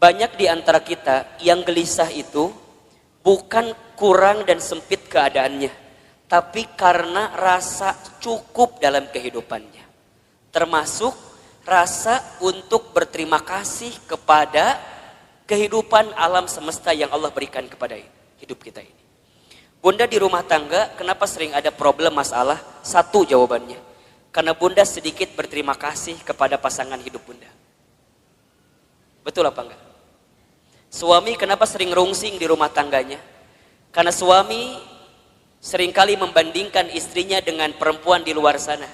Banyak di antara kita yang gelisah itu bukan kurang dan sempit keadaannya, tapi karena rasa cukup dalam kehidupannya. Termasuk rasa untuk berterima kasih kepada kehidupan alam semesta yang Allah berikan kepada hidup kita ini. Bunda di rumah tangga, kenapa sering ada problem masalah? Satu jawabannya, karena bunda sedikit berterima kasih kepada pasangan hidup bunda. Betul apa enggak? Suami kenapa sering rungsing di rumah tangganya? Karena suami seringkali membandingkan istrinya dengan perempuan di luar sana.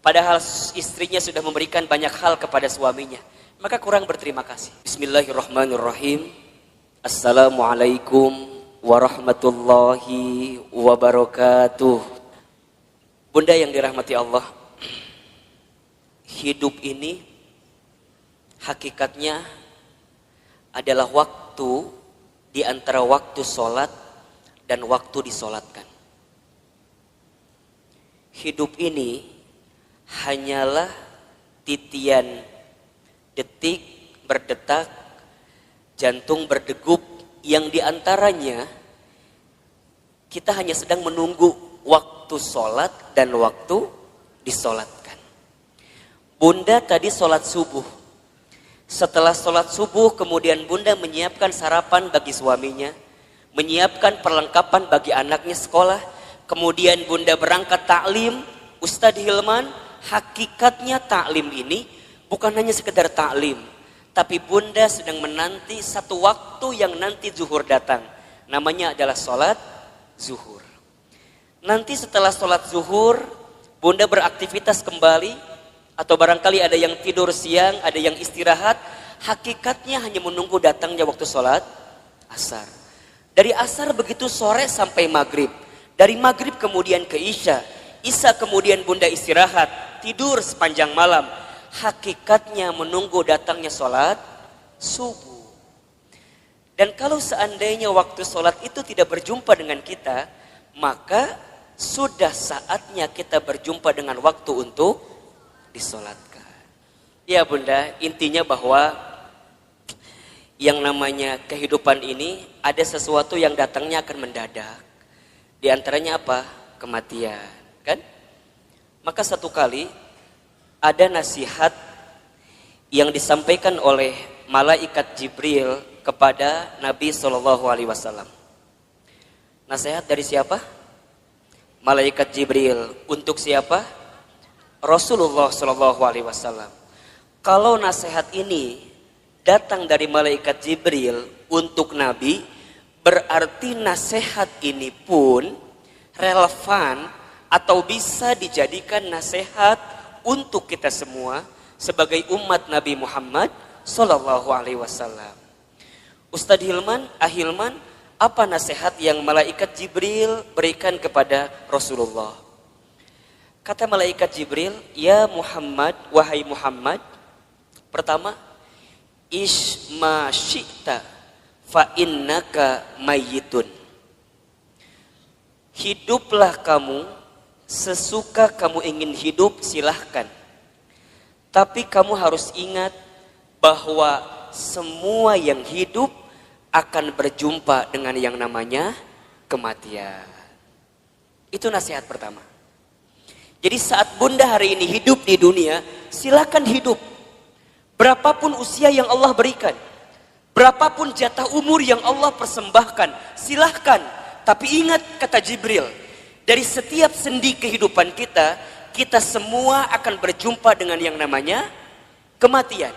Padahal istrinya sudah memberikan banyak hal kepada suaminya. Maka kurang berterima kasih. Bismillahirrahmanirrahim. Assalamualaikum warahmatullahi wabarakatuh. Bunda yang dirahmati Allah, hidup ini hakikatnya adalah waktu di antara waktu sholat dan waktu disolatkan. Hidup ini hanyalah titian detik berdetak, jantung berdegup, yang diantaranya kita hanya sedang menunggu waktu sholat dan waktu disolatkan. Bunda tadi sholat subuh. Setelah sholat subuh kemudian bunda menyiapkan sarapan bagi suaminya, menyiapkan perlengkapan bagi anaknya sekolah, kemudian bunda berangkat taklim. Ustadz Hilman, hakikatnya taklim ini bukan hanya sekedar taklim, tapi bunda sedang menanti satu waktu yang nanti zuhur datang, namanya adalah sholat zuhur. Nanti setelah sholat zuhur bunda beraktivitas kembali, atau barangkali ada yang tidur siang, ada yang istirahat. Hakikatnya hanya menunggu datangnya waktu sholat asar. Dari asar begitu sore sampai maghrib. Dari maghrib kemudian ke isya. Isya kemudian bunda istirahat, tidur sepanjang malam. Hakikatnya menunggu datangnya sholat subuh. Dan kalau seandainya waktu sholat itu tidak berjumpa dengan kita, maka sudah saatnya kita berjumpa dengan waktu untuk disolatkan. Ya bunda, intinya bahwa yang namanya kehidupan ini ada sesuatu yang datangnya akan mendadak. Di antaranya apa? Kematian, kan? Maka satu kali ada nasihat yang disampaikan oleh malaikat Jibril kepada Nabi SAW. Nasihat dari siapa? Malaikat Jibril. Untuk siapa? Rasulullah SAW. Kalau nasihat ini datang dari malaikat Jibril untuk Nabi, berarti nasihat ini pun relevan atau bisa dijadikan nasihat untuk kita semua sebagai umat Nabi Muhammad SAW. Ustadz Hilman, Ahilman, apa nasihat yang malaikat Jibril berikan kepada Rasulullah? Kata malaikat Jibril, ya Muhammad, wahai Muhammad, pertama, isma syi'ta fa innaka mayyitun. Hiduplah kamu sesuka kamu ingin hidup, silahkan. Tapi kamu harus ingat bahwa semua yang hidup akan berjumpa dengan yang namanya kematian. Itu nasihat pertama. Jadi saat bunda hari ini hidup di dunia, silakan hidup. Berapapun usia yang Allah berikan, berapapun jatah umur yang Allah persembahkan, silahkan. Tapi ingat kata Jibril, dari setiap sendi kehidupan kita, kita semua akan berjumpa dengan yang namanya kematian.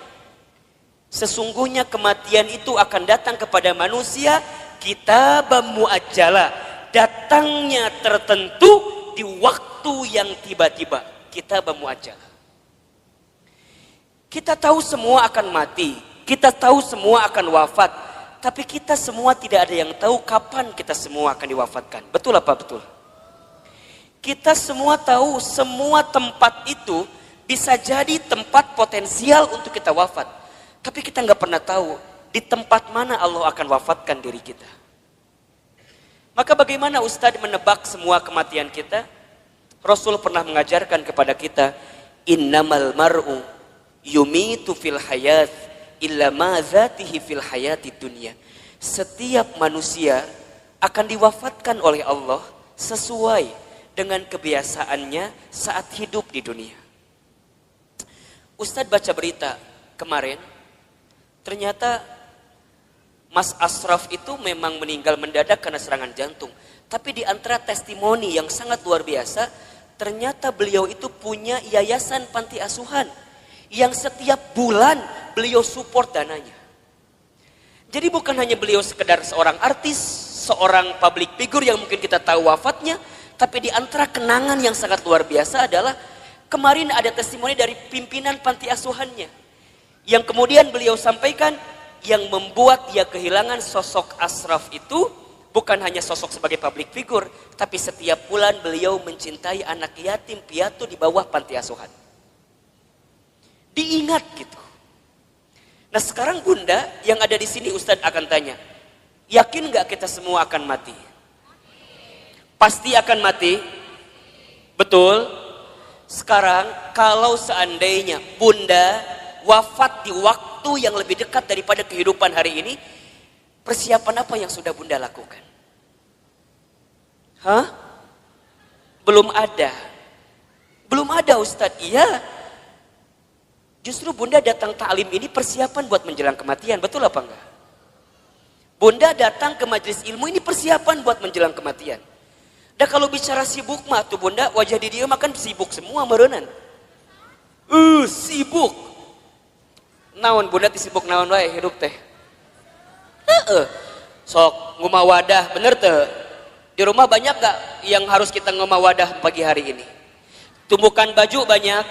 Sesungguhnya kematian itu akan datang kepada manusia, kitaban muajjala, datangnya tertentu di waktu yang tiba-tiba. Kitaban muajjala. Kita tahu semua akan mati, kita tahu semua akan wafat, tapi kita semua tidak ada yang tahu kapan kita semua akan diwafatkan. Betul apa betul? Kita semua tahu semua tempat itu bisa jadi tempat potensial untuk kita wafat, tapi kita nggak pernah tahu di tempat mana Allah akan wafatkan diri kita. Maka bagaimana Ustadz menebak semua kematian kita? Rasul pernah mengajarkan kepada kita, innamal mar'u yumitu fil hayat illa ma dzatihi fil hayati dunya. Setiap manusia akan diwafatkan oleh Allah sesuai dengan kebiasaannya saat hidup di dunia. Ustadz baca berita kemarin, ternyata Mas Ashraf itu memang meninggal mendadak karena serangan jantung. Tapi di antara testimoni yang sangat luar biasa, ternyata beliau itu punya yayasan panti asuhan yang setiap bulan beliau support dananya. Jadi bukan hanya beliau sekedar seorang artis, seorang public figure yang mungkin kita tahu wafatnya, tapi di antara kenangan yang sangat luar biasa adalah kemarin ada testimoni dari pimpinan panti asuhannya yang kemudian beliau sampaikan yang membuat dia kehilangan sosok Ashraf itu bukan hanya sosok sebagai public figure, tapi setiap bulan beliau mencintai anak yatim piatu di bawah panti asuhan. Diingat gitu. Nah sekarang Bunda yang ada di sini Ustadz akan tanya, yakin nggak kita semua akan mati? Pasti akan mati, betul? Sekarang kalau seandainya Bunda wafat di waktu yang lebih dekat daripada kehidupan hari ini, persiapan apa yang sudah Bunda lakukan? Hah? Belum ada. Belum ada Ustadz, iya. Justru Bunda datang ta'lim ini persiapan buat menjelang kematian, betul apa enggak? Bunda datang ke majelis ilmu ini persiapan buat menjelang kematian. Dan kalau bicara sibuk mah tuh Bunda, wajah di dia makan sibuk semua merenan. Sibuk. Naon Bunda sibuk naon wae hidup teh. Sok ngumah wadah, bener teh. Di rumah banyak gak yang harus kita ngumah wadah pagi hari ini? Tumbukan baju banyak,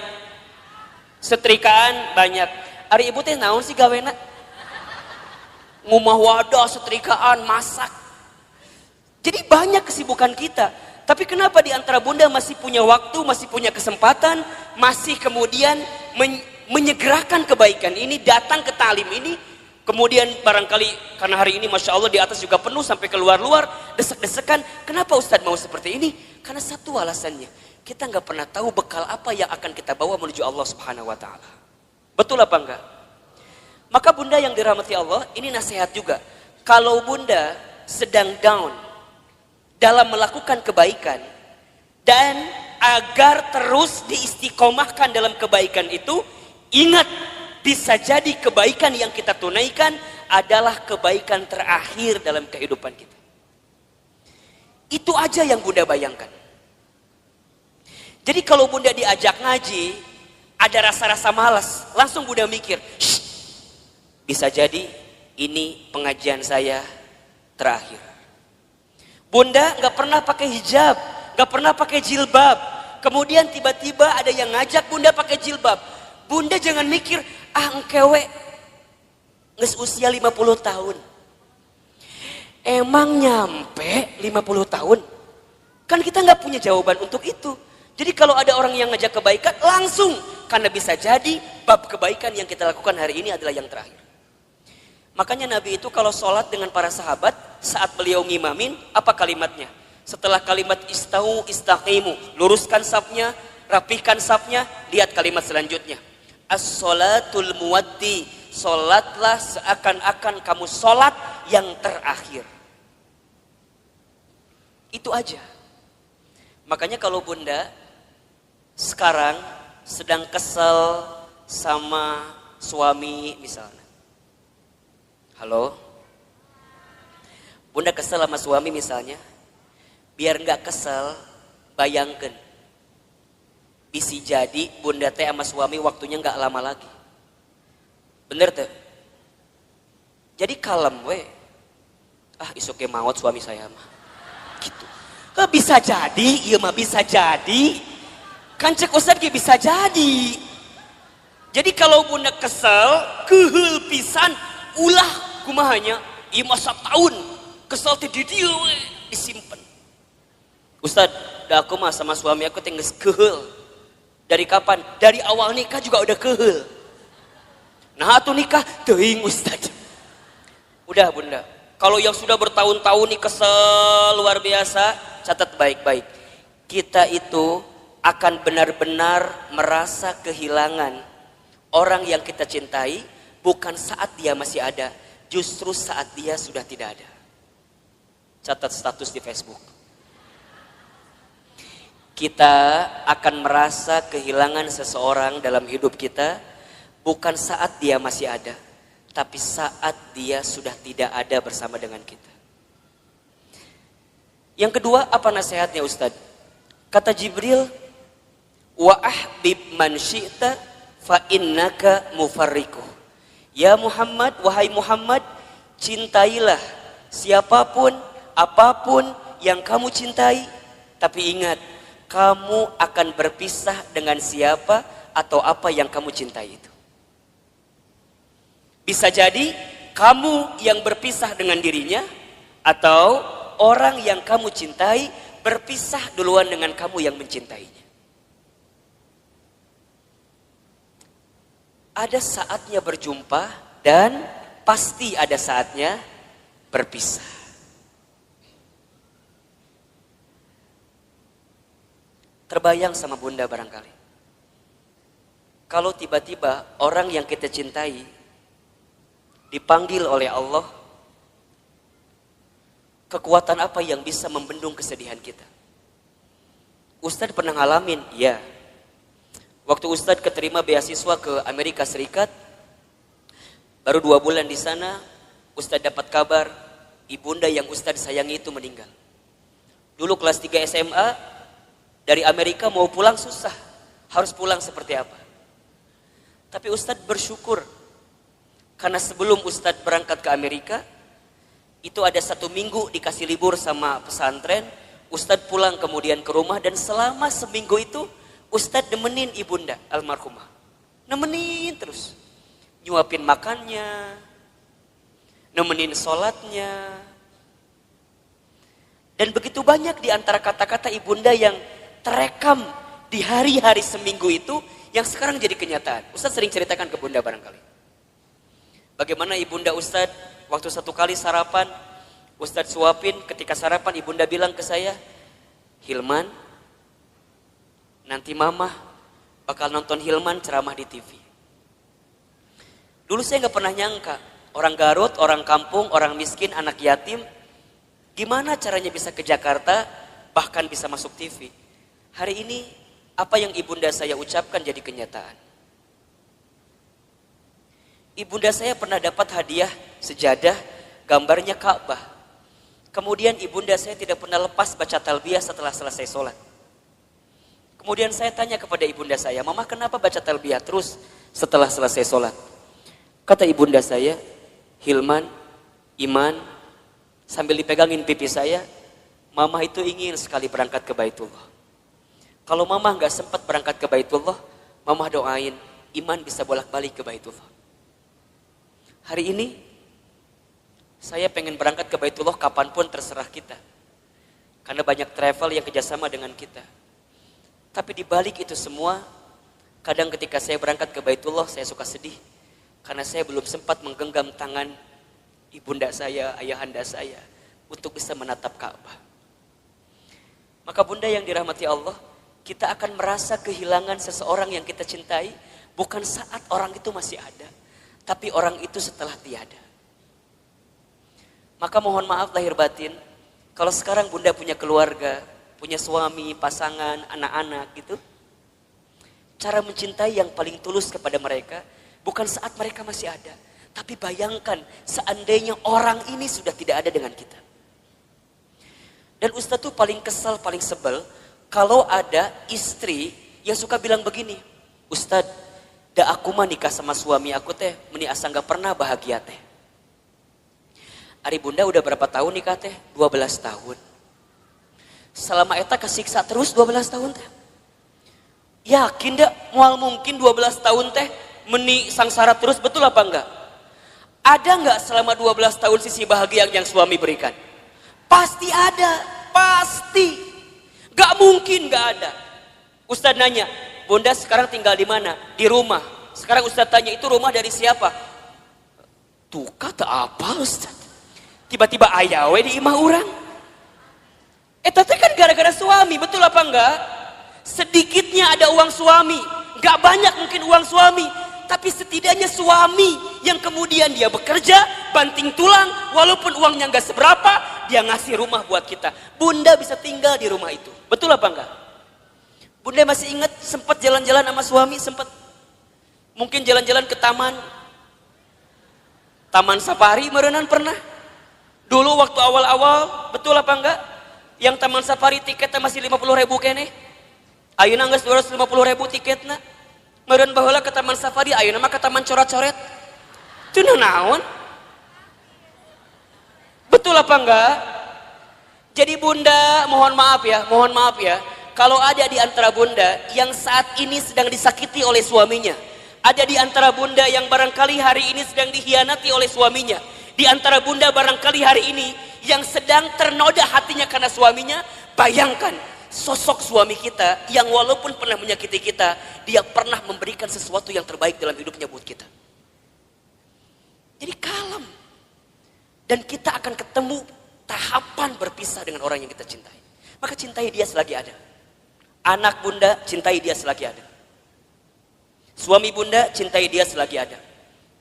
setrikaan banyak. Ari ibu teh naon sih gawena? Ngumah wadah, setrikaan, masak. Jadi banyak kesibukan kita. Tapi kenapa di antara Bunda masih punya waktu, masih punya kesempatan, masih kemudian menyegerakan kebaikan ini, datang ke talim ini, kemudian barangkali karena hari ini Masya Allah di atas juga penuh sampai keluar-luar, desek-desekan. Kenapa Ustadz mau seperti ini? Karena satu alasannya, kita nggak pernah tahu bekal apa yang akan kita bawa menuju Allah Subhanahu Wa Taala. Betul apa enggak? Maka Bunda yang dirahmati Allah, ini nasihat juga. Kalau Bunda sedang down dalam melakukan kebaikan dan agar terus diistiqomahkan dalam kebaikan itu, ingat bisa jadi kebaikan yang kita tunaikan adalah kebaikan terakhir dalam kehidupan kita. Itu aja yang Bunda bayangkan. Jadi kalau Bunda diajak ngaji, ada rasa-rasa malas, langsung Bunda mikir, bisa jadi ini pengajian saya terakhir. Bunda nggak pernah pakai hijab, nggak pernah pakai jilbab. Kemudian tiba-tiba ada yang ngajak Bunda pakai jilbab. Bunda jangan mikir, engkewe nges usia 50 tahun. Emang nyampe 50 tahun? Kan kita nggak punya jawaban untuk itu. Jadi kalau ada orang yang ngajak kebaikan, langsung. Karena bisa jadi bab kebaikan yang kita lakukan hari ini adalah yang terakhir. Makanya Nabi itu kalau sholat dengan para sahabat, saat beliau ngimamin, apa kalimatnya? Setelah kalimat istau istaqimu, luruskan safnya, rapihkan safnya, lihat kalimat selanjutnya. As-sholatul muwaddi, sholatlah seakan-akan kamu sholat yang terakhir. Itu aja. Makanya kalau Bunda sekarang sedang kesel sama suami misalnya. Halo? Bunda kesel sama suami misalnya. Biar nggak kesel, bayangkan. Bisa jadi Bunda teh sama suami waktunya nggak lama lagi. Bener tuh? Jadi kalem we. Isuknya maut suami saya mah. Gitu. Bisa jadi, iya mah bisa jadi. Kan cek Ustadz bisa jadi. Jadi kalau Bunda kesel, kehul pisan, ulah kumahanya, iya masa tahun kesel ti di dia we disimpan. Ustadz, dah aku mah sama suami aku tinggal kehul. Dari kapan? Dari awal nikah juga udah kehul. Nah atuh nikah teuing Ustadz. Udah Bunda, kalau yang sudah bertahun-tahun nih kesel luar biasa, catat baik-baik. Kita itu akan benar-benar merasa kehilangan orang yang kita cintai bukan saat dia masih ada, justru saat dia sudah tidak ada. Catat status di Facebook. Kita akan merasa kehilangan seseorang dalam hidup kita bukan saat dia masih ada, tapi saat dia sudah tidak ada bersama dengan kita. Yang kedua, apa nasihatnya Ustaz? Kata Jibril, wa ahbib man syi'ta fa innaka mufarriquh. Ya Muhammad, wahai Muhammad, cintailah siapapun, apapun yang kamu cintai, tapi ingat, kamu akan berpisah dengan siapa atau apa yang kamu cintai itu. Bisa jadi kamu yang berpisah dengan dirinya, atau orang yang kamu cintai berpisah duluan dengan kamu yang mencintainya. Ada saatnya berjumpa dan pasti ada saatnya berpisah. Terbayang sama bunda barangkali. Kalau tiba-tiba orang yang kita cintai dipanggil oleh Allah, kekuatan apa yang bisa membendung kesedihan kita? Ustadz pernah ngalamin, ya. Waktu Ustadz keterima beasiswa ke Amerika Serikat, baru 2 bulan di sana, Ustadz dapat kabar ibunda yang Ustadz sayangi itu meninggal. Dulu kelas 3 SMA, dari Amerika mau pulang susah, harus pulang seperti apa. Tapi Ustadz bersyukur, karena sebelum Ustadz berangkat ke Amerika, itu ada 1 minggu dikasih libur sama pesantren, Ustadz pulang kemudian ke rumah, dan selama seminggu itu Ustadz nemenin ibunda almarhumah. Nemenin terus. Nyuapin makannya, nemenin sholatnya. Dan begitu banyak di antara kata-kata ibunda yang terekam di hari-hari seminggu itu, yang sekarang jadi kenyataan. Ustadz sering ceritakan ke bunda barangkali. Bagaimana ibunda Ustadz waktu 1 kali sarapan, Ustadz suapin, ketika sarapan ibunda bilang ke saya, Hilman, nanti mama bakal nonton Hilman ceramah di TV. Dulu saya gak pernah nyangka, orang Garut, orang kampung, orang miskin, anak yatim, gimana caranya bisa ke Jakarta, bahkan bisa masuk TV. Hari ini, apa yang ibunda saya ucapkan jadi kenyataan. Ibunda saya pernah dapat hadiah sejadah, gambarnya Ka'bah. Kemudian ibunda saya tidak pernah lepas baca talbiyah setelah selesai sholat. Kemudian saya tanya kepada ibunda saya, Mama kenapa baca talbiyah terus setelah selesai sholat? Kata ibunda saya, Hilman, Iman, sambil dipegangin pipi saya, Mama itu ingin sekali berangkat ke Baitullah. Kalau Mama gak sempat berangkat ke Baitullah, Mama doain Iman bisa bolak-balik ke Baitullah. Hari ini, saya pengen berangkat ke Baitullah kapanpun terserah kita. Karena banyak travel yang kerjasama dengan kita. Tapi di balik itu semua, kadang ketika saya berangkat ke Baitullah, saya suka sedih. Karena saya belum sempat menggenggam tangan ibunda saya, ayahanda saya, untuk bisa menatap Ka'bah. Maka bunda yang dirahmati Allah, kita akan merasa kehilangan seseorang yang kita cintai, bukan saat orang itu masih ada, tapi orang itu setelah tiada. Maka mohon maaf lahir batin, kalau sekarang bunda punya keluarga, punya suami, pasangan, anak-anak gitu. Cara mencintai yang paling tulus kepada mereka, bukan saat mereka masih ada. Tapi bayangkan seandainya orang ini sudah tidak ada dengan kita. Dan Ustadz tuh paling kesal, paling sebel, kalau ada istri yang suka bilang begini, Ustadz, da aku mah nikah sama suami aku teh, meni asa gak pernah bahagia teh. Ari bunda udah berapa tahun nikah teh? 12 tahun. Selama eta kesiksa terus 12 tahun teh. Yakin dak moal mungkin 12 tahun teh meni sangsara terus, betul apa enggak? Ada enggak selama 12 tahun sisi bahagia yang suami berikan? Pasti ada, pasti. Gak mungkin gak ada. Ustadz nanya, bunda sekarang tinggal di mana? Di rumah. Sekarang Ustadz tanya, itu rumah dari siapa? Tuh kata apa Ustadz? Tiba-tiba ayawe di imah orang. Tapi kan gara-gara suami, betul apa enggak? Sedikitnya ada uang suami, gak banyak mungkin uang suami, tapi setidaknya suami yang kemudian dia bekerja, banting tulang, walaupun uangnya nggak seberapa, dia ngasih rumah buat kita. Bunda bisa tinggal di rumah itu. Betul apa enggak? Bunda masih ingat sempat jalan-jalan sama suami, sempat mungkin jalan-jalan ke Taman Safari merenan pernah. Dulu waktu awal-awal, betul apa enggak? Yang Taman Safari tiketnya masih 50.000 kene. Ayeuna geus 250.000 tiketna. Meureun baheula ke Taman Safari, ayeuna mah ke Taman Coret-Coret. Teu naon? Betul apa enggak? Jadi bunda, mohon maaf ya. Kalau ada di antara bunda yang saat ini sedang disakiti oleh suaminya, ada di antara bunda yang barangkali hari ini sedang dikhianati oleh suaminya, di antara bunda barangkali hari ini yang sedang ternoda hatinya karena suaminya, bayangkan sosok suami kita yang walaupun pernah menyakiti kita, dia pernah memberikan sesuatu yang terbaik dalam hidupnya buat kita. Jadi kalem. Dan kita akan ketemu tahapan berpisah dengan orang yang kita cintai. Maka cintai dia selagi ada. Anak bunda, cintai dia selagi ada. Suami bunda, cintai dia selagi ada.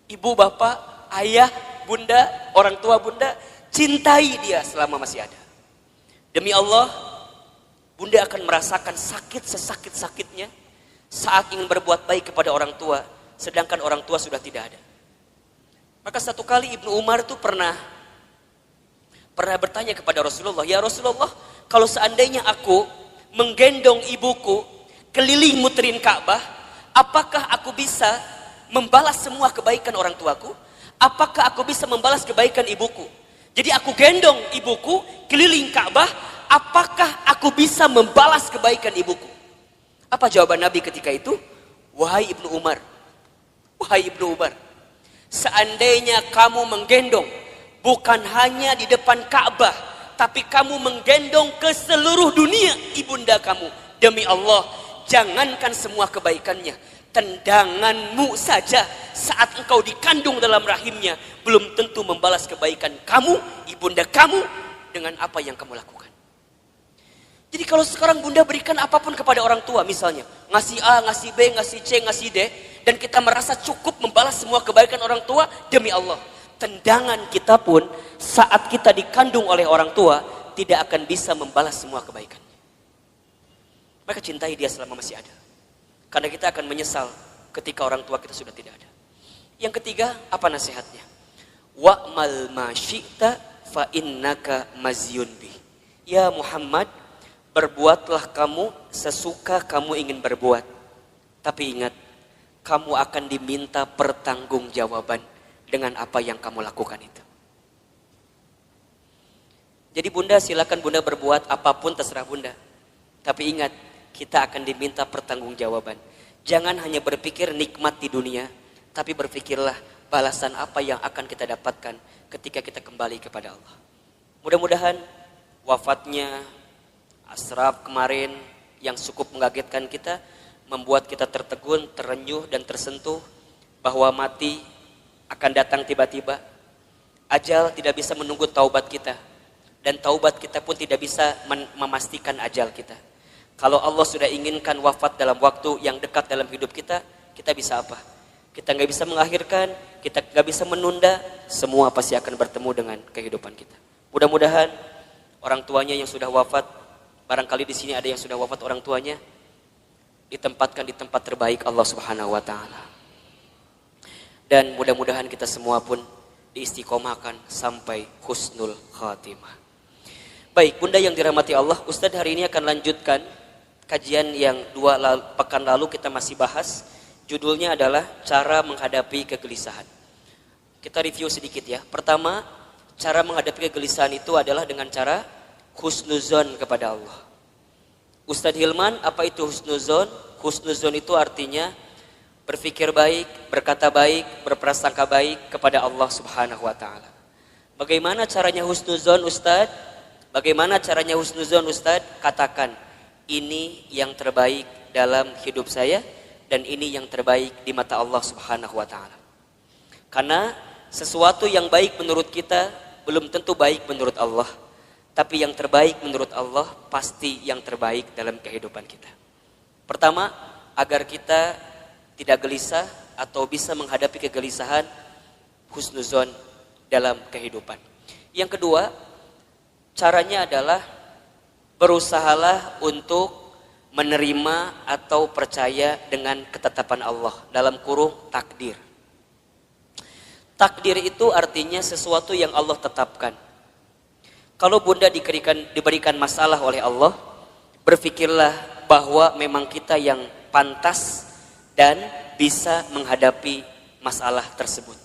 Ibu, bapak, ayah, bunda, orang tua bunda, cintai dia selama masih ada. Demi Allah, bunda akan merasakan sakit sesakit-sakitnya saat ingin berbuat baik kepada orang tua, sedangkan orang tua sudah tidak ada. Maka satu kali Ibnu Umar itu pernah bertanya kepada Rasulullah, ya Rasulullah, kalau seandainya aku menggendong ibuku keliling muterin Ka'bah, apakah aku bisa membalas semua kebaikan orang tuaku? Apakah aku bisa membalas kebaikan ibuku? Jadi aku gendong ibuku keliling Ka'bah, apakah aku bisa membalas kebaikan ibuku? Apa jawaban Nabi ketika itu? Wahai Ibnu Umar, seandainya kamu menggendong bukan hanya di depan Ka'bah, tapi kamu menggendong ke seluruh dunia ibunda kamu, demi Allah, jangankan semua kebaikannya, tendanganmu saja saat engkau dikandung dalam rahimnya belum tentu membalas kebaikan kamu, ibunda kamu, dengan apa yang kamu lakukan. Jadi kalau sekarang bunda berikan apapun kepada orang tua, misalnya ngasih A, ngasih B, ngasih C, ngasih D, dan kita merasa cukup membalas semua kebaikan orang tua, demi Allah, tendangan kita pun saat kita dikandung oleh orang tua tidak akan bisa membalas semua kebaikan. Maka cintai dia selama masih ada, karena kita akan menyesal ketika orang tua kita sudah tidak ada. Yang ketiga, apa nasihatnya? Wa'mal ma syi'ta fa innaka mazyun bi. Ya Muhammad, berbuatlah kamu sesuka kamu ingin berbuat, tapi ingat, kamu akan diminta pertanggungjawaban dengan apa yang kamu lakukan itu. Jadi bunda, silakan bunda berbuat apapun terserah bunda, tapi ingat, kita akan diminta pertanggungjawaban. Jangan hanya berpikir nikmat di dunia, tapi berpikirlah balasan apa yang akan kita dapatkan ketika kita kembali kepada Allah. Mudah-mudahan wafatnya Ashraf kemarin yang cukup mengagetkan kita, membuat kita tertegun, terenyuh dan tersentuh bahwa mati akan datang tiba-tiba. Ajal tidak bisa menunggu taubat kita, dan taubat kita pun tidak bisa memastikan ajal kita. Kalau Allah sudah inginkan wafat dalam waktu yang dekat dalam hidup kita, kita bisa apa? Kita nggak bisa mengakhirkan, kita nggak bisa menunda, semua pasti akan bertemu dengan kehidupan kita. Mudah-mudahan orang tuanya yang sudah wafat, barangkali di sini ada yang sudah wafat orang tuanya, ditempatkan di tempat terbaik Allah Subhanahu wa taala. Dan mudah-mudahan kita semua pun diistiqomahkan sampai husnul khatimah. Baik, bunda yang dirahmati Allah, Ustadz hari ini akan lanjutkan kajian yang pekan lalu kita masih bahas. Judulnya adalah cara menghadapi kegelisahan. Kita review sedikit ya. Pertama, cara menghadapi kegelisahan itu adalah dengan cara husnuzon kepada Allah. Ustadz Hilman, apa itu husnuzon? Husnuzon itu artinya berpikir baik, berkata baik, berprasangka baik kepada Allah Subhanahu wa taala. Bagaimana caranya husnuzon, Ustadz? Bagaimana caranya husnuzon, Ustadz? Katakan, ini yang terbaik dalam hidup saya dan ini yang terbaik di mata Allah Subhanahu wa taala. Karena sesuatu yang baik menurut kita belum tentu baik menurut Allah. Tapi yang terbaik menurut Allah pasti yang terbaik dalam kehidupan kita. Pertama, agar kita tidak gelisah, atau bisa menghadapi kegelisahan, husnuzon dalam kehidupan. Yang kedua, caranya adalah berusahalah untuk menerima atau percaya dengan ketetapan Allah, dalam kurung takdir. Takdir itu artinya sesuatu yang Allah tetapkan. Kalau bunda diberikan masalah oleh Allah, berpikirlah bahwa memang kita yang pantas dan bisa menghadapi masalah tersebut.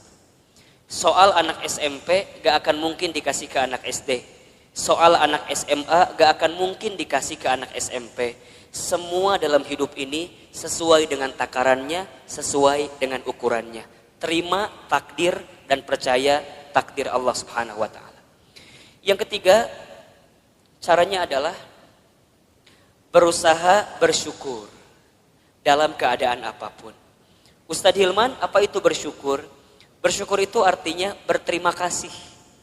Soal anak SMP gak akan mungkin dikasih ke anak SD. Soal anak SMA gak akan mungkin dikasih ke anak SMP. Semua dalam hidup ini sesuai dengan takarannya, sesuai dengan ukurannya. Terima takdir dan percaya takdir Allah Subhanahu wa Ta'ala. Yang ketiga, caranya adalah berusaha bersyukur dalam keadaan apapun. Ustadz Hilman, apa itu bersyukur? Bersyukur itu artinya berterima kasih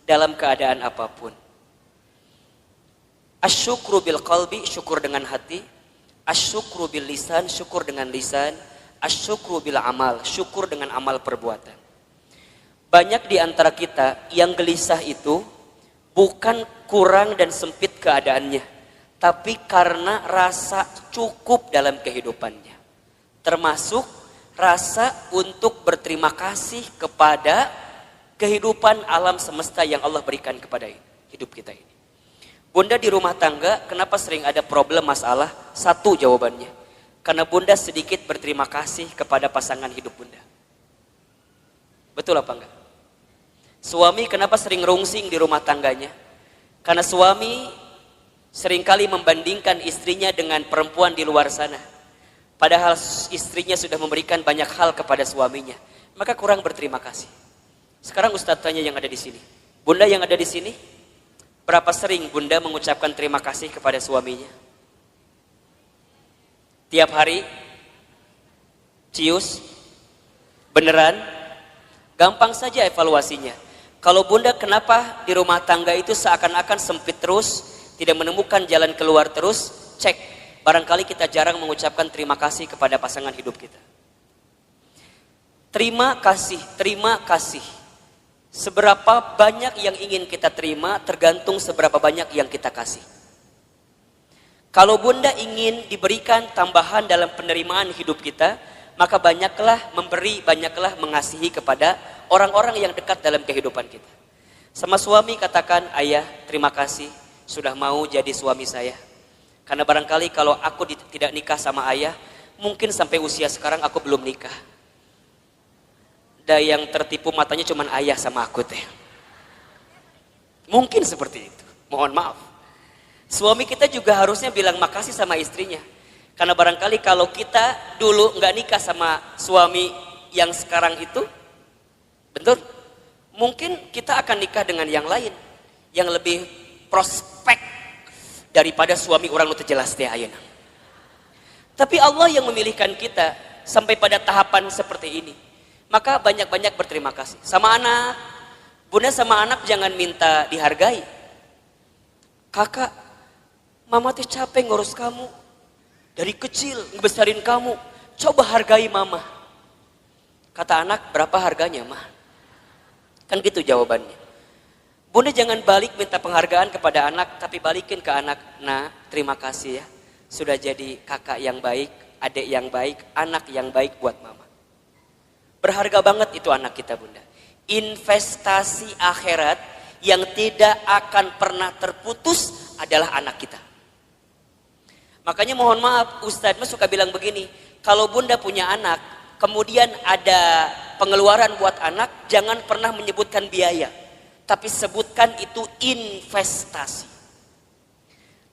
dalam keadaan apapun. Asyukru bil qalbi, syukur dengan hati. Asyukru bil lisan, syukur dengan lisan. Asyukru bil amal, syukur dengan amal perbuatan. Banyak di antara kita yang gelisah itu bukan kurang dan sempit keadaannya, tapi karena rasa cukup dalam kehidupannya. Termasuk rasa untuk berterima kasih kepada kehidupan alam semesta yang Allah berikan kepada hidup kita ini. Bunda di rumah tangga, kenapa sering ada problem masalah? Satu jawabannya, karena bunda sedikit berterima kasih kepada pasangan hidup bunda. Betul apa enggak? Suami kenapa sering rungsing di rumah tangganya? Karena suami seringkali membandingkan istrinya dengan perempuan di luar sana. Padahal istrinya sudah memberikan banyak hal kepada suaminya. Maka kurang berterima kasih. Sekarang Ustadz tanya yang ada di sini. Bunda yang ada di sini, berapa sering bunda mengucapkan terima kasih kepada suaminya? Tiap hari? Cius? Beneran? Gampang saja evaluasinya. Kalau bunda kenapa di rumah tangga itu seakan-akan sempit terus, tidak menemukan jalan keluar terus, cek. Barangkali kita jarang mengucapkan terima kasih kepada pasangan hidup kita. Terima kasih, terima kasih. Seberapa banyak yang ingin kita terima tergantung seberapa banyak yang kita kasih. Kalau bunda ingin diberikan tambahan dalam penerimaan hidup kita, maka banyaklah memberi, banyaklah mengasihi kepada orang-orang yang dekat dalam kehidupan kita. Sama suami katakan, ayah terima kasih sudah mau jadi suami saya. Karena barangkali kalau aku tidak nikah sama ayah, mungkin sampai usia sekarang aku belum nikah. Dan yang tertipu matanya cuma ayah sama aku teh. Mungkin seperti itu, mohon maaf. Suami kita juga harusnya bilang makasih sama istrinya. Karena barangkali kalau kita dulu nggak nikah sama suami yang sekarang itu, betul, mungkin kita akan nikah dengan yang lain, yang lebih prospek daripada suami orang itu jelas teh ayeuna. Tapi Allah yang memilihkan kita sampai pada tahapan seperti ini. Maka banyak-banyak berterima kasih. Sama anak, bunda sama anak jangan minta dihargai. Kakak, mama teh capek ngurus kamu. Dari kecil ngebesarin kamu. Coba hargai mama. Kata anak, berapa harganya mah? Kan gitu jawabannya. Bunda jangan balik minta penghargaan kepada anak, tapi balikin ke anak. Nah, terima kasih ya. Sudah jadi kakak yang baik, adik yang baik, anak yang baik buat mama. Berharga banget itu anak kita bunda. Investasi akhirat yang tidak akan pernah terputus adalah anak kita. Makanya mohon maaf, Ustadz suka bilang begini. Kalau bunda punya anak, kemudian ada pengeluaran buat anak, jangan pernah menyebutkan biaya. Tapi sebutkan itu investasi.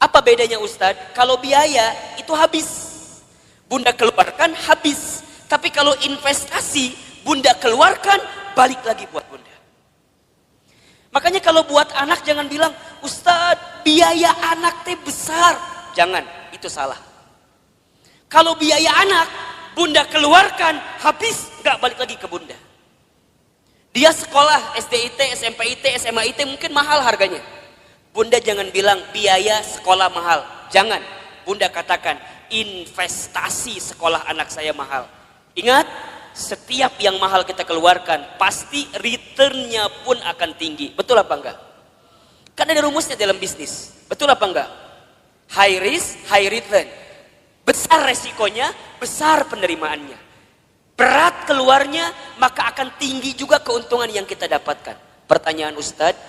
Apa bedanya Ustadz? Kalau biaya itu habis. Bunda keluarkan habis. Tapi kalau investasi, bunda keluarkan, balik lagi buat bunda. Makanya kalau buat anak jangan bilang, Ustadz biaya anak teh besar. Jangan, itu salah. Kalau biaya anak, bunda keluarkan, habis, gak balik lagi ke bunda. Dia sekolah SDIT, SMPIT, SMAIT mungkin mahal harganya. Bunda jangan bilang biaya sekolah mahal. Jangan. Bunda katakan investasi sekolah anak saya mahal. Ingat, setiap yang mahal kita keluarkan, pasti returnnya pun akan tinggi. Betul apa enggak? Kan ada rumusnya dalam bisnis. Betul apa enggak? High risk, high return. Besar resikonya, besar penerimaannya. Berat keluarnya, maka akan tinggi juga keuntungan yang kita dapatkan. Pertanyaan Ustadz,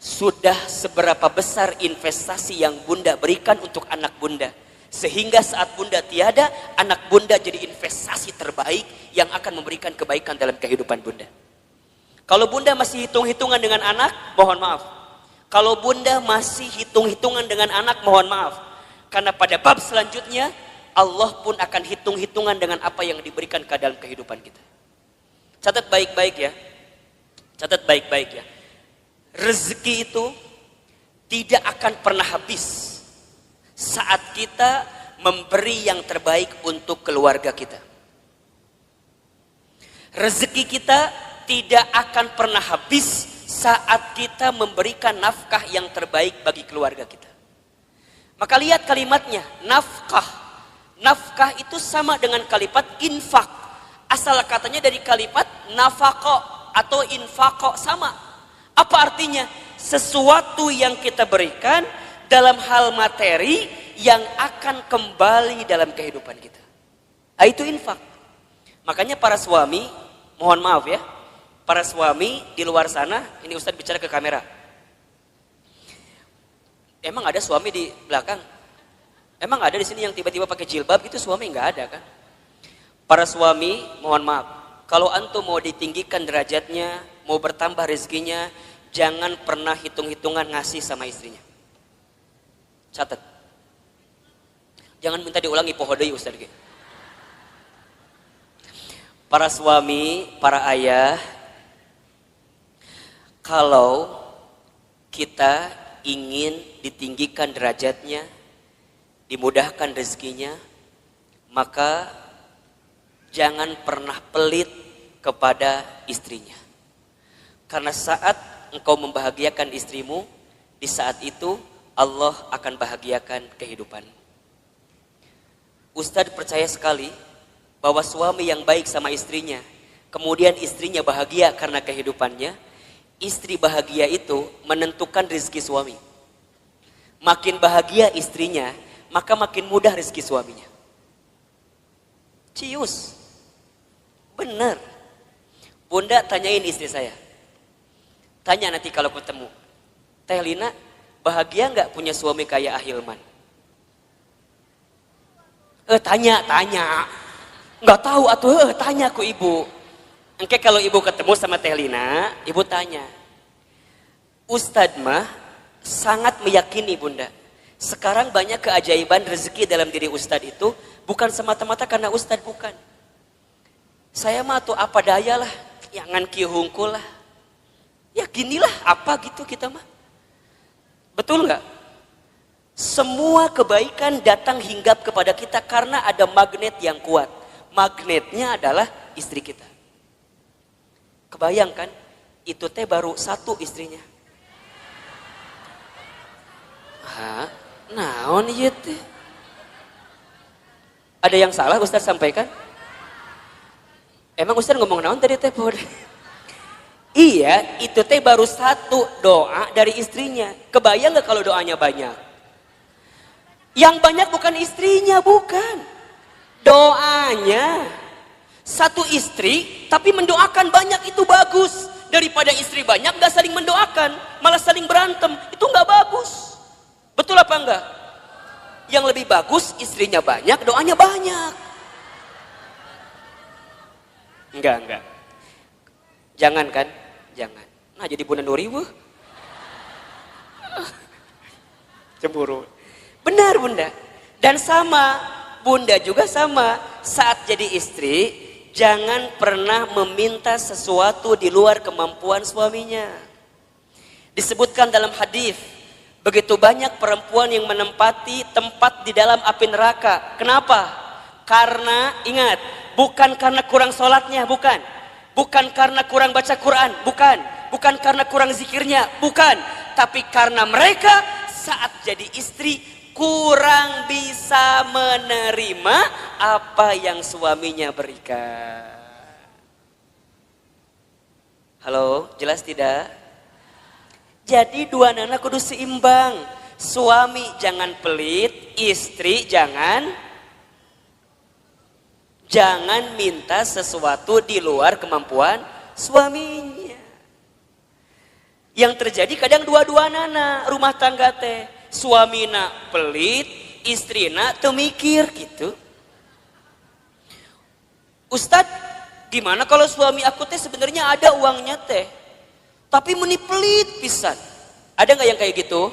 sudah seberapa besar investasi yang Bunda berikan untuk anak Bunda? Sehingga saat Bunda tiada, anak Bunda jadi investasi terbaik yang akan memberikan kebaikan dalam kehidupan Bunda. Kalau Bunda masih hitung-hitungan dengan anak, mohon maaf. Kalau Bunda masih hitung-hitungan dengan anak, mohon maaf. Karena pada bab selanjutnya, Allah pun akan hitung-hitungan dengan apa yang diberikan ke dalam kehidupan kita. Catat baik-baik ya. Catat baik-baik ya. Rezeki itu tidak akan pernah habis saat kita memberi yang terbaik untuk keluarga kita. Rezeki kita tidak akan pernah habis saat kita memberikan nafkah yang terbaik bagi keluarga kita. Maka lihat kalimatnya, nafkah. Nafkah itu sama dengan kalimat infak. Asal katanya dari kalimat nafako atau infako, sama. Apa artinya? Sesuatu yang kita berikan dalam hal materi yang akan kembali dalam kehidupan kita. Nah, itu infak. Makanya para suami, mohon maaf ya, para suami di luar sana, ini Ustadz bicara ke kamera. Emang ada suami di belakang? Emang ada di sini yang tiba-tiba pakai jilbab gitu? Suami nggak ada kan? Para suami, mohon maaf, kalau antum mau ditinggikan derajatnya, mau bertambah rezekinya, jangan pernah hitung-hitungan ngasih sama istrinya. Catat. Jangan minta diulangi pohodoi Ustaz. Para suami, para ayah, kalau kita ingin ditinggikan derajatnya, dimudahkan rezekinya, maka jangan pernah pelit kepada istrinya. Karena saat engkau membahagiakan istrimu, di saat itu Allah akan bahagiakan kehidupanmu. Ustadz percaya sekali bahwa suami yang baik sama istrinya, kemudian istrinya bahagia karena kehidupannya, istri bahagia itu menentukan rezeki suami. Makin bahagia istrinya, maka makin mudah rezeki suaminya. Cius. Benar. Bunda tanyain istri saya. Tanya nanti kalau ketemu. Teh Lina, bahagia nggak punya suami kayak Ahilman? Tanya. Nggak tahu atuh, tanya ku ibu. Engke kalau ibu ketemu sama Teh Lina, ibu tanya. Ustadz mah sangat meyakini Bunda. Sekarang banyak keajaiban rezeki dalam diri Ustadz itu bukan semata-mata karena Ustadz, bukan. Saya mah tuh apa daya lah, jangan kieu hungkul lah. Ya ginilah apa gitu kita mah. Betul nggak? Semua kebaikan datang hinggap kepada kita karena ada magnet yang kuat. Magnetnya adalah istri kita. Kebayangkan, itu teh baru satu istrinya. Hah? Naon ieu teh? Ada yang salah Ustaz sampaikan? Emang Ustaz ngomong naon tadi teh? Iya, itu teh baru satu doa dari istrinya. Kebayang gak kalau doanya banyak? Yang banyak bukan istrinya, bukan. Doanya. Satu istri, tapi mendoakan banyak, itu bagus. Daripada istri banyak gak saling mendoakan, malah saling berantem. Itu gak bagus. Betul apa enggak? Yang lebih bagus istrinya banyak, doanya banyak. Enggak. Jangan kan? Jangan. Nah jadi Bunda Nuri wuh. Cemburu. Benar Bunda. Dan sama, Bunda juga sama. Saat jadi istri, jangan pernah meminta sesuatu di luar kemampuan suaminya. Disebutkan dalam hadis, begitu banyak perempuan yang menempati tempat di dalam api neraka. Kenapa? Karena ingat, bukan karena kurang sholatnya, bukan. Bukan karena kurang baca Quran, bukan. Bukan karena kurang zikirnya, bukan. Tapi karena mereka saat jadi istri kurang bisa menerima apa yang suaminya berikan. Halo, jelas tidak? Jadi dua nana kudu seimbang. Suami jangan pelit, istri jangan minta sesuatu di luar kemampuan suaminya. Yang terjadi kadang dua-dua nana rumah tangga teh. Suamina pelit, istrina teu mikir gitu. Ustadz, gimana kalau suami aku teh sebenarnya ada uangnya teh, tapi meni pelit pisan. Ada nggak yang kayak gitu?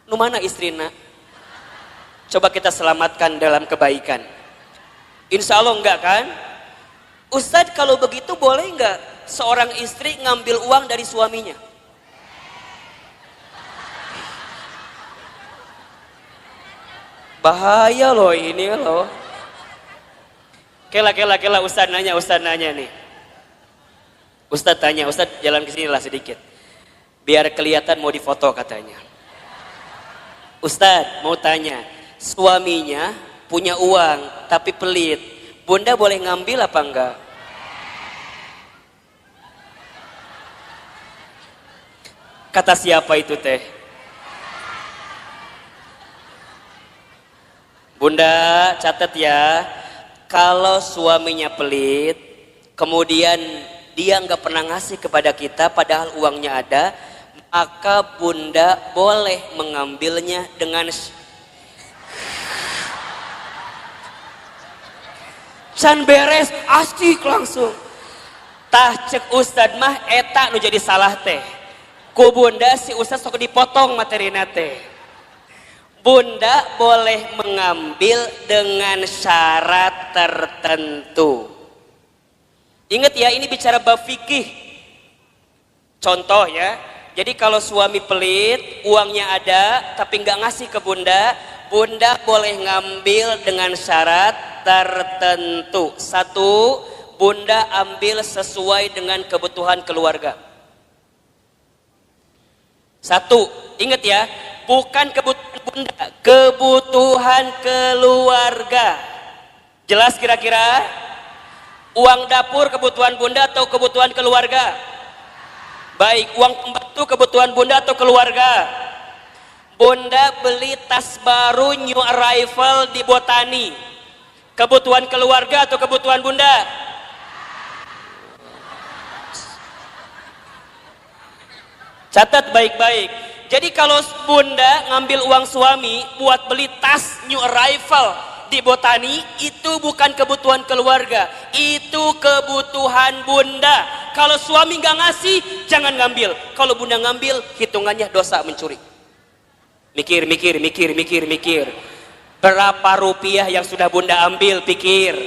Nu mana istrina? Coba kita selamatkan dalam kebaikan. Insya Allah enggak kan? Ustadz, kalau begitu boleh enggak seorang istri ngambil uang dari suaminya? Bahaya loh ini loh. Kela Ustadz nanya nih. Ustadz tanya, Ustadz jalan ke sini lah sedikit. Biar kelihatan mau difoto katanya. Ustadz mau tanya, suaminya punya uang tapi pelit. Bunda boleh ngambil apa enggak? Kata siapa itu teh? Bunda catat ya, kalau suaminya pelit, kemudian dia nggak pernah ngasih kepada kita padahal uangnya ada, maka bunda boleh mengambilnya dengan can beres, asik langsung. Tah cek Ustad mah eta nu jadi salah teh. Ku bunda si Ustad sok dipotong materina teh. Bunda boleh mengambil dengan syarat tertentu. Ingat ya, ini bicara bab fikih. Contoh ya, jadi kalau suami pelit, uangnya ada tapi nggak ngasih ke bunda, bunda boleh ngambil dengan syarat tertentu. Satu, bunda ambil sesuai dengan kebutuhan keluarga. Satu, ingat ya, bukan kebutuhan bunda, kebutuhan keluarga. Jelas kira-kira? Uang dapur kebutuhan bunda atau kebutuhan keluarga? Baik, uang pembantu kebutuhan bunda atau keluarga? Bunda beli tas baru new arrival di Botani, kebutuhan keluarga atau kebutuhan bunda? Catat baik-baik. Jadi kalau bunda ngambil uang suami buat beli tas new arrival di Botani, itu bukan kebutuhan keluarga, itu kebutuhan bunda. Kalau suami nggak ngasih, jangan ngambil. Kalau bunda ngambil, hitungannya dosa mencuri. Mikir. Berapa rupiah yang sudah bunda ambil, pikir.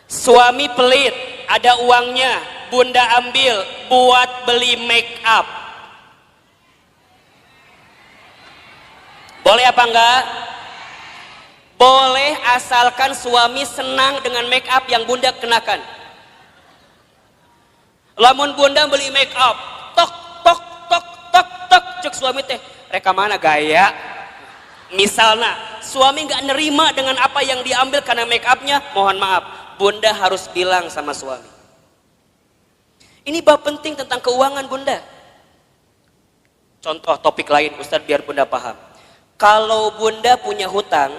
Suami pelit, ada uangnya, bunda ambil buat beli make up. Boleh apa enggak? Boleh, asalkan suami senang dengan make up yang bunda kenakan. Lamun bunda beli make up, tok cek suami teh, reka mana gaya? Misalnya suami nggak nerima dengan apa yang diambil karena make upnya, mohon maaf, bunda harus bilang sama suami. Ini bab penting tentang keuangan bunda. Contoh topik lain Ustadz biar bunda paham. Kalau bunda punya hutang,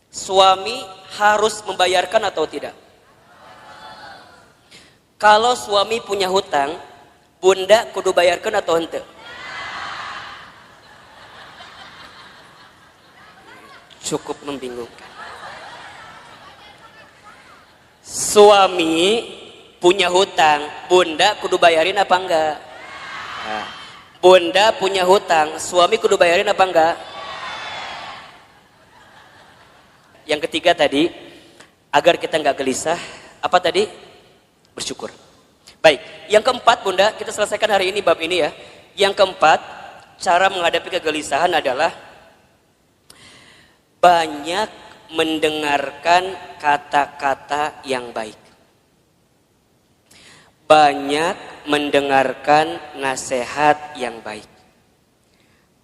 suami harus membayarkan atau tidak? Kalau suami punya hutang, bunda kudu bayarkan atau henteu? Cukup membingungkan. Suami punya hutang, bunda kudu bayarin apa enggak? Nah, bunda punya hutang, suami kudu bayarin apa enggak? Yang ketiga tadi, agar kita enggak gelisah, apa tadi? Bersyukur. Baik, yang keempat bunda, kita selesaikan hari ini bab ini ya. Yang keempat, cara menghadapi kegelisahan adalah banyak mendengarkan kata-kata yang baik. Banyak mendengarkan nasihat yang baik.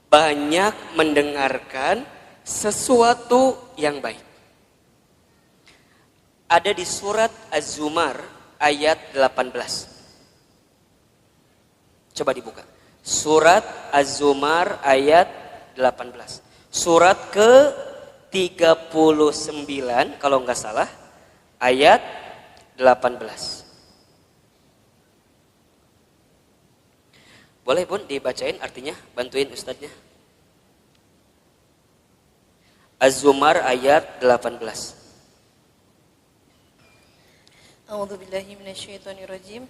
Banyak mendengarkan sesuatu yang baik. ada di surat Az-Zumar ayat 18. Coba dibuka. Surat Az-Zumar ayat 18. Surat ke-39 kalau nggak salah, ayat 18. Boleh Bun dibacain artinya, bantuin ustadznya. Az-Zumar ayat 18. A'udzubillahi minasyaitonirrajim.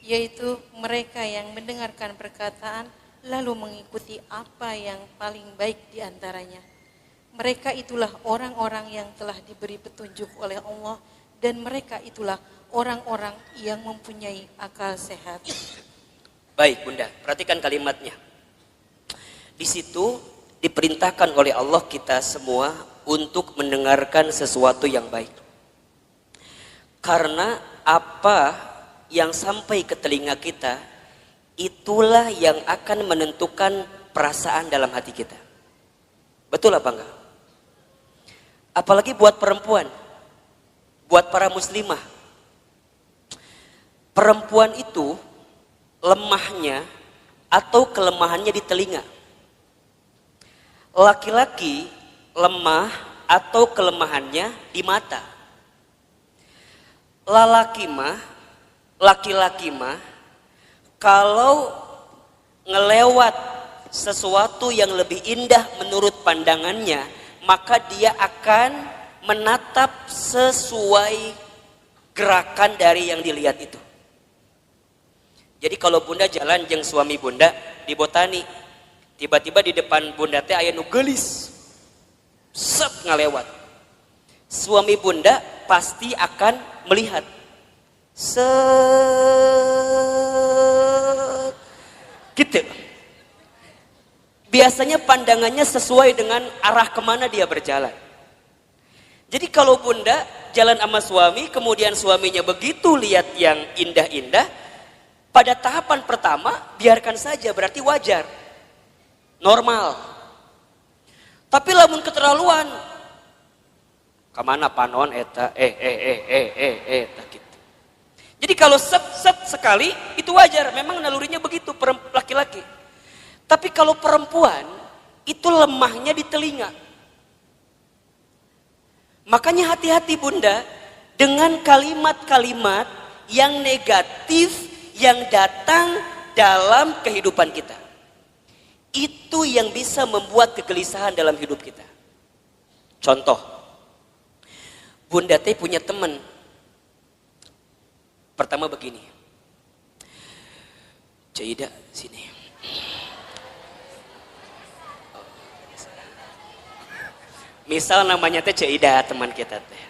Yaitu mereka yang mendengarkan perkataan lalu mengikuti apa yang paling baik di antaranya. Mereka itulah orang-orang yang telah diberi petunjuk oleh Allah dan mereka itulah orang-orang yang mempunyai akal sehat. Baik Bunda, perhatikan kalimatnya. Di situ diperintahkan oleh Allah kita semua untuk mendengarkan sesuatu yang baik. Karena apa yang sampai ke telinga kita, itulah yang akan menentukan perasaan dalam hati kita. Betul apa enggak? Apalagi buat perempuan, buat para muslimah. Perempuan itu lemahnya atau kelemahannya di telinga. Laki-laki lemah atau kelemahannya di mata. Laki-laki mah kalau ngelewat sesuatu yang lebih indah menurut pandangannya, maka dia akan menatap sesuai gerakan dari yang dilihat itu. Jadi kalau Bunda jalan jeung suami Bunda di Botani, tiba-tiba di depan Bunda teh aya nu geulis. Set ngalewat. Suami Bunda pasti akan melihat. Set gitu. Biasanya pandangannya sesuai dengan arah kemana dia berjalan. Jadi kalau Bunda jalan sama suami, kemudian suaminya begitu lihat yang indah-indah, pada tahapan pertama biarkan saja, berarti wajar, normal. Tapi lamun keterlaluan, kemana panon eta, eta gitu. Jadi kalau set sekali itu wajar, memang nalurinya begitu laki-laki. Tapi kalau perempuan itu lemahnya di telinga. Makanya hati-hati Bunda dengan kalimat-kalimat yang negatif yang datang dalam kehidupan kita. Itu yang bisa membuat kegelisahan dalam hidup kita. Contoh, Bunda teh punya teman. Pertama begini, Cida sini. Misal namanya teh Cida, teman kita teh.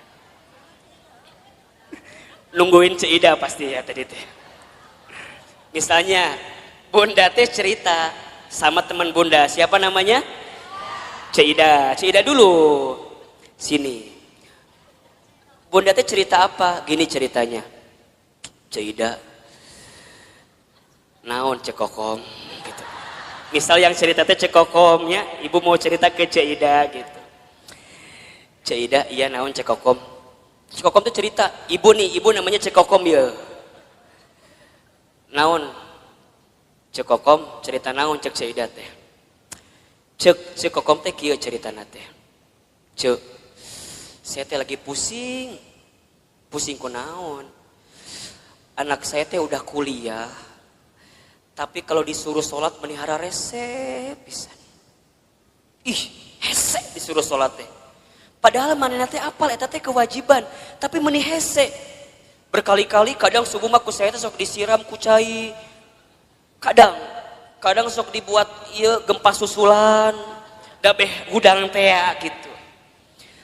Nungguin Cida pasti ya tadi teh. Misalnya Bunda teh cerita sama teman Bunda, siapa namanya? Cida. Cida dulu. Sini. Bunda teh cerita apa? Gini ceritanya. Cida. Naon cekokom gitu. Misal yang cerita teh cekokomnya, ibu mau cerita ke Cida gitu. Cida, iya naon cekokom. Cekokom tuh cerita, ibu namanya cekokom ya. Naon cekokom cerita naon cek Cida teh. Cekokom teh kieu ceritana teh. Cek, saya teh lagi pusing ku naon. Anak saya teh udah kuliah, tapi kalau disuruh sholat melihara rese pisan. Ih, hese disuruh sholat teh. Padahal manehna teh apal eta teh kewajiban, tapi meuni hese. Berkali-kali kadang subuh mah ku saya teh sok disiram ku cai. Kadang sok dibuat ieu gempa susulan, da beh hudang teh gitu.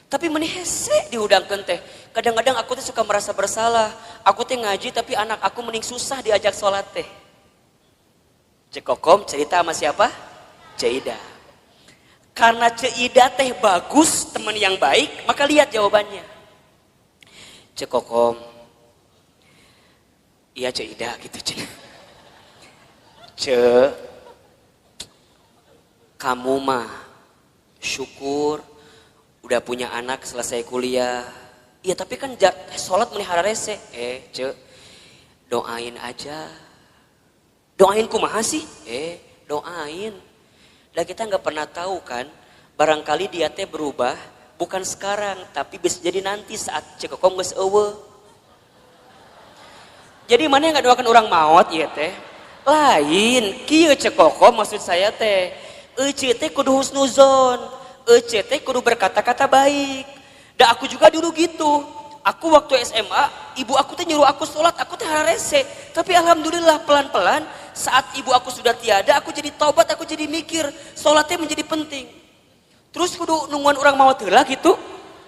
Tapi meuni hese dihudangkeun teh. Kadang-kadang aku teh suka merasa bersalah. Aku teh ngaji tapi anak aku mending susah diajak sholat teh. Cekokom cerita sama siapa? Cida. Karena Cida teh bagus, teman yang baik, maka lihat jawabannya. Cekokom. Iya Cida gitu Cida. Kamu mah syukur udah punya anak selesai kuliah. Ya tapi kan sholat melihara rese. Ce, doain aja. Doain kumaha sih? Doain. Dan kita nggak pernah tahu kan, barangkali dia teh berubah, bukan sekarang, tapi bisa jadi nanti saat cekokom geus eueuh. Jadi mana yang nggak doakan orang maut ya teh? Lain, kieu cekokom maksud saya teh. Ece teh kudu husnuzon, ece teh kudu berkata-kata baik. Dan aku juga dulu gitu. Aku waktu SMA, ibu aku teh nyuruh aku sholat, aku teh rese. Tapi alhamdulillah pelan-pelan saat ibu aku sudah tiada, aku jadi taubat, aku jadi mikir sholatnya menjadi penting. Terus kudu nungguan orang mau heula gitu.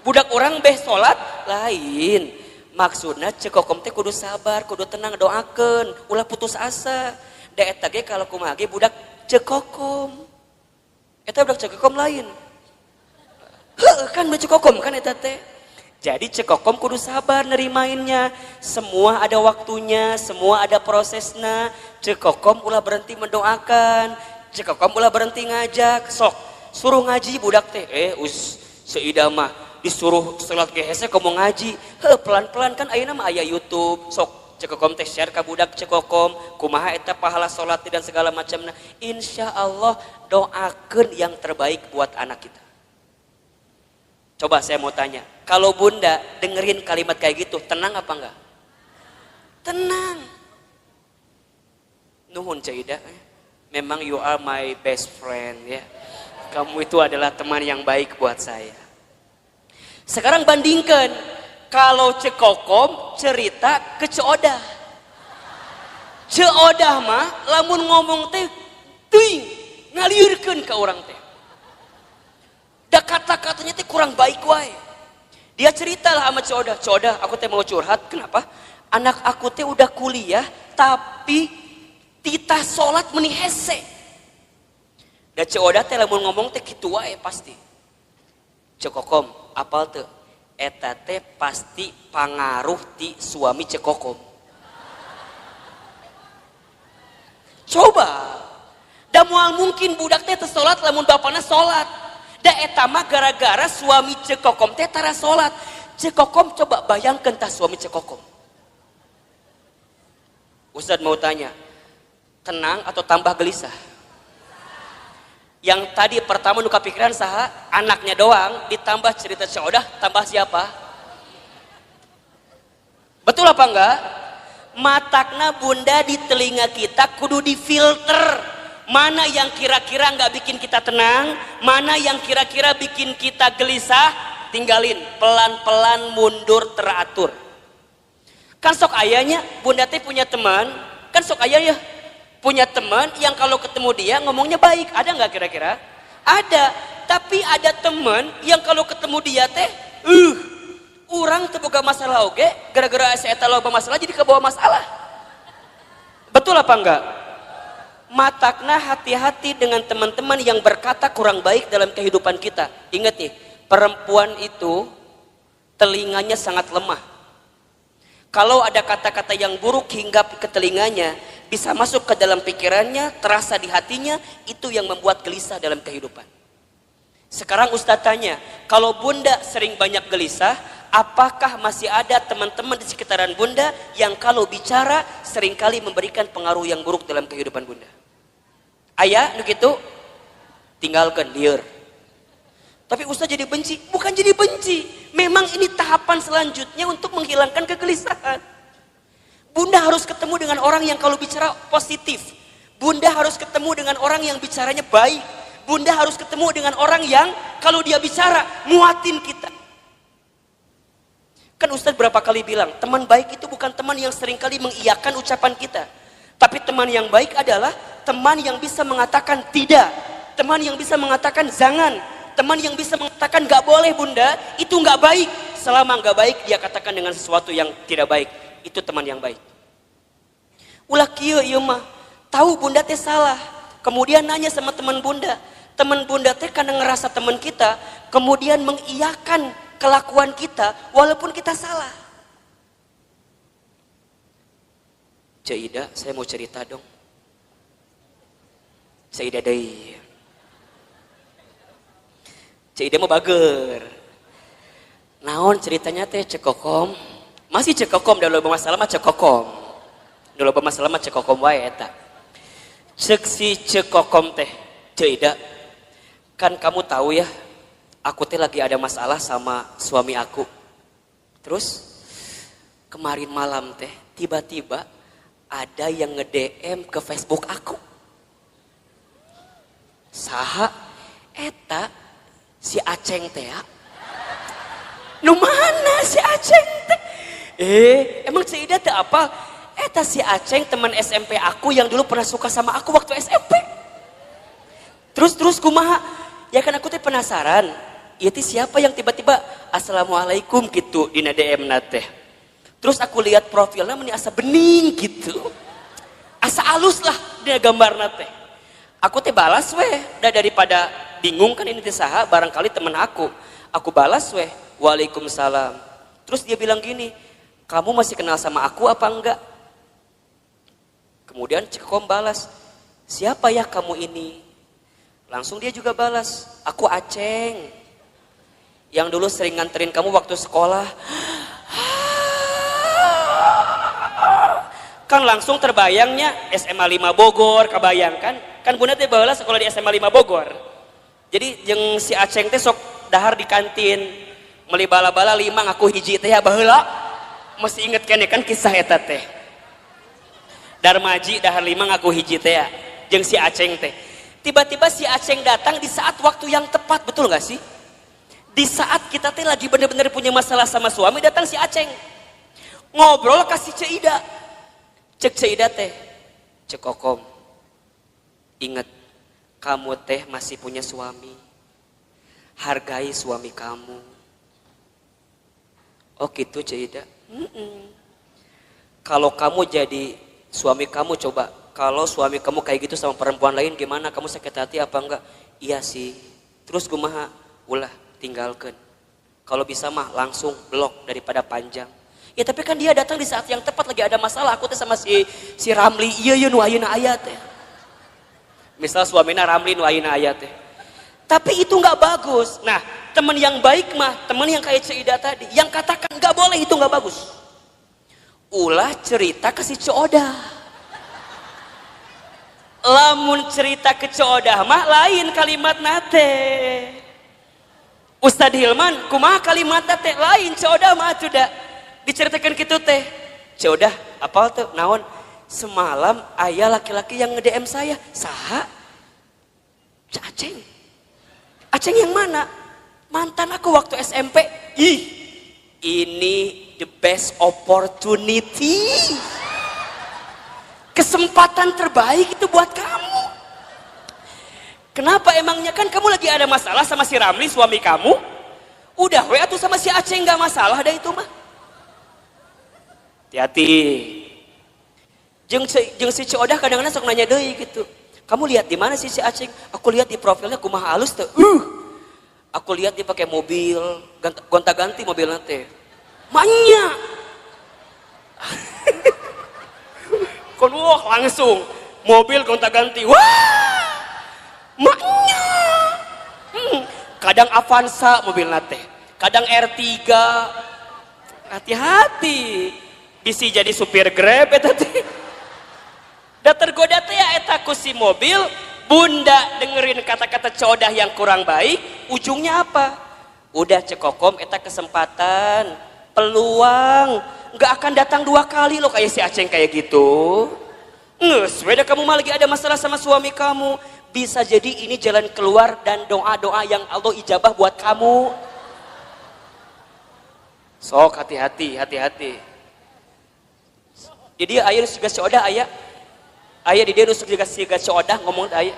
Budak orang beh sholat lain. Maksudnya cekokom teh kudu sabar, kudu tenang, doakeun, ulah putus asa. Da eta ge kalau kumaha ge budak cekokom. Eta budak cekokom lain. Kan cekokom kan eta teh. Jadi cekokom kudu sabar nerimainnya. Semua ada waktunya, semua ada prosesnya. Cekokom ulah berhenti mendoakan, cekokom ulah berhenti ngajak. Sok suruh ngaji budak teh. Seidah mah disuruh salat ge hese komo ngaji. Pelan-pelan kan ayeuna mah aya YouTube. Sok cekokom teh share ka budak cekokom kumaha eta pahala salat dan segala macamna. Insyaallah doakeun yang terbaik buat anak kita. Coba saya mau tanya, kalau bunda dengerin kalimat kayak gitu, tenang apa enggak? Tenang. Nuhun Caidah, memang you are my best friend ya. Kamu itu adalah teman yang baik buat saya. Sekarang bandingkan, kalau cekokom cerita ke Ceodah. Ceodah mah lamun ngomong teh teuing ngaliurkeun ka urang teh. Da kata-katanya teh kurang baik wae. Dia ceritalah sama Ceodah, Ceodah aku teh mau curhat, kenapa? Anak aku teh udah kuliah tapi titah sholat meni hese. Da Ceodah teh lamun ngomong teh kitu wae pasti. Cekokom, apal teu? Eta teh pasti pangaruh ti suami cekokom. Coba. Da moal mungkin budak teh teu sholat lamun bapana sholat. Da eta mah gara-gara suami cekokom teh tara salat. Cekokom coba bayangkeun tah suami cekokom. Ustaz mau tanya, tenang atau tambah gelisah? Yang tadi pertama nu kapikiran saha? Anaknya doang, ditambah cerita Ceodah, tambah siapa? Betul apa enggak? Matakna bunda di telinga kita kudu difilter. Mana yang kira-kira nggak bikin kita tenang, mana yang kira-kira bikin kita gelisah, tinggalin, pelan-pelan mundur teratur. Kan sok ayahnya, bunda teh punya teman, kan sok ayah ya, punya teman yang kalau ketemu dia ngomongnya baik, ada nggak kira-kira? Ada, tapi ada teman yang kalau ketemu dia teh, orang terbuka masalah oke, gara-gara saya tahu masalah jadi kebawa masalah. Betul apa enggak? Matakna hati-hati dengan teman-teman yang berkata kurang baik dalam kehidupan kita. Ingat nih, perempuan itu telinganya sangat lemah. Kalau ada kata-kata yang buruk hinggap ke telinganya, bisa masuk ke dalam pikirannya, terasa di hatinya, itu yang membuat gelisah dalam kehidupan. Sekarang Ustadz tanya, kalau bunda sering banyak gelisah, apakah masih ada teman-teman di sekitaran bunda yang kalau bicara seringkali memberikan pengaruh yang buruk dalam kehidupan bunda? Ayah, nu gitu, tinggalkan lieur. Tapi Ustaz jadi benci, bukan jadi benci. Memang ini tahapan selanjutnya untuk menghilangkan kegelisahan. Bunda harus ketemu dengan orang yang kalau bicara positif. Bunda harus ketemu dengan orang yang bicaranya baik. Bunda harus ketemu dengan orang yang kalau dia bicara muatin kita. Kan Ustaz berapa kali bilang, teman baik itu bukan teman yang seringkali mengiyakan ucapan kita. Tapi teman yang baik adalah teman yang bisa mengatakan tidak, teman yang bisa mengatakan jangan, teman yang bisa mengatakan gak boleh bunda, itu gak baik. Selama gak baik dia katakan dengan sesuatu yang tidak baik, itu teman yang baik. Ulah kieu ieu mah, tahu bunda teh salah, kemudian nanya sama teman bunda teh karena ngerasa teman kita, kemudian mengiyakan kelakuan kita walaupun kita salah. Caidah, saya mau cerita dong. Caidah deui. Caidah mau bager. Naon ceritanya teh cekokom? Masih cekokom, dah loba masalah mah cekokom. Dah loba masalah mah cekokom wae eta. Cek si cekokom teh, Ceuida. Kan kamu tahu ya, aku teh lagi ada masalah sama suami aku. Terus kemarin malam teh tiba-tiba ada yang nge-DM ke Facebook aku. Saha eta si Aceng teh ya. Nu mana si Aceng teh? Emang Ceuida teh apa? Eta si Aceng teman SMP aku yang dulu pernah suka sama aku waktu SMP. Terus kumaha? Ya kan aku teh penasaran. Ieu siapa yang tiba-tiba assalamualaikum gitu di DM teh. Terus aku lihat profilnya meni asa bening gitu. Asa alus lah dia gambarna teh. Aku teh balas weh, daripada bingung kan ini teh saha, barangkali teman aku. Aku balas weh, waalaikumsalam. Terus dia bilang gini, kamu masih kenal sama aku apa enggak? Kemudian Cekom balas, siapa ya kamu ini? Langsung dia juga balas, aku Aceng. Yang dulu sering nganterin kamu waktu sekolah. Kan langsung terbayangnya SMA 5 Bogor, kebayangkan? Kan bunda teh baheula sekolah di SMA 5 Bogor. Jadi jeung si Aceng teh sok dahar di kantin. Meuli bala-bala 5 ngaku hiji teh ya baheula. Masih inget kene kan kisah eta teh. Darmaji dahar 5 ngaku hiji teh ya. Jeung si Aceng teh. Tiba-tiba si Aceng datang di saat waktu yang tepat, betul gak sih? Di saat kita teh lagi bener-bener punya masalah sama suami, datang si Aceng. Ngobrol kasih Ceuida. Cek Ceuida teh, cek Kokom. Ingat, kamu teh masih punya suami. Hargai suami kamu. Oh gitu Ceuida. Kalau kamu jadi suami kamu, coba kalau suami kamu kayak gitu sama perempuan lain gimana? Kamu sakit hati apa enggak? Iya sih. Terus kumaha? Ulah tinggalkan. Kalau bisa mah langsung blok daripada panjang. Ya tapi kan dia datang di saat yang tepat, lagi ada masalah. Aku teh sama si Ramli, iya nu ayeuna aya teh. Misal suamina Ramli nu ayeuna aya teh. Tapi itu nggak bagus. Nah, teman yang baik mah, teman yang kayak Ceuida tadi, yang katakan nggak boleh itu nggak bagus. Ulah cerita ke si Coodah. Lamun cerita ke Coodah mah lain kalimat nate. Ustadz Hilman, kumaha kalimat nate lain Coodah mah sudah diceritakan gitu teh. Coodah, apal tuh naon? Semalam ayah laki-laki yang nge-DM saya. Saha? Aceng. Aceng yang mana? Mantan aku waktu SMP. Ih, ini the best opportunity. Kesempatan terbaik itu buat kamu. Kenapa emangnya? Kan kamu lagi ada masalah sama si Ramli suami kamu. Udah we atuh sama si Aceng gak masalah dah itu mah. Hati-hati. Jeung si Coodah kadang-kadang sok nanya deui gitu. Kamu lihat di mana sih si Aceng? Aku lihat di profilnya kumaha halus teh. Aku lihat dia pakai mobil, gonta-ganti mobilnya teh. Manya. Kon wah langsung mobil gonta-ganti. Wah! Manya. Kadang Avanza mobilnya teh. Kadang R3. Hati-hati. Bisa jadi supir Grab eta teh. Da tergoda teh ya eta ku si mobil, bunda dengerin kata-kata Coodah yang kurang baik, ujungnya apa? Udah cekokom eta kesempatan, peluang, nggak akan datang 2 kali loh kayak si Aceng kayak gitu. Nges, beda kamu mah lagi ada masalah sama suami kamu, bisa jadi ini jalan keluar dan doa-doa yang Allah ijabah buat kamu. Sok hati-hati, hati-hati. Jadi ayah juga Coodah ayah di dia nusuk juga si Coodah ngomong ayah.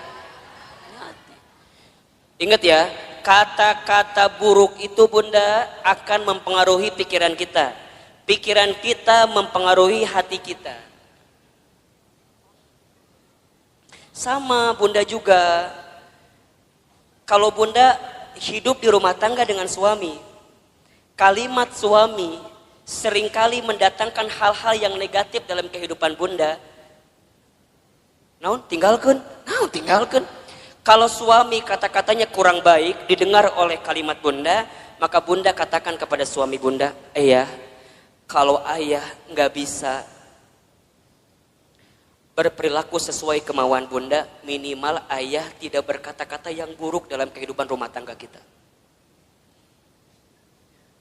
Ingat ya, kata-kata buruk itu bunda akan mempengaruhi pikiran kita. Pikiran kita mempengaruhi hati kita. Sama bunda juga. Kalau bunda hidup di rumah tangga dengan suami, kalimat suami seringkali mendatangkan hal-hal yang negatif dalam kehidupan bunda. Naon tinggalkan. Kalau suami kata-katanya kurang baik didengar oleh kalimat bunda, maka bunda katakan kepada suami bunda, ayah, kalau ayah nggak bisa berperilaku sesuai kemauan bunda, minimal ayah tidak berkata-kata yang buruk dalam kehidupan rumah tangga kita.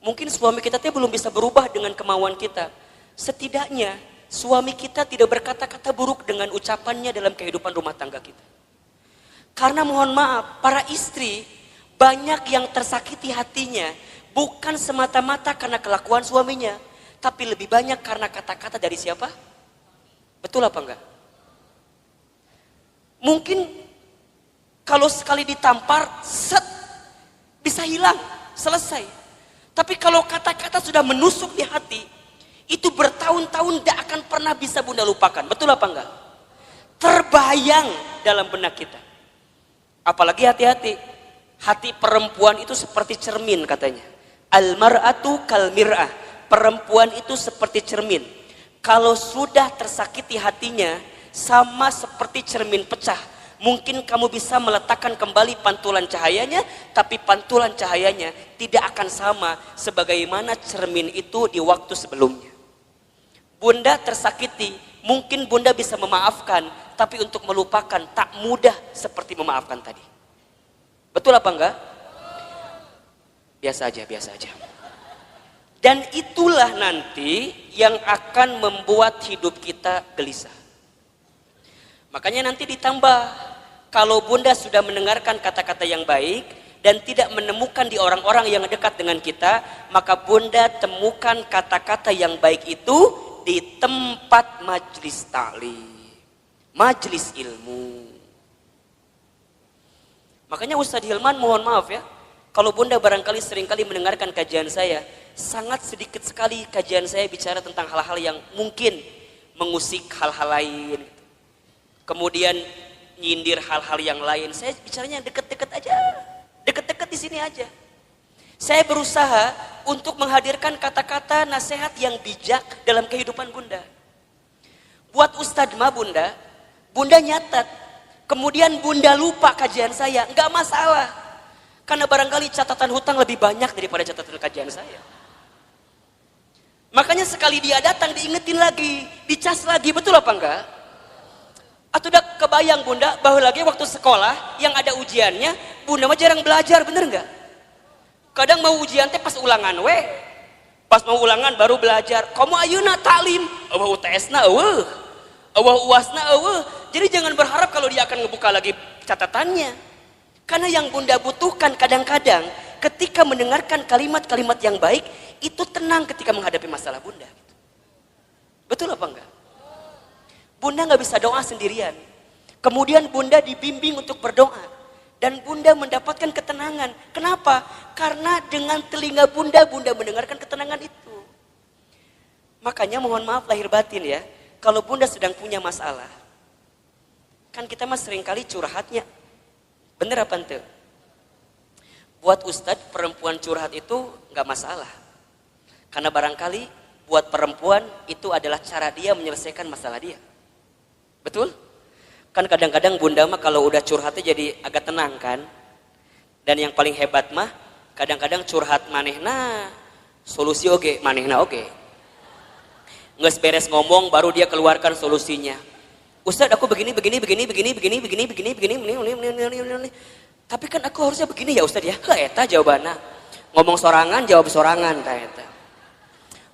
Mungkin suami kita belum bisa berubah dengan kemauan kita. Setidaknya suami kita tidak berkata-kata buruk dengan ucapannya dalam kehidupan rumah tangga kita. Karena mohon maaf, para istri banyak yang tersakiti hatinya bukan semata-mata karena kelakuan suaminya, tapi lebih banyak karena kata-kata dari siapa? Betul apa enggak? Mungkin kalau sekali ditampar, set, bisa hilang, selesai. Tapi kalau kata-kata sudah menusuk di hati, itu bertahun-tahun tidak akan pernah bisa bunda lupakan. Betul apa enggak? Terbayang dalam benak kita. Apalagi hati-hati. Hati perempuan itu seperti cermin katanya. Al-mar'atu kal mir'ah. Perempuan itu seperti cermin. Kalau sudah tersakiti hatinya, sama seperti cermin pecah. Mungkin kamu bisa meletakkan kembali pantulan cahayanya, tapi pantulan cahayanya tidak akan sama sebagaimana cermin itu di waktu sebelumnya. Bunda tersakiti, mungkin bunda bisa memaafkan, tapi untuk melupakan tak mudah seperti memaafkan tadi. Betul apa enggak? Biasa aja, biasa aja. Dan itulah nanti yang akan membuat hidup kita gelisah. Makanya nanti ditambah, kalau bunda sudah mendengarkan kata-kata yang baik dan tidak menemukan di orang-orang yang dekat dengan kita, maka bunda temukan kata-kata yang baik itu di tempat majlis ta'lim, majlis ilmu. Makanya Ustadz Hilman mohon maaf ya, kalau bunda barangkali seringkali mendengarkan kajian saya, sangat sedikit sekali kajian saya bicara tentang hal-hal yang mungkin mengusik hal-hal lain, kemudian nyindir hal-hal yang lain. Saya bicaranya deket-deket aja, deket-deket di sini aja. Saya berusaha untuk menghadirkan kata-kata nasihat yang bijak dalam kehidupan bunda. Buat Ustadz mah bunda nyatat, kemudian bunda lupa kajian saya, nggak masalah. Karena barangkali catatan hutang lebih banyak daripada catatan kajian saya. Makanya sekali dia datang diingetin lagi, dicas lagi, betul apa enggak? Atau udah kebayang bunda bahwa lagi waktu sekolah yang ada ujiannya, bunda mah jarang belajar, bener nggak? Kadang mau ujian teh pas ulangan pas mau ulangan baru belajar. Kamu ayeuna taklim, eueuh UTS-na eueuh, eueuh UAS-na eueuh. Jadi jangan berharap kalau dia akan ngebuka lagi catatannya. Karena yang bunda butuhkan kadang-kadang ketika mendengarkan kalimat-kalimat yang baik, itu tenang ketika menghadapi masalah bunda. Betul apa enggak? Bunda nggak bisa doa sendirian. Kemudian bunda dibimbing untuk berdoa. Dan bunda mendapatkan ketenangan. Kenapa? Karena dengan telinga bunda mendengarkan ketenangan itu. Makanya mohon maaf lahir batin ya. Kalau bunda sedang punya masalah. Kan kita mah seringkali curhatnya. Bener apa ente? Buat ustadz perempuan curhat itu nggak masalah. Karena barangkali buat perempuan itu adalah cara dia menyelesaikan masalah dia. Betul? Kan kadang-kadang bunda mah kalau udah curhatnya jadi agak tenang kan. Dan yang paling hebat mah kadang-kadang curhat manehna solusi oge, manehna oge. Nges beres ngomong baru dia keluarkan solusinya. Ustadz aku begini. Tapi kan aku harusnya begini ya Ustadz ya. Eta jawabannya. Ngomong sorangan jawab sorangan ta eta.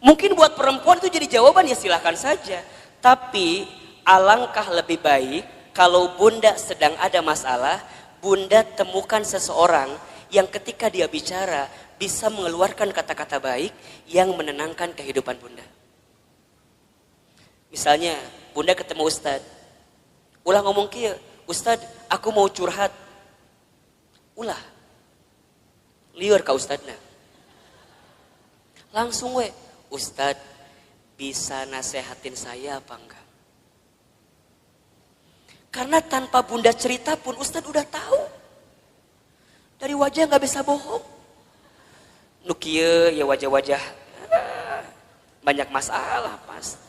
Mungkin buat perempuan itu jadi jawaban ya silahkan saja. Tapi alangkah lebih baik kalau bunda sedang ada masalah, bunda temukan seseorang yang ketika dia bicara bisa mengeluarkan kata-kata baik yang menenangkan kehidupan bunda. Misalnya bunda ketemu Ustadz, ulah ngomong kieu, Ustadz aku mau curhat. Ulah liur ka Ustadna. Langsung Ustadz bisa nasehatin saya apa enggak? Karena tanpa bunda cerita pun Ustadz udah tahu. Dari wajah nggak bisa bohong. Nukie ya wajah-wajah banyak masalah pasti.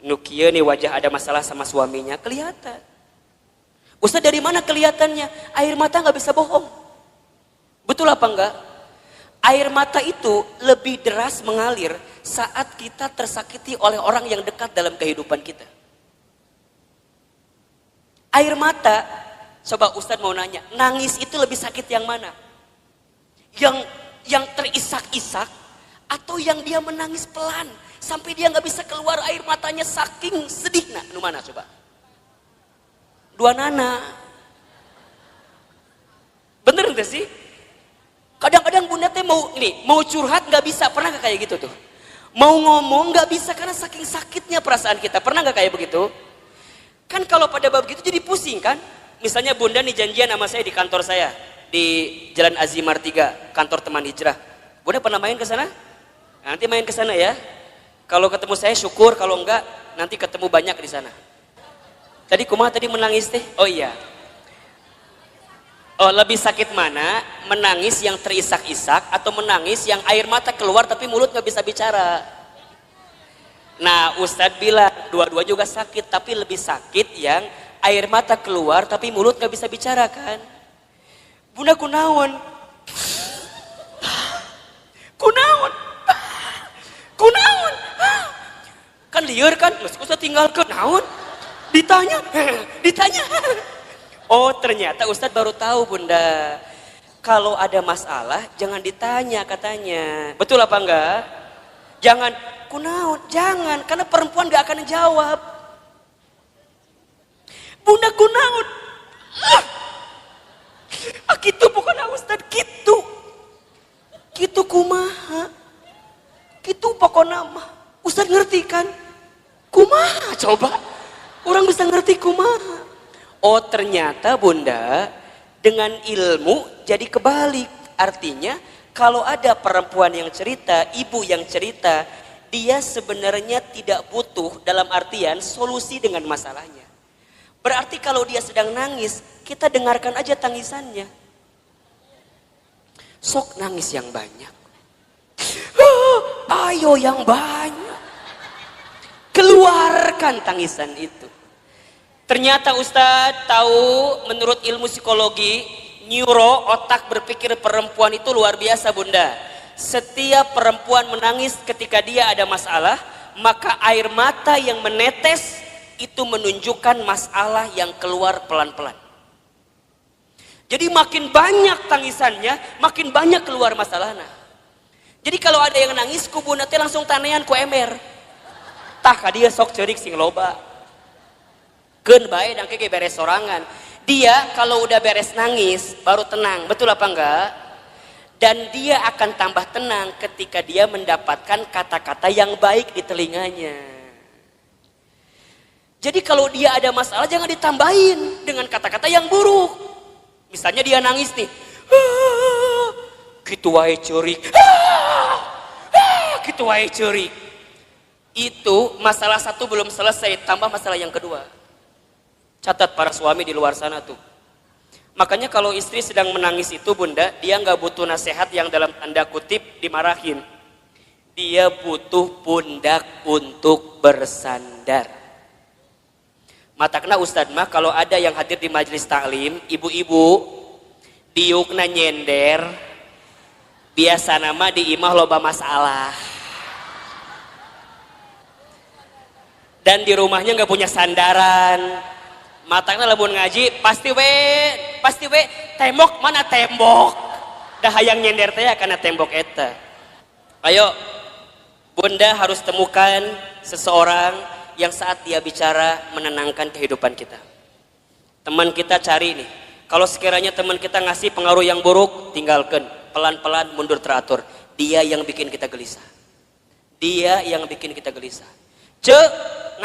Nukie nih wajah ada masalah sama suaminya kelihatan. Ustadz dari mana kelihatannya? Air mata nggak bisa bohong. Betul apa enggak? Air mata itu lebih deras mengalir saat kita tersakiti oleh orang yang dekat dalam kehidupan kita. Air mata, coba Ustadz mau nanya, nangis itu lebih sakit yang mana? Yang terisak-isak atau yang dia menangis pelan sampai dia nggak bisa keluar air matanya saking sedih? Nah, nu mana coba? Dua nana. Bener nggak sih? Kadang-kadang bunda teh mau curhat nggak bisa, pernah nggak kayak gitu tuh? Mau ngomong nggak bisa karena saking sakitnya perasaan kita, pernah nggak kayak begitu? Kan kalau pada bab gitu jadi pusing kan? Misalnya bunda nih janjian sama saya di kantor saya di Jalan Azimar 3, kantor teman hijrah. Bunda pernah main ke sana? Nanti main ke sana ya. Kalau ketemu saya syukur, kalau enggak nanti ketemu banyak di sana. Tadi kumaha tadi menangis teh? Oh iya. Oh, lebih sakit mana? Menangis yang terisak-isak atau menangis yang air mata keluar tapi mulut nggak bisa bicara? Nah, Ustadz bilang dua-dua juga sakit, tapi lebih sakit yang air mata keluar tapi mulut nggak bisa bicara kan? Bunda kunaon? Kunaon? Kunaon? Kan liar kan? Ustadz tinggalkan naon? Ditanya. Oh, ternyata Ustadz baru tahu bunda. Kalau ada masalah jangan ditanya katanya. Betul apa enggak? Jangan kunaon, jangan, karena perempuan gak akan jawab. Bunda kunaon? Gitu bukan Ustadz, gitu. Gitu kumaha? Gitu pokoknya mah. Ustadz ngerti kan? Kumaha coba? Orang bisa ngerti kumaha. Oh ternyata bunda dengan ilmu jadi kebalik. Artinya kalau ada perempuan yang cerita, ibu yang cerita, dia sebenarnya tidak butuh dalam artian solusi dengan masalahnya. Berarti kalau dia sedang nangis, kita dengarkan aja tangisannya. Sok nangis yang banyak. Ayo yang banyak. Keluarkan tangisan itu. Ternyata Ustadz tahu menurut ilmu psikologi, neuro, otak berpikir perempuan itu luar biasa bunda. Setiap perempuan menangis ketika dia ada masalah, maka air mata yang menetes itu menunjukkan masalah yang keluar pelan-pelan. Jadi makin banyak tangisannya, makin banyak keluar masalahnya. Jadi kalau ada yang nangis, ku bunda teh langsung tanean ku emer. Tah ka dia sok ceurik sing loba. Keun bae dan keke beres sorangan. Dia kalau udah beres nangis baru tenang, betul apa enggak? Dan dia akan tambah tenang ketika dia mendapatkan kata-kata yang baik di telinganya. Jadi kalau dia ada masalah jangan ditambahin dengan kata-kata yang buruk. Misalnya dia nangis nih, gitu wae ceurik, gitu wae ceurik. Itu masalah satu belum selesai, tambah masalah yang kedua. Catat para suami di luar sana tuh. Makanya kalau istri sedang menangis itu bunda, dia nggak butuh nasihat yang dalam tanda kutip dimarahin. Dia butuh pundak untuk bersandar. Matakna Ustadz mah kalau ada yang hadir di majelis taklim, ibu-ibu, diukna nyender, biasa nama di imah loba masalah. Dan di rumahnya nggak punya sandaran. Matangna lamun ngaji pasti we tembok mana tembok dah hayang nyender teh karena tembok eta. Ayo bunda harus temukan seseorang yang saat dia bicara menenangkan kehidupan kita. Teman kita cari nih, kalau sekiranya teman kita ngasih pengaruh yang buruk, tinggalkan, pelan-pelan mundur teratur. Dia yang bikin kita gelisah, dia yang bikin kita gelisah.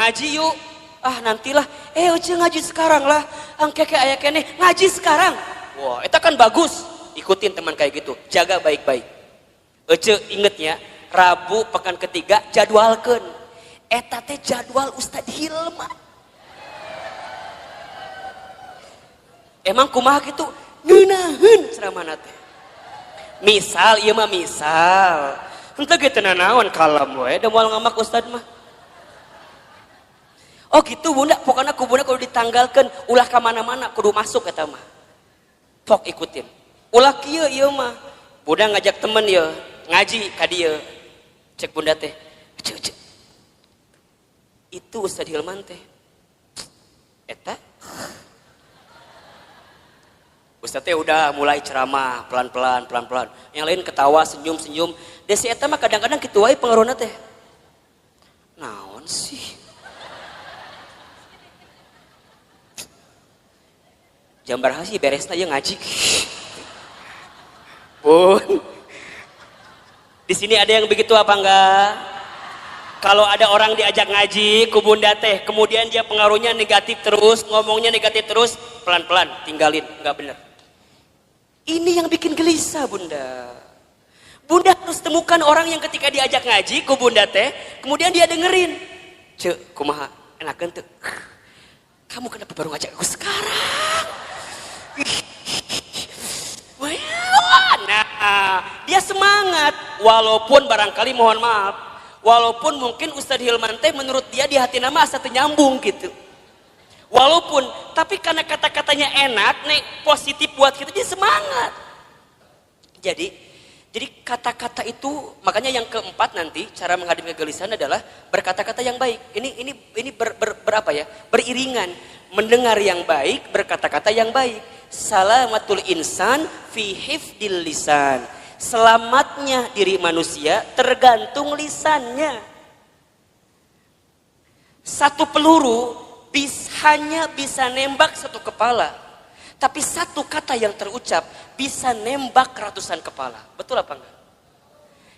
Ngaji yuk. Ah nantilah, uci ngaji sekarang lah, angkeke aya kene ngaji sekarang. Wah, itu kan bagus. Ikutin teman kayak gitu, jaga baik-baik. Ece inget ya, Rabu pekan ketiga jadwalkeun. Eta teh jadwal Ustadz Hilma. Emang kumaha gitu? Ngeunaheun ceramahna teh. Misal, ieu mah misal. Henteu ge teu nanaon kalem we, da moal ngamak Ustadz mah. Oh gitu bunda, pokoknya ku bunda kalau ditanggalkan ulah ke mana-mana kudu masuk eta mah. Sok ikutin. Ulah kieu ieu mah. Bunda ngajak temen ya ngaji ka dieu. Cek bunda teh. Cek. Itu Ustaz Hilman teh. Eta Ustaz teh udah mulai ceramah pelan-pelan. Yang lain ketawa, senyum. Desi eta mah kadang-kadang kitu wae pengaruhna teh. Naon sih? Jambar hasi beresna ye ngaji. Bun. Di sini ada yang begitu apa enggak? Kalau ada orang diajak ngaji ku bunda teh, kemudian dia pengaruhnya negatif terus, ngomongnya negatif terus, pelan-pelan tinggalin, enggak benar. Ini yang bikin gelisah bunda. Bunda harus temukan orang yang ketika diajak ngaji ku bunda teh, kemudian dia dengerin. Cek, kumaha enakeun teu? Kamu kenapa baru ngajak aku sekarang? Nah, dia semangat walaupun barangkali mohon maaf, walaupun mungkin Ustadz Hilman teh menurut dia di hati nama asa teu nyambung gitu. Walaupun, tapi karena kata-katanya enak, nih positif buat kita, dia semangat. Jadi kata-kata itu, makanya yang keempat nanti cara menghadapi kegelisahan adalah berkata-kata yang baik. Ini berapa ya? Beriringan, mendengar yang baik, berkata-kata yang baik. Salamatul insan fi hifdil lisan. Selamatnya diri manusia tergantung lisannya. Satu peluru hanya bisa nembak satu kepala, tapi satu kata yang terucap bisa nembak ratusan kepala. Betul apa enggak?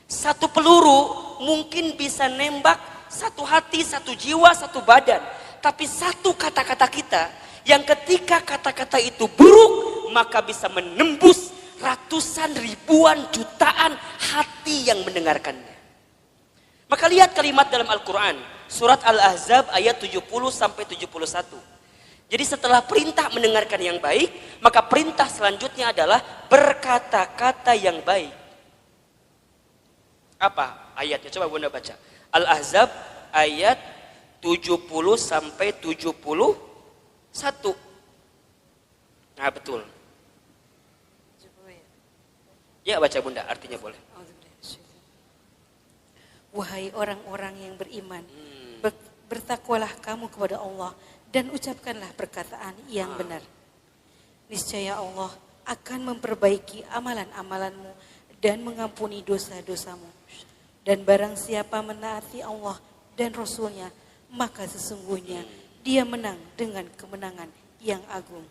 Satu peluru mungkin bisa nembak satu hati, satu jiwa, satu badan, tapi satu kata-kata kita yang ketika kata-kata itu buruk maka bisa menembus ratusan, ribuan, jutaan hati yang mendengarkannya. Maka lihat kalimat dalam Al-Quran surat Al-Ahzab ayat 70-71. Jadi setelah perintah mendengarkan yang baik, maka perintah selanjutnya adalah berkata-kata yang baik. Apa ayatnya? Coba Bunda baca. Al-Ahzab ayat 70-71. Nah betul. Ya baca Bunda, artinya boleh. Wahai orang-orang yang beriman, bertakwalah kamu kepada Allah dan ucapkanlah perkataan yang benar. Niscaya Allah akan memperbaiki amalan-amalanmu dan mengampuni dosa-dosamu. Dan barang siapa menaati Allah dan Rasulnya, maka sesungguhnya dia menang dengan kemenangan yang agung.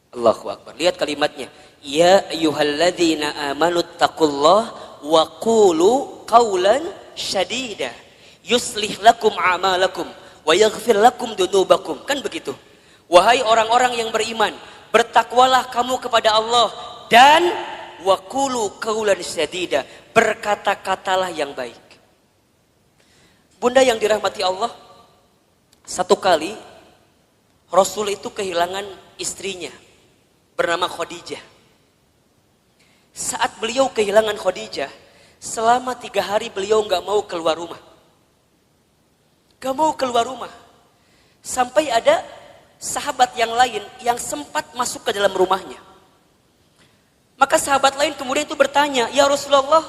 Allahu Akbar. Lihat kalimatnya. Ya ayyuhalladzina amanu taqullaha wa qulu qawlan syadida yuslih lakum a'malakum wa yaghfir lakum dunubakum. Kan begitu. Wahai orang-orang yang beriman, bertakwalah kamu kepada Allah dan wa qulu qawlan syadida, berkata-katalah yang baik. Bunda yang dirahmati Allah, satu kali Rasul itu kehilangan istrinya bernama Khadijah. Saat beliau kehilangan Khadijah, selama 3 hari beliau gak mau keluar rumah. Gak mau keluar rumah. Sampai ada sahabat yang lain yang sempat masuk ke dalam rumahnya. Maka sahabat lain kemudian itu bertanya, ya Rasulullah,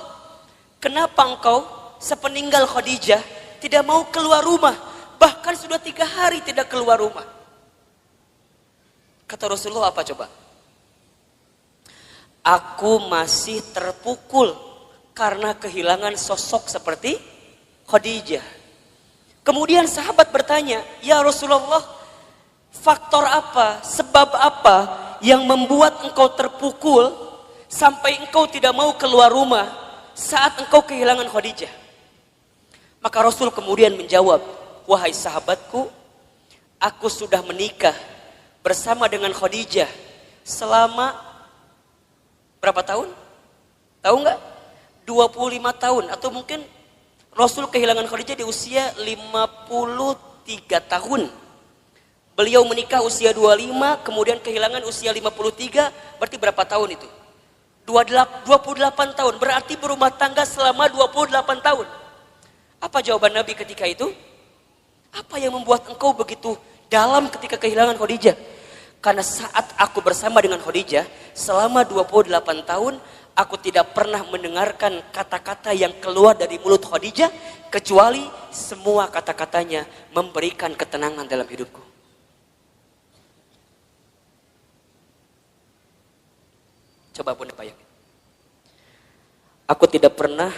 kenapa engkau sepeninggal Khadijah tidak mau keluar rumah? Bahkan sudah 3 hari tidak keluar rumah. Kata Rasulullah apa coba? Aku masih terpukul karena kehilangan sosok seperti Khadijah. Kemudian sahabat bertanya, ya Rasulullah, faktor apa, sebab apa yang membuat engkau terpukul sampai engkau tidak mau keluar rumah saat engkau kehilangan Khadijah? Maka Rasul kemudian menjawab, wahai sahabatku, aku sudah menikah bersama dengan Khadijah selama berapa tahun? Tahu nggak? 25 tahun atau mungkin Rasul kehilangan Khadijah di usia 53 tahun. Beliau menikah usia 25, kemudian kehilangan usia 53, berarti berapa tahun itu? 28 tahun, berarti berumah tangga selama 28 tahun. Apa jawaban Nabi ketika itu? Apa yang membuat engkau begitu dalam ketika kehilangan Khadijah? Karena saat aku bersama dengan Khadijah selama 28 tahun, Aku tidak pernah mendengarkan kata-kata yang keluar dari mulut Khadijah kecuali semua kata-katanya memberikan ketenangan dalam hidupku. Coba Bunda bayangin. Aku tidak pernah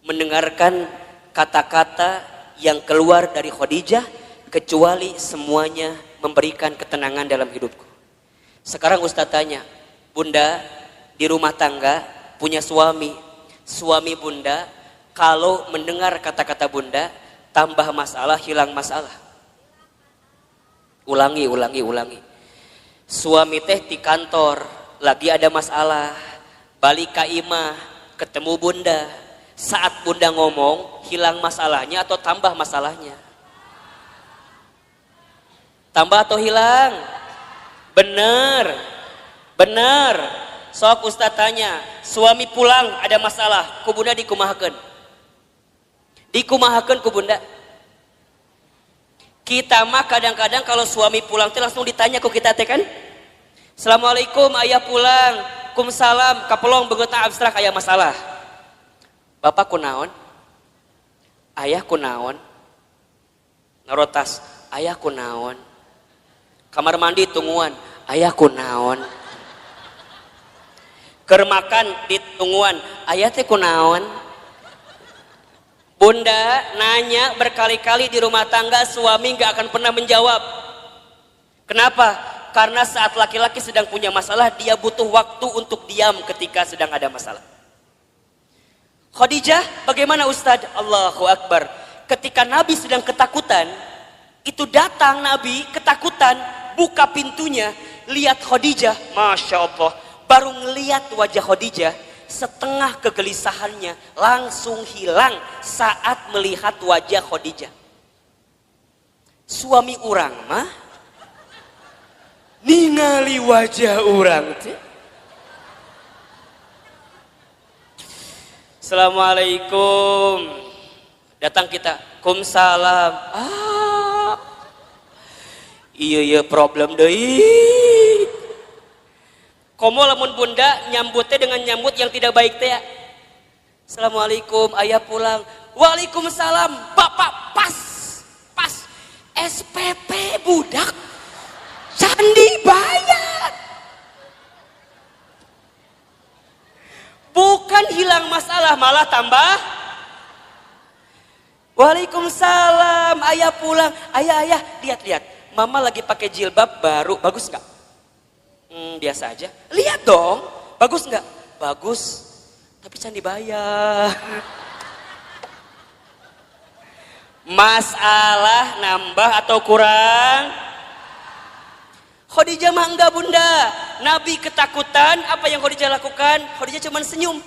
mendengarkan kata-kata yang keluar dari Khadijah kecuali semuanya memberikan ketenangan dalam hidupku. Sekarang Ustaz tanya, Bunda di rumah tangga punya suami Bunda kalau mendengar kata-kata Bunda tambah masalah, hilang masalah. Ulangi. Suami teh di kantor lagi ada masalah, balik ke imah ketemu Bunda, saat Bunda ngomong hilang masalahnya atau tambah masalahnya? Tambah atau hilang? Bener. Sok Ustaz tanya, suami pulang ada masalah, ku Bunda dikumahakeun. Dikumahakeun ku Bunda. Kita mah kadang-kadang kalau suami pulang teh langsung ditanya ku kita teh kan. Assalamualaikum, ayah pulang. Kumsalam, kapelong beungeutna abstrak aya masalah. Bapak kunaon? Ayah kunaon? Narotas, ayah kunaon? Kamar mandi tungguan, ayah kunaon? Keur makan di tungguan, ayah teh kunaon? Bunda nanya berkali-kali di rumah tangga, suami gak akan pernah menjawab. Kenapa? Karena saat laki-laki sedang punya masalah, dia butuh waktu untuk diam ketika sedang ada masalah. Khadijah bagaimana Ustadz? Allahu Akbar. Ketika Nabi sedang ketakutan, itu datang Nabi ketakutan, buka pintunya, lihat Khadijah, Masya Allah. Baru ngelihat wajah Khadijah, setengah kegelisahannya langsung hilang saat melihat wajah Khadijah. Suami orang mah ningali wajah orang teh. Assalamualaikum. Datang kita, kumsalam. Iya problem deui. Komo lamun Bunda nyambutnya dengan nyambut yang tidak baik teh ya. Assalamualaikum, ayah pulang. Waalaikumsalam, bapak pas SPP budak candi bayar. Bukan hilang masalah, malah tambah. Waalaikumsalam, ayah pulang. Ayah, lihat. Mama lagi pakai jilbab baru, bagus nggak? Biasa aja. Lihat dong, bagus nggak? Bagus, tapi can dibayar. Masalah nambah atau kurang? Khadijah mah enggak Bunda. Nabi ketakutan, apa yang Khadijah lakukan? Khadijah cuma senyum.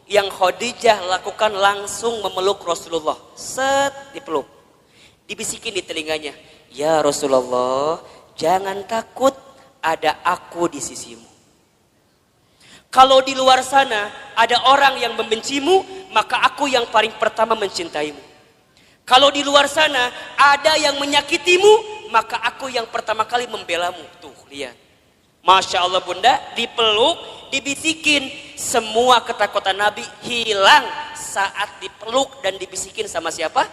Yang Khadijah lakukan langsung memeluk Rasulullah. Set, dipeluk. Dibisikin di telinganya, ya Rasulullah, jangan takut, ada aku di sisimu. Kalau di luar sana ada orang yang membencimu, maka aku yang paling pertama mencintaimu. Kalau di luar sana ada yang menyakitimu, maka aku yang pertama kali membelamu. Tuh, lihat. Masya Allah Bunda, dipeluk, dibisikin. Semua ketakutan Nabi hilang saat dipeluk dan dibisikin sama siapa?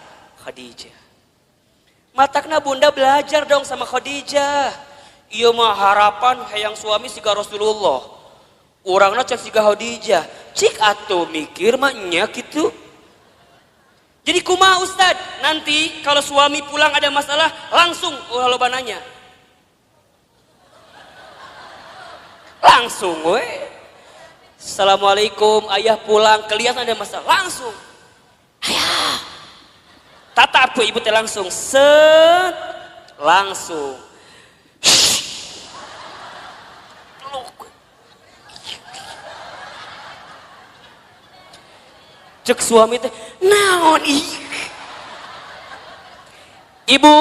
Khadijah. Matakna Bunda belajar dong sama Khadijah. Iya mah harapan hayang suami siga Rasulullah. Urangna cek siga Khadijah. Cik atuh mikir mah nya gitu. Jadi kumaha Ustad? Nanti kalau suami pulang ada masalah langsung loba nanya. Langsung we. Assalamualaikum, ayah pulang, kelihatan ada masalah, langsung. Ayah. Tatap tuh ibu teh langsung, set, langsung. Cek suami teh, naon ih. Ibu,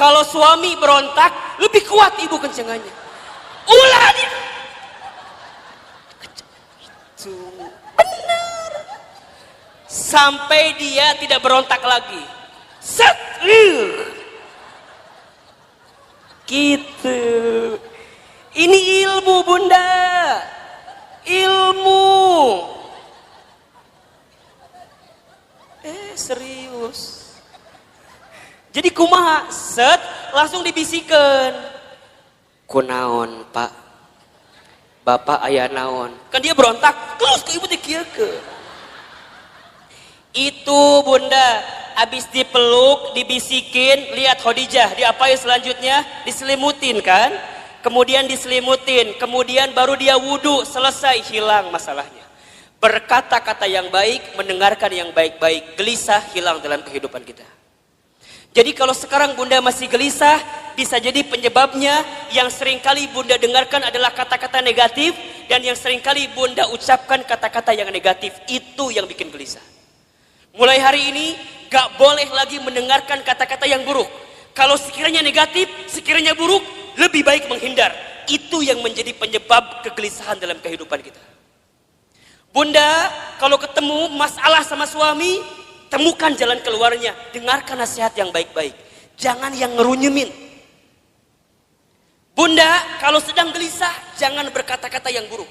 kalau suami berontak, lebih kuat ibu kencengannya. Ulah dia. Benar. Sampai dia tidak berontak lagi. Set. Gitu. Ini ilmu Bunda. Jadi kumaha, set, langsung dibisikan. Kunaon pak, bapak ayah naon. Kan dia berontak, terus ke ibu dikieukeun. Itu bunda, habis dipeluk, dibisikin, lihat Khadijah, diapain selanjutnya? Diselimutin kan? Kemudian diselimutin, kemudian baru dia wudhu, selesai, hilang masalahnya. Berkata-kata yang baik, mendengarkan yang baik-baik, gelisah hilang dalam kehidupan kita. Jadi kalau sekarang bunda masih gelisah, bisa jadi penyebabnya yang seringkali bunda dengarkan adalah kata-kata negatif, dan yang seringkali bunda ucapkan kata-kata yang negatif, itu yang bikin gelisah. Mulai hari ini, gak boleh lagi mendengarkan kata-kata yang buruk. Kalau sekiranya negatif, sekiranya buruk, lebih baik menghindar. Itu yang menjadi penyebab kegelisahan dalam kehidupan kita. Bunda, kalau ketemu masalah sama suami, temukan jalan keluarnya. Dengarkan nasihat yang baik-baik. Jangan yang ngerunyemin. Bunda, kalau sedang gelisah, jangan berkata-kata yang buruk.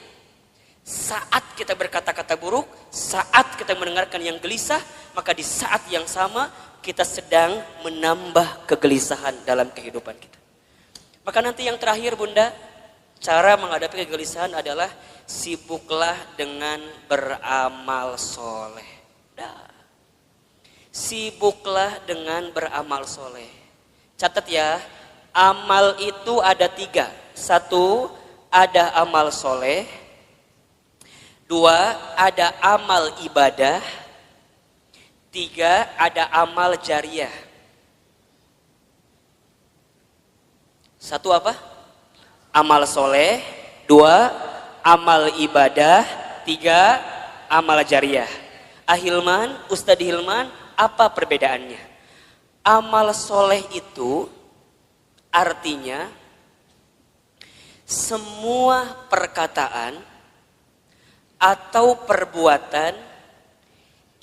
Saat kita berkata-kata buruk, saat kita mendengarkan yang gelisah, maka di saat yang sama kita sedang menambah kegelisahan dalam kehidupan kita. Maka nanti yang terakhir bunda, cara menghadapi kegelisahan adalah sibuklah dengan beramal soleh. Sibuklah dengan beramal soleh. Catat ya, amal itu ada 3. 1, ada amal soleh. 2, ada amal ibadah. 3, ada amal jariah. 1 apa? Amal soleh. 2, amal ibadah. 3, amal jariah. Ahilman, Ustadz Hilman, apa perbedaannya? Amal soleh itu artinya semua perkataan atau perbuatan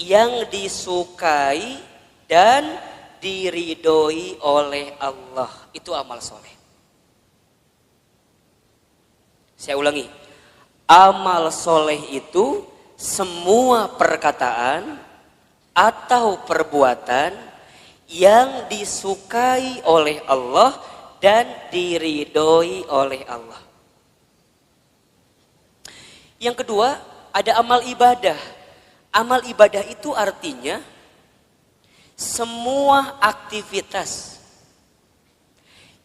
yang disukai dan diridhoi oleh Allah. Itu amal soleh. Saya ulangi. Amal soleh itu semua perkataan atau perbuatan yang disukai oleh Allah dan diridhoi oleh Allah. Yang kedua, ada amal ibadah. Amal ibadah itu artinya semua aktivitas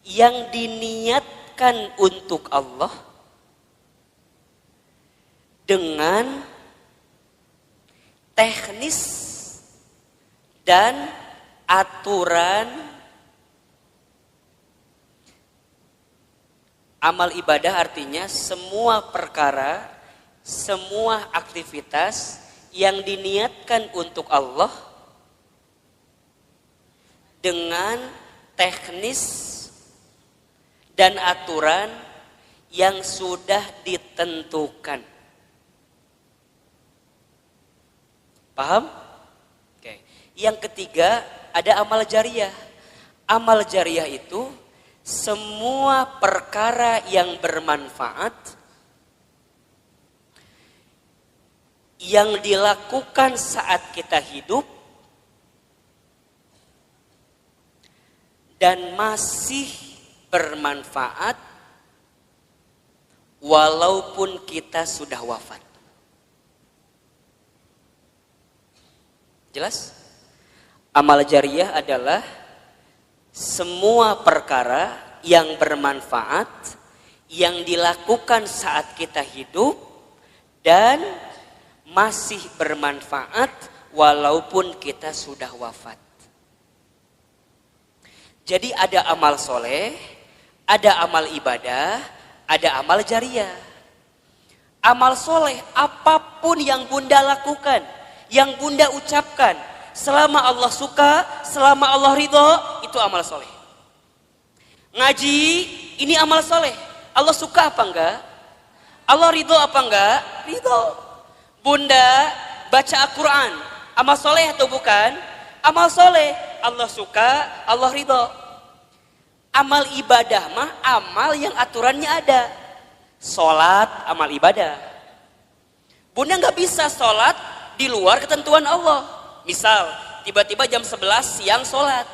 yang diniatkan untuk Allah dengan teknis dan aturan. Amal ibadah artinya semua perkara, semua aktivitas yang diniatkan untuk Allah dengan teknis dan aturan yang sudah ditentukan. Paham? Oke. Yang ketiga, ada amal jariah. Amal jariah itu semua perkara yang bermanfaat yang dilakukan saat kita hidup dan masih bermanfaat walaupun kita sudah wafat. Jelas? Amal jariah adalah semua perkara yang bermanfaat yang dilakukan saat kita hidup dan masih bermanfaat walaupun kita sudah wafat. Jadi ada amal soleh, ada amal ibadah, ada amal jariah. Amal soleh apapun yang bunda lakukan, yang bunda ucapkan, selama Allah suka, selama Allah ridho, itu amal soleh. Ngaji, ini amal soleh. Allah suka apa enggak? Allah ridho apa enggak? Ridho. Bunda baca Al-Quran, amal soleh atau bukan? Amal soleh. Allah suka, Allah ridho. Amal ibadah mah amal yang aturannya ada. Sholat, amal ibadah. Bunda nggak bisa sholat di luar ketentuan Allah. Misal, tiba-tiba jam 11 siang sholat.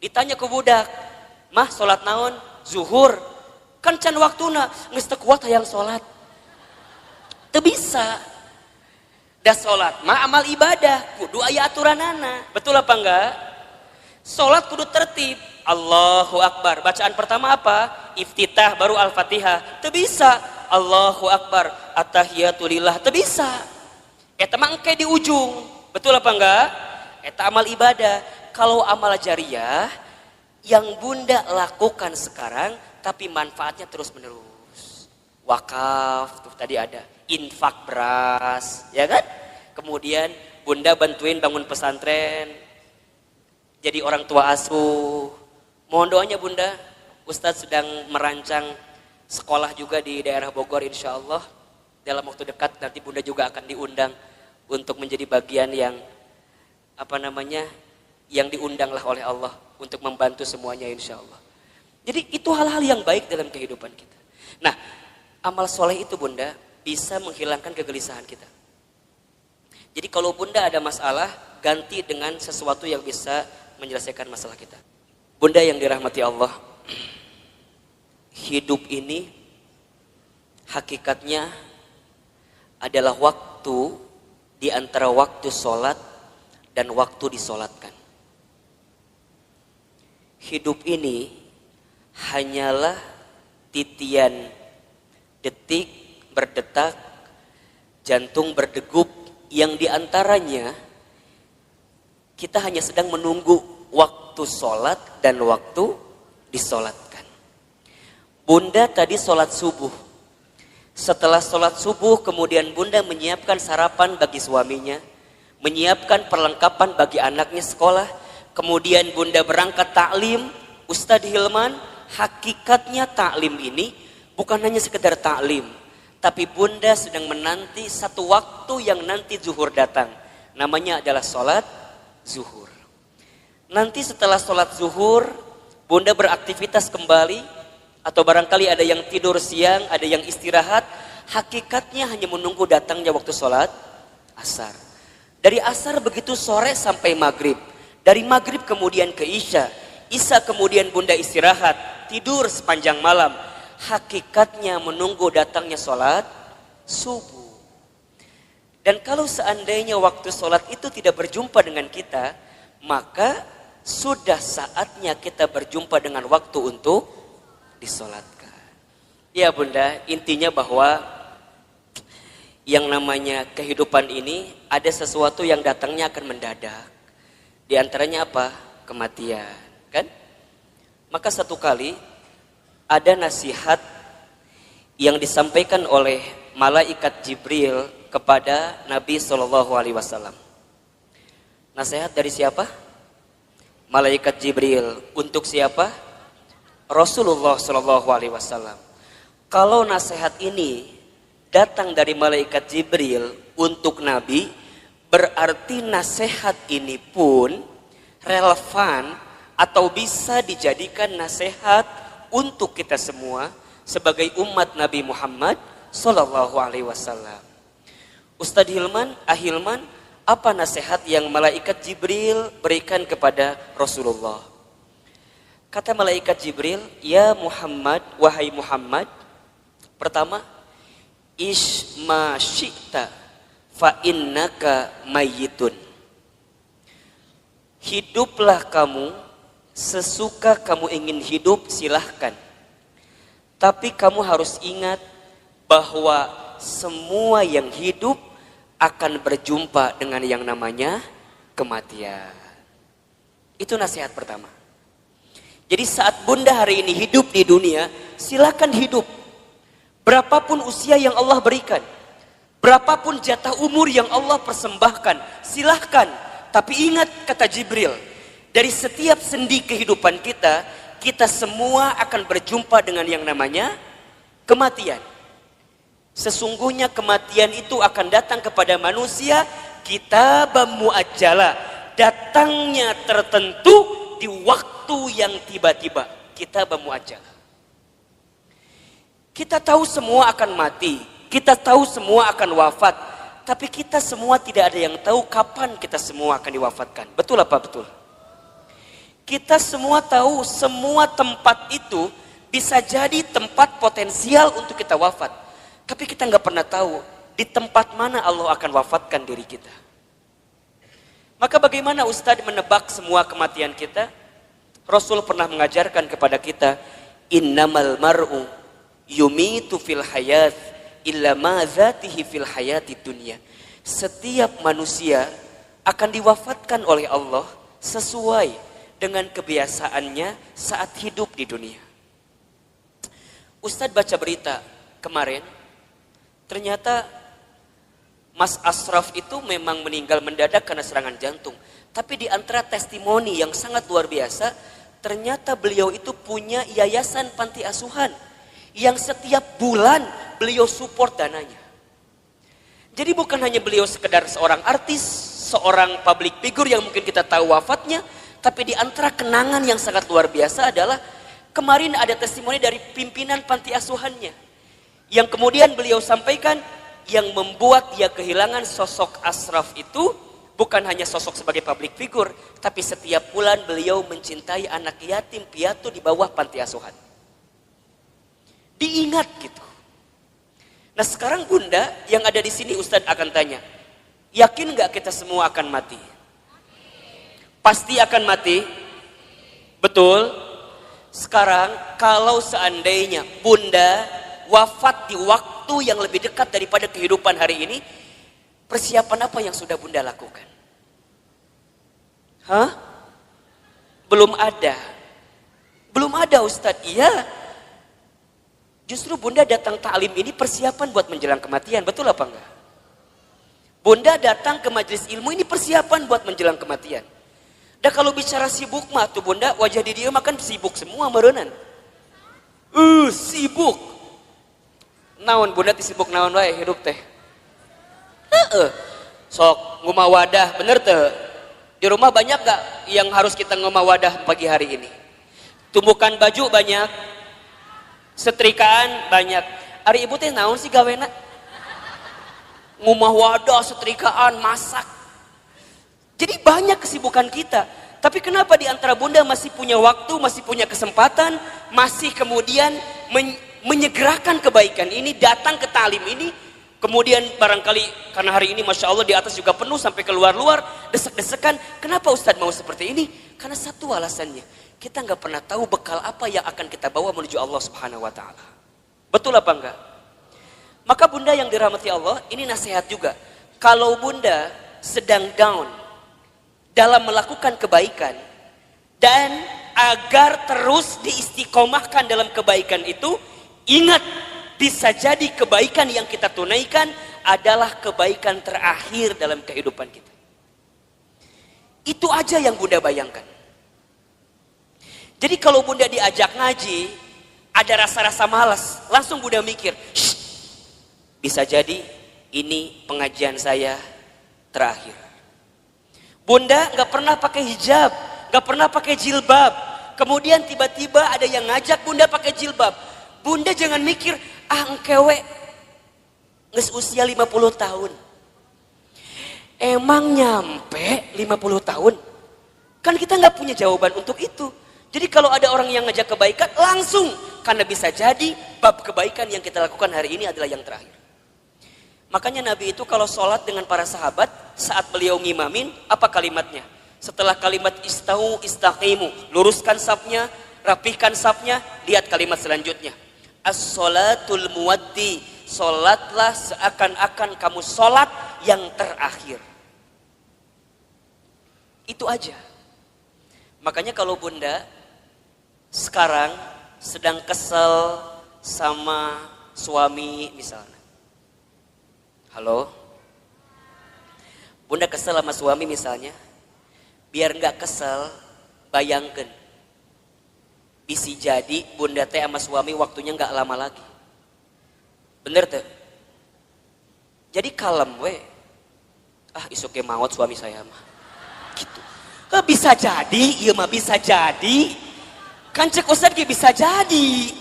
Ditanya ke budak, mah sholat naon? Zuhur. Kan can waktuna, geus teu kuat hayang sholat. Teu bisa. Da sholat mah amal ibadah, kudu aya aturanana. Betul apa enggak? Sholat kudu tertib. Allahu Akbar. Bacaan pertama apa? Iftitah baru Al-Fatihah. Teu bisa. Allahu Akbar. At-tahiyatulillah. Teu bisa. Eta mah engke di ujung. Betul apa enggak? Eta amal ibadah. Kalau amal jariyah yang bunda lakukan sekarang tapi manfaatnya terus menerus. Wakaf tuh tadi ada, infak beras, ya kan? Kemudian bunda bantuin bangun pesantren, jadi orang tua asuh. Mohon doanya bunda, Ustadz sedang merancang sekolah juga di daerah Bogor insya Allah. Dalam waktu dekat nanti bunda juga akan diundang untuk menjadi bagian yang yang diundang lah oleh Allah untuk membantu semuanya insya Allah. Jadi itu hal-hal yang baik dalam kehidupan kita. Nah, amal soleh itu bunda bisa menghilangkan kegelisahan kita. Jadi kalau bunda ada masalah, ganti dengan sesuatu yang bisa menyelesaikan masalah kita. Bunda yang dirahmati Allah, hidup ini hakikatnya adalah waktu di antara waktu sholat dan waktu disolatkan. Hidup ini hanyalah titian detik berdetak, jantung berdegup, yang diantaranya kita hanya sedang menunggu waktu sholat dan waktu disolatkan. Bunda tadi sholat subuh. Setelah sholat subuh kemudian bunda menyiapkan sarapan bagi suaminya, menyiapkan perlengkapan bagi anaknya sekolah, kemudian bunda berangkat taklim. Ustadz Hilman, hakikatnya taklim ini bukan hanya sekedar taklim, tapi bunda sedang menanti satu waktu yang nanti zuhur datang. Namanya adalah sholat zuhur. Nanti setelah sholat zuhur, bunda beraktivitas kembali, atau barangkali ada yang tidur siang, ada yang istirahat. Hakikatnya hanya menunggu datangnya waktu sholat asar. Dari asar begitu sore sampai maghrib. Dari maghrib kemudian ke isya. Isya kemudian bunda istirahat, tidur sepanjang malam. Hakikatnya menunggu datangnya sholat subuh. Dan kalau seandainya waktu sholat itu tidak berjumpa dengan kita, maka sudah saatnya kita berjumpa dengan waktu untuk disolatkan. Ya bunda, intinya bahwa yang namanya kehidupan ini ada sesuatu yang datangnya akan mendadak. Di antaranya apa? Kematian. Kan? Maka satu kali ada nasihat yang disampaikan oleh malaikat Jibril kepada Nabi SAW. Nasihat dari siapa? Malaikat Jibril. Untuk siapa? Rasulullah SAW. Kalau nasihat ini datang dari malaikat Jibril untuk Nabi, berarti nasihat ini pun relevan atau bisa dijadikan nasihat untuk kita semua sebagai umat Nabi Muhammad SAW. Ustadz Hilman, Ahilman, apa nasihat yang malaikat Jibril berikan kepada Rasulullah? Kata malaikat Jibril, ya Muhammad, wahai Muhammad, pertama, isma syi'ta fa innaka mayyitun. Hiduplah kamu sesuka kamu ingin hidup, silahkan. Tapi kamu harus ingat bahwa semua yang hidup akan berjumpa dengan yang namanya kematian. Itu nasihat pertama. Jadi saat bunda hari ini hidup di dunia, silakan hidup. Berapapun usia yang Allah berikan, berapapun jatah umur yang Allah persembahkan, silahkan. Tapi ingat kata Jibril, dari setiap sendi kehidupan kita, kita semua akan berjumpa dengan yang namanya kematian. Sesungguhnya kematian itu akan datang kepada manusia kitabam muajjala, datangnya tertentu di waktu yang tiba-tiba. Kitabam muajjala. Kita tahu semua akan mati, kita tahu semua akan wafat, tapi kita semua tidak ada yang tahu kapan kita semua akan diwafatkan. Betul apa betul? Kita semua tahu semua tempat itu bisa jadi tempat potensial untuk kita wafat. Tapi kita nggak pernah tahu di tempat mana Allah akan wafatkan diri kita. Maka bagaimana Ustadz menebak semua kematian kita? Rasul pernah mengajarkan kepada kita, innamal mar'u yumitu fil hayat illa ma zatihi fil hayati dunya. Setiap manusia akan diwafatkan oleh Allah sesuai dengan kebiasaannya saat hidup di dunia. Ustadz baca berita kemarin, ternyata Mas Ashraf itu memang meninggal mendadak karena serangan jantung. Tapi di antara testimoni yang sangat luar biasa, ternyata beliau itu punya yayasan panti asuhan yang setiap bulan beliau support dananya. Jadi bukan hanya beliau sekedar seorang artis, seorang public figure yang mungkin kita tahu wafatnya, tapi di antara kenangan yang sangat luar biasa adalah kemarin ada testimoni dari pimpinan panti asuhannya yang kemudian beliau sampaikan yang membuat dia kehilangan sosok Ashraf itu bukan hanya sosok sebagai public figure, tapi setiap bulan beliau mencintai anak yatim piatu di bawah panti asuhan. Diingat gitu. Nah sekarang Bunda yang ada di sini Ustadz akan tanya, yakin nggak kita semua akan mati? Pasti akan mati? Betul? Sekarang kalau seandainya Bunda wafat di waktu yang lebih dekat daripada kehidupan hari ini, persiapan apa yang sudah Bunda lakukan? Hah? Belum ada. Belum ada Ustadz. Iya. Justru Bunda datang taklim ini persiapan buat menjelang kematian. Betul apa enggak? Bunda datang ke majelis ilmu ini persiapan buat menjelang kematian. Dan kalau bicara sibuk mah tuh Bunda, wajah di dia makan sibuk semua merenan. Sibuk. Naon Bunda sibuk naon wae hidup teh. Sok ngumah wadah bener teh. Di rumah banyak gak yang harus kita ngumah wadah pagi hari ini? Tumbukan baju banyak, setrikaan banyak. Ari ibu teh naon sih gawena? Ngumah wadah, setrikaan, masak. Jadi banyak kesibukan kita. Tapi kenapa di antara Bunda masih punya waktu, masih punya kesempatan, masih kemudian menyegerakan kebaikan ini, datang ke talim ini, kemudian barangkali karena hari ini Masya Allah di atas juga penuh sampai keluar-luar, desek-desekan. Kenapa Ustadz mau seperti ini? Karena satu alasannya, kita nggak pernah tahu bekal apa yang akan kita bawa menuju Allah Subhanahu Wa Taala. Betul apa enggak? Maka Bunda yang dirahmati Allah, ini nasihat juga. Kalau Bunda sedang down dalam melakukan kebaikan dan agar terus diistiqomahkan dalam kebaikan itu, ingat, bisa jadi kebaikan yang kita tunaikan adalah kebaikan terakhir dalam kehidupan kita. Itu aja yang Bunda bayangkan. Jadi kalau Bunda diajak ngaji, ada rasa-rasa malas, langsung Bunda mikir, bisa jadi ini pengajian saya terakhir. Bunda gak pernah pakai hijab, gak pernah pakai jilbab. Kemudian tiba-tiba ada yang ngajak Bunda pakai jilbab. Bunda jangan mikir, engkewe nges usia 50 tahun. Emang nyampe 50 tahun? Kan kita nggak punya jawaban untuk itu. Jadi kalau ada orang yang ngajak kebaikan, langsung. Karena bisa jadi bab kebaikan yang kita lakukan hari ini adalah yang terakhir. Makanya Nabi itu kalau sholat dengan para sahabat, saat beliau ngimamin, apa kalimatnya? Setelah kalimat istau istaqimu, luruskan safnya, rapihkan safnya, lihat kalimat selanjutnya. As-sholatul muwaddi, sholatlah seakan-akan kamu sholat yang terakhir. Itu aja. Makanya kalau Bunda sekarang sedang kesel sama suami misalnya. Halo? Bunda kesel sama suami misalnya. Biar nggak kesel, bayangkan. Bisa jadi Bunda teh sama suami waktunya nggak lama lagi. Bener tuh? Jadi kalem we. Isuke maut suami saya mah. Gitu. Bisa jadi, iya mah bisa jadi. Kan cek Ustadz bisa jadi.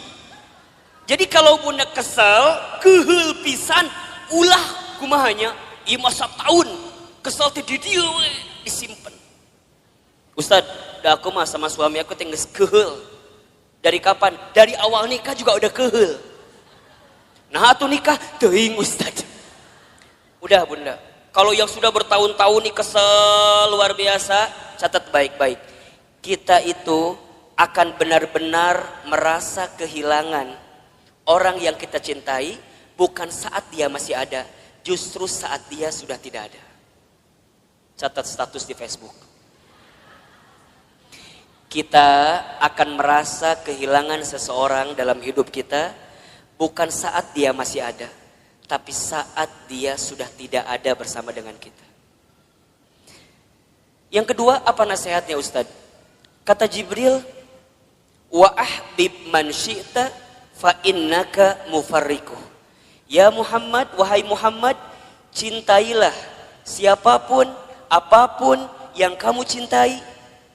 Jadi kalau Bunda kesel, keheul pisan, ulah kumahanya, iya masa tahun kesel teh di dieu we disimpen. Ustadz, dah aku mah sama suami aku tinggal kehel. Dari kapan? Dari awal nikah juga udah kehel. Nah atuh nikah, teuing Ustadz. Udah bunda, kalau yang sudah bertahun-tahun nih kesel luar biasa, catat baik-baik. Kita itu akan benar-benar merasa kehilangan orang yang kita cintai, bukan saat dia masih ada, justru saat dia sudah tidak ada. Catat status di Facebook. Kita akan merasa kehilangan seseorang dalam hidup kita bukan saat dia masih ada, tapi saat dia sudah tidak ada bersama dengan kita. Yang kedua, apa nasihatnya Ustadz? Kata Jibril, wa ahbib man syi'ta fa innaka mufarriquh. Ya Muhammad, wahai Muhammad, cintailah siapapun, apapun yang kamu cintai,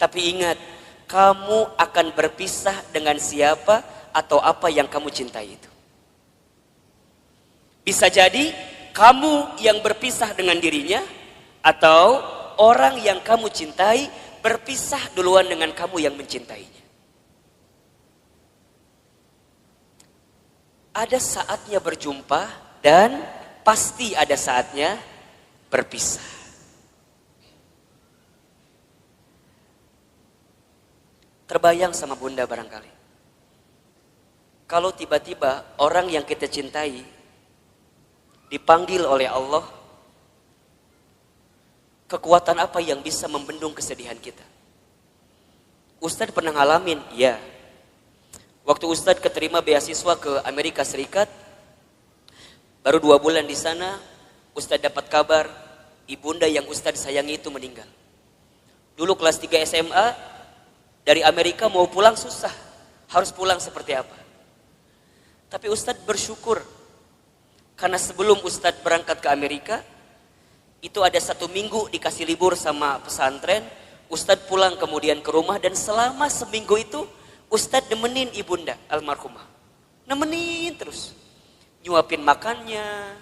tapi ingat, kamu akan berpisah dengan siapa atau apa yang kamu cintai itu. Bisa jadi kamu yang berpisah dengan dirinya, atau orang yang kamu cintai berpisah duluan dengan kamu yang mencintainya. Ada saatnya berjumpa dan pasti ada saatnya berpisah. Terbayang sama bunda barangkali, kalau tiba-tiba orang yang kita cintai dipanggil oleh Allah, kekuatan apa yang bisa membendung kesedihan kita? Ustadz pernah ngalamin, ya. Waktu Ustadz keterima beasiswa ke Amerika Serikat, baru 2 bulan di sana, Ustadz dapat kabar ibunda yang Ustadz sayangi itu meninggal. Dulu kelas 3 SMA, dari Amerika mau pulang susah, harus pulang seperti apa. Tapi Ustadz bersyukur, karena sebelum Ustadz berangkat ke Amerika, itu ada 1 minggu dikasih libur sama pesantren, Ustadz pulang kemudian ke rumah, dan selama seminggu itu Ustadz nemenin ibunda almarhumah. Nemenin terus. Nyuapin makannya,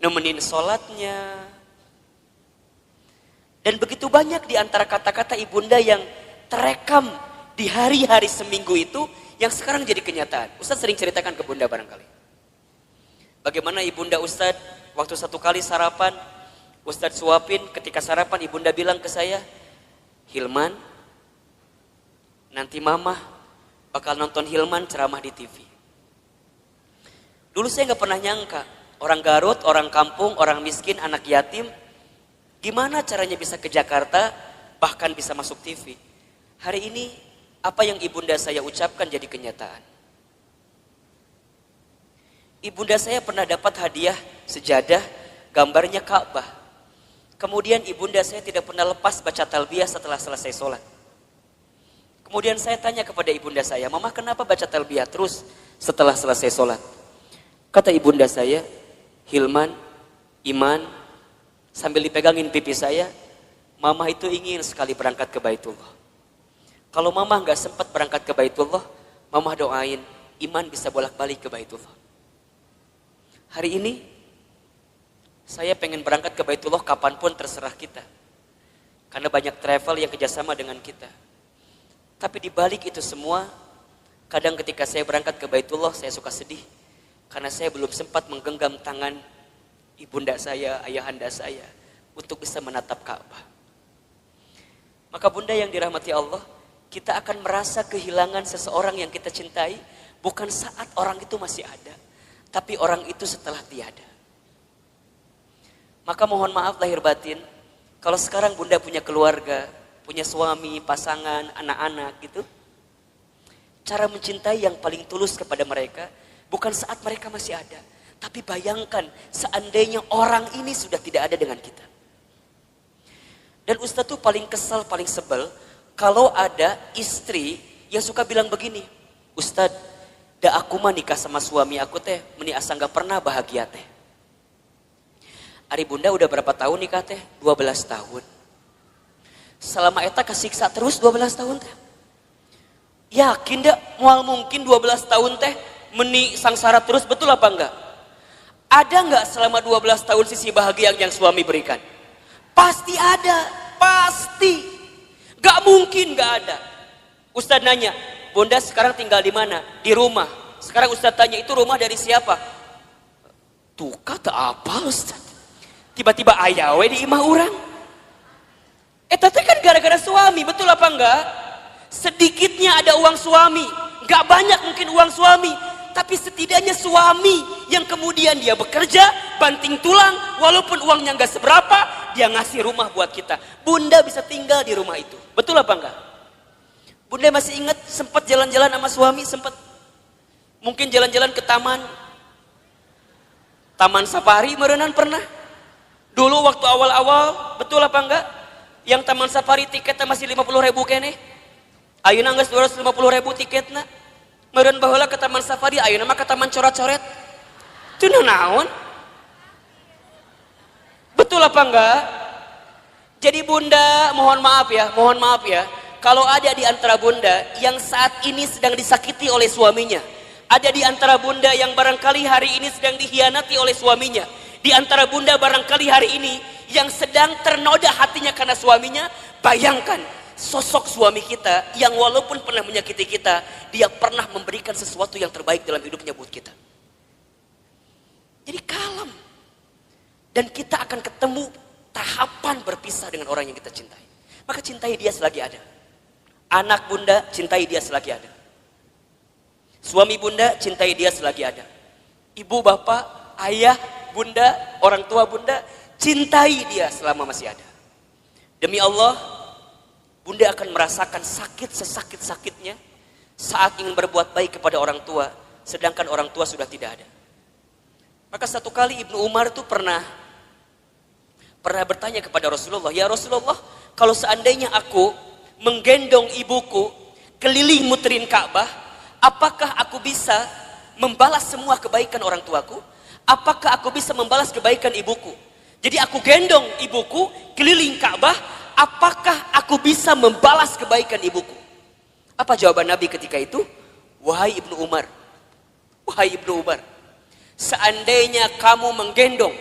nemenin sholatnya. Dan begitu banyak di antara kata-kata ibunda yang terekam di hari-hari seminggu itu yang sekarang jadi kenyataan. Ustadz sering ceritakan ke bunda barangkali. Bagaimana ibunda Ustadz waktu 1 kali sarapan, Ustadz suapin, ketika sarapan ibunda bilang ke saya, Hilman, nanti mama bakal nonton Hilman ceramah di TV. Dulu saya gak pernah nyangka, orang Garut, orang kampung, orang miskin, anak yatim, gimana caranya bisa ke Jakarta, bahkan bisa masuk TV. Hari ini, apa yang ibunda saya ucapkan jadi kenyataan. Ibunda saya pernah dapat hadiah sejadah, gambarnya Ka'bah. Kemudian ibunda saya tidak pernah lepas baca talbiyah setelah selesai sholat. Kemudian saya tanya kepada ibunda saya, Mama kenapa baca talbiyah terus setelah selesai sholat? Kata ibunda saya, Hilman, Iman, sambil dipegangin pipi saya, Mama itu ingin sekali berangkat ke Baitullah. Kalau Mama nggak sempat berangkat ke Baitullah, Mama doain Iman bisa bolak-balik ke Baitullah. Hari ini, saya pengen berangkat ke Baitullah kapanpun terserah kita. Karena banyak travel yang kerjasama dengan kita. Tapi di balik itu semua, kadang ketika saya berangkat ke Baitullah, saya suka sedih. Karena saya belum sempat menggenggam tangan ibunda saya, ayahanda saya, untuk bisa menatap Ka'bah. Maka bunda yang dirahmati Allah, kita akan merasa kehilangan seseorang yang kita cintai, bukan saat orang itu masih ada, tapi orang itu setelah tiada. Maka mohon maaf lahir batin, kalau sekarang bunda punya keluarga, punya suami, pasangan, anak-anak gitu, cara mencintai yang paling tulus kepada mereka, bukan saat mereka masih ada, tapi bayangkan seandainya orang ini sudah tidak ada dengan kita. Dan Ustadz tuh paling kesal, paling sebel, kalau ada istri yang suka bilang begini, Ustadz, da aku mah nikah sama suami aku teh, meni asa gak pernah bahagia teh. Ari bunda udah berapa tahun nikah teh? 12 tahun. Selama eta kesiksa terus 12 tahun teh. Yakin dak mual mungkin 12 tahun teh meni sangsara terus, betul apa enggak? Ada enggak selama 12 tahun sisi bahagia yang suami berikan? Pasti ada, pasti. Gak mungkin gak ada. Ustadz nanya, bunda sekarang tinggal di mana? Di rumah. Sekarang Ustadz tanya, itu rumah dari siapa? Tuh kata apa Ustadz? Tiba-tiba ayawe di imah orang. Tapi kan gara-gara suami, betul apa enggak? Sedikitnya ada uang suami, gak banyak mungkin uang suami, tapi setidaknya suami yang kemudian dia bekerja, banting tulang, walaupun uangnya gak seberapa, dia ngasih rumah buat kita. Bunda bisa tinggal di rumah itu, betul apa enggak? Bunda masih ingat sempat jalan-jalan sama suami, sempat mungkin jalan-jalan ke taman safari merenan pernah? Dulu waktu awal-awal, betul apa enggak? Yang taman safari tiketnya masih 50.000 kene. Ayeuna geus 250.000 tiketna. Meureun baheula ke taman safari, ayeuna mah ke taman coret-coret. Teu naon? Betul apa enggak? Jadi bunda, mohon maaf ya. Kalau ada di antara bunda yang saat ini sedang disakiti oleh suaminya, ada di antara bunda yang barangkali hari ini sedang dikhianati oleh suaminya, di antara bunda barangkali hari ini yang sedang ternoda hatinya karena suaminya, bayangkan sosok suami kita yang walaupun pernah menyakiti kita, dia pernah memberikan sesuatu yang terbaik dalam hidupnya buat kita. Jadi kalem. Dan kita akan ketemu tahapan berpisah dengan orang yang kita cintai. Maka cintai dia selagi ada. Anak bunda, cintai dia selagi ada. Suami bunda, cintai dia selagi ada. Ibu, bapak, ayah, bunda, orang tua bunda, cintai dia selama masih ada. Demi Allah, bunda akan merasakan sakit sesakit-sakitnya saat ingin berbuat baik kepada orang tua, sedangkan orang tua sudah tidak ada. Maka satu kali Ibnu Umar itu pernah bertanya kepada Rasulullah, ya Rasulullah, kalau seandainya aku menggendong ibuku keliling muterin Ka'bah, apakah aku bisa membalas semua kebaikan orang tuaku? Apakah aku bisa membalas kebaikan ibuku? Jadi aku gendong ibuku keliling Ka'bah, apakah aku bisa membalas kebaikan ibuku? Apa jawaban Nabi ketika itu? Wahai Ibnu Umar, seandainya kamu menggendong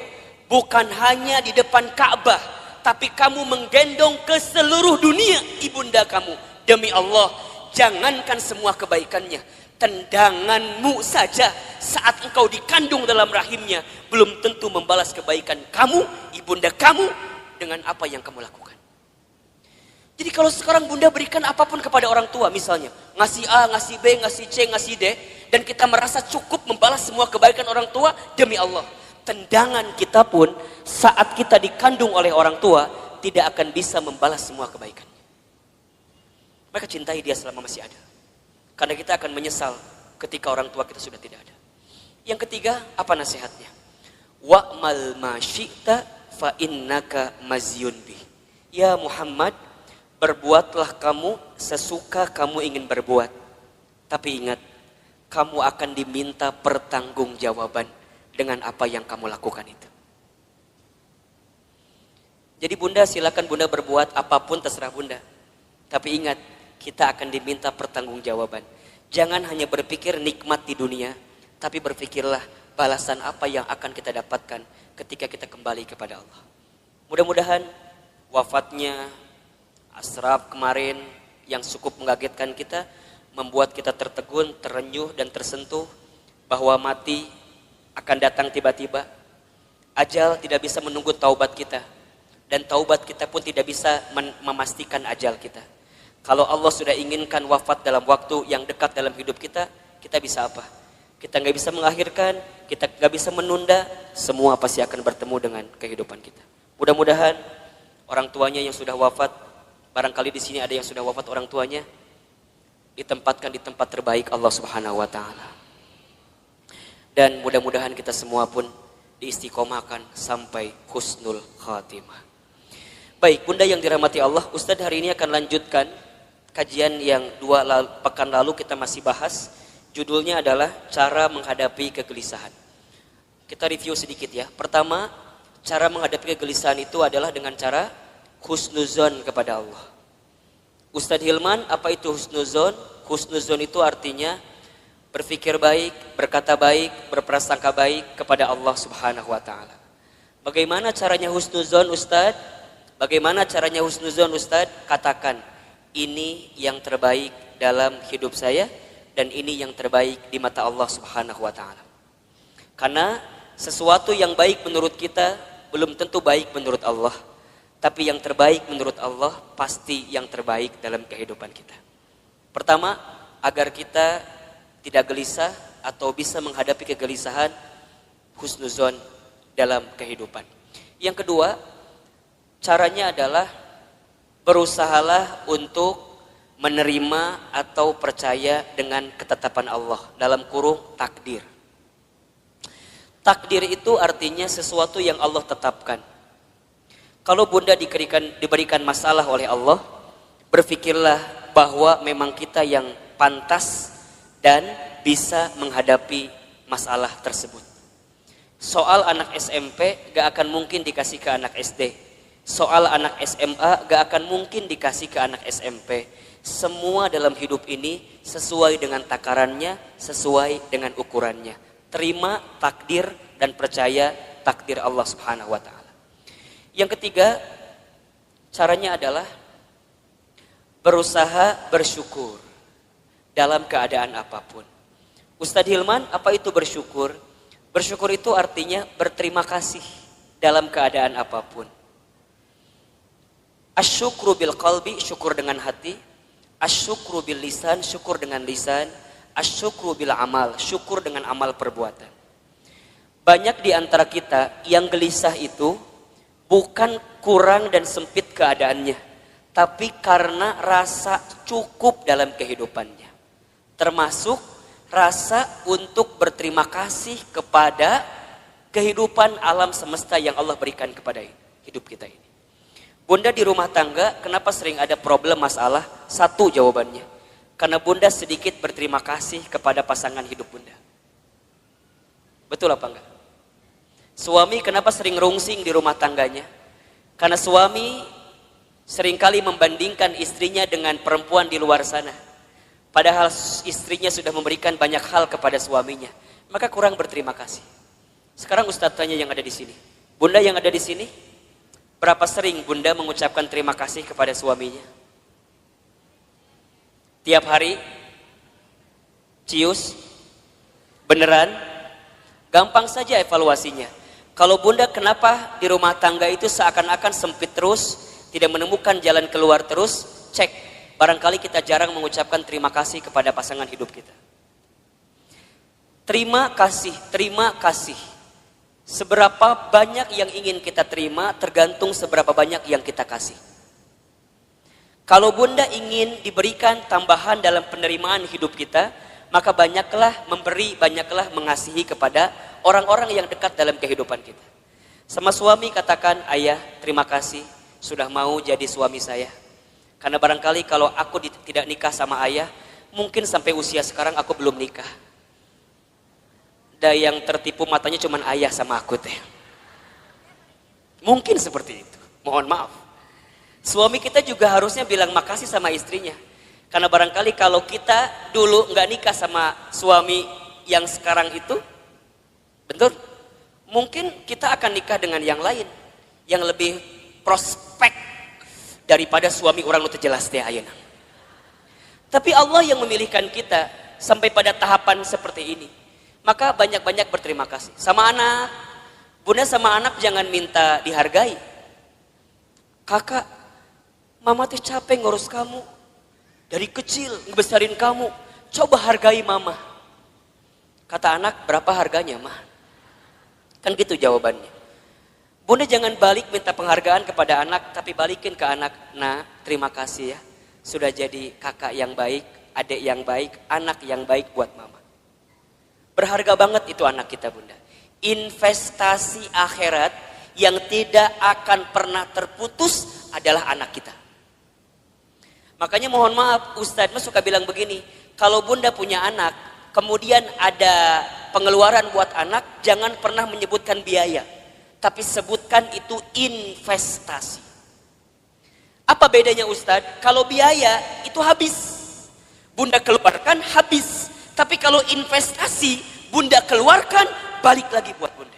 bukan hanya di depan Ka'bah, tapi kamu menggendong ke seluruh dunia ibunda kamu, demi Allah, jangankan semua kebaikannya, tendanganmu saja saat engkau dikandung dalam rahimnya belum tentu membalas kebaikan kamu, ibunda kamu, dengan apa yang kamu lakukan. Jadi kalau sekarang bunda berikan apapun kepada orang tua, misalnya ngasih A, ngasih B, ngasih C, ngasih D, dan kita merasa cukup membalas semua kebaikan orang tua, demi Allah, tendangan kita pun saat kita dikandung oleh orang tua tidak akan bisa membalas semua kebaikannya. Maka cintai dia selama masih ada, karena kita akan menyesal ketika orang tua kita sudah tidak ada. Yang ketiga, apa nasihatnya? Wa'mal ma syi'ta fa innaka mazyun bih. Ya Muhammad, berbuatlah kamu sesuka kamu ingin berbuat. Tapi ingat, kamu akan diminta pertanggungjawaban dengan apa yang kamu lakukan itu. Jadi bunda, silakan bunda berbuat apapun terserah bunda. Tapi ingat, kita akan diminta pertanggungjawaban. Jangan hanya berpikir nikmat di dunia, tapi berpikirlah balasan apa yang akan kita dapatkan ketika kita kembali kepada Allah. Mudah-mudahan wafatnya Ashraf kemarin yang cukup mengagetkan kita, membuat kita tertegun, terenyuh dan tersentuh bahwa mati akan datang tiba-tiba. Ajal tidak bisa menunggu taubat kita, dan taubat kita pun tidak bisa memastikan ajal kita. Kalau Allah sudah inginkan wafat dalam waktu yang dekat dalam hidup kita, kita bisa apa? Kita nggak bisa mengakhirkan, kita nggak bisa menunda, semua pasti akan bertemu dengan kehidupan kita. Mudah-mudahan orang tuanya yang sudah wafat, barangkali di sini ada yang sudah wafat orang tuanya, ditempatkan di tempat terbaik Allah Subhanahu wa taala. Dan mudah-mudahan kita semua pun diistiqomahkan sampai husnul khatimah. Baik, bunda yang dirahmati Allah, Ustadz hari ini akan lanjutkan kajian yang pekan lalu kita masih bahas. Judulnya adalah cara menghadapi kegelisahan. Kita review sedikit ya. Pertama, cara menghadapi kegelisahan itu adalah dengan cara husnuzon kepada Allah. Ustadz Hilman, apa itu husnuzon? Husnuzon itu artinya berpikir baik, berkata baik, berprasangka baik kepada Allah Subhanahu wa taala. Bagaimana caranya husnuzon, Ustadz? Bagaimana caranya husnuzon, Ustadz? Katakan, ini yang terbaik dalam hidup saya dan ini yang terbaik di mata Allah Subhanahu wa taala. Karena sesuatu yang baik menurut kita belum tentu baik menurut Allah, tapi yang terbaik menurut Allah pasti yang terbaik dalam kehidupan kita. Pertama, agar kita tidak gelisah atau bisa menghadapi kegelisahan, husnuzon dalam kehidupan. Yang kedua, caranya adalah berusahalah untuk menerima atau percaya dengan ketetapan Allah, dalam kurung takdir. Takdir itu artinya sesuatu yang Allah tetapkan. Kalau bunda diberikan masalah oleh Allah, berpikirlah bahwa memang kita yang pantas dan bisa menghadapi masalah tersebut. Soal anak SMP gak akan mungkin dikasih ke anak SD. Soal anak SMA gak akan mungkin dikasih ke anak SMP. Semua dalam hidup ini sesuai dengan takarannya, sesuai dengan ukurannya. Terima takdir dan percaya takdir Allah Subhanahu wa taala. Yang ketiga, caranya adalah berusaha bersyukur dalam keadaan apapun. Ustadz Hilman, apa itu bersyukur? Bersyukur itu artinya berterima kasih dalam keadaan apapun. Asyukru bil qalbi, syukur dengan hati. Asyukru bil lisan, syukur dengan lisan. Asyukru bil amal, syukur dengan amal perbuatan. Banyak di antara kita yang gelisah itu bukan kurang dan sempit keadaannya, tapi karena rasa cukup dalam kehidupannya. Termasuk rasa untuk berterima kasih kepada kehidupan alam semesta yang Allah berikan kepada hidup kita ini. Bunda di rumah tangga, kenapa sering ada problem masalah? Satu jawabannya. Karena bunda sedikit berterima kasih kepada pasangan hidup bunda. Betul apa enggak? Suami kenapa sering rungsing di rumah tangganya? Karena suami seringkali membandingkan istrinya dengan perempuan di luar sana. Padahal istrinya sudah memberikan banyak hal kepada suaminya. Maka kurang berterima kasih. Sekarang Ustadz tanya yang ada di sini. Bunda yang ada di sini, berapa sering bunda mengucapkan terima kasih kepada suaminya? Tiap hari? Cius? Beneran? Gampang saja evaluasinya. Kalau bunda kenapa di rumah tangga itu seakan-akan sempit terus, tidak menemukan jalan keluar terus, cek. Barangkali kita jarang mengucapkan terima kasih kepada pasangan hidup kita. Terima kasih, terima kasih. Seberapa banyak yang ingin kita terima tergantung seberapa banyak yang kita kasih. Kalau bunda ingin diberikan tambahan dalam penerimaan hidup kita, maka banyaklah memberi, banyaklah mengasihi kepada orang-orang yang dekat dalam kehidupan kita. Sama suami katakan, ayah terima kasih sudah mau jadi suami saya. Karena barangkali kalau aku tidak nikah sama ayah, mungkin sampai usia sekarang aku belum nikah. Dan yang tertipu matanya cuma ayah sama aku teh. Mungkin seperti itu, mohon maaf. Suami kita juga harusnya bilang makasih sama istrinya. Karena barangkali kalau kita dulu nggak nikah sama suami yang sekarang itu, betul? Mungkin kita akan nikah dengan yang lain, yang lebih prospek daripada suami orang nu teu jelas teh ayeuna. Tapi Allah yang memilihkan kita sampai pada tahapan seperti ini. Maka banyak-banyak berterima kasih. Sama anak, bunda sama anak jangan minta dihargai. Kakak, mama teh capek ngurus kamu. Dari kecil ngebesarin kamu. Coba hargai mama. Kata anak, berapa harganya mah? Kan gitu jawabannya. Bunda jangan balik minta penghargaan kepada anak, tapi balikin ke anak. Nah, terima kasih ya. Sudah jadi kakak yang baik, adik yang baik, anak yang baik buat mama. Berharga banget itu anak kita bunda. Investasi akhirat yang tidak akan pernah terputus adalah anak kita. Makanya mohon maaf, Ustadz mas suka bilang begini, kalau bunda punya anak, kemudian ada pengeluaran buat anak, jangan pernah menyebutkan biaya, tapi sebutkan itu investasi. Apa bedanya Ustadz? Kalau biaya itu habis, bunda keluarkan habis, tapi kalau investasi bunda keluarkan balik lagi buat bunda.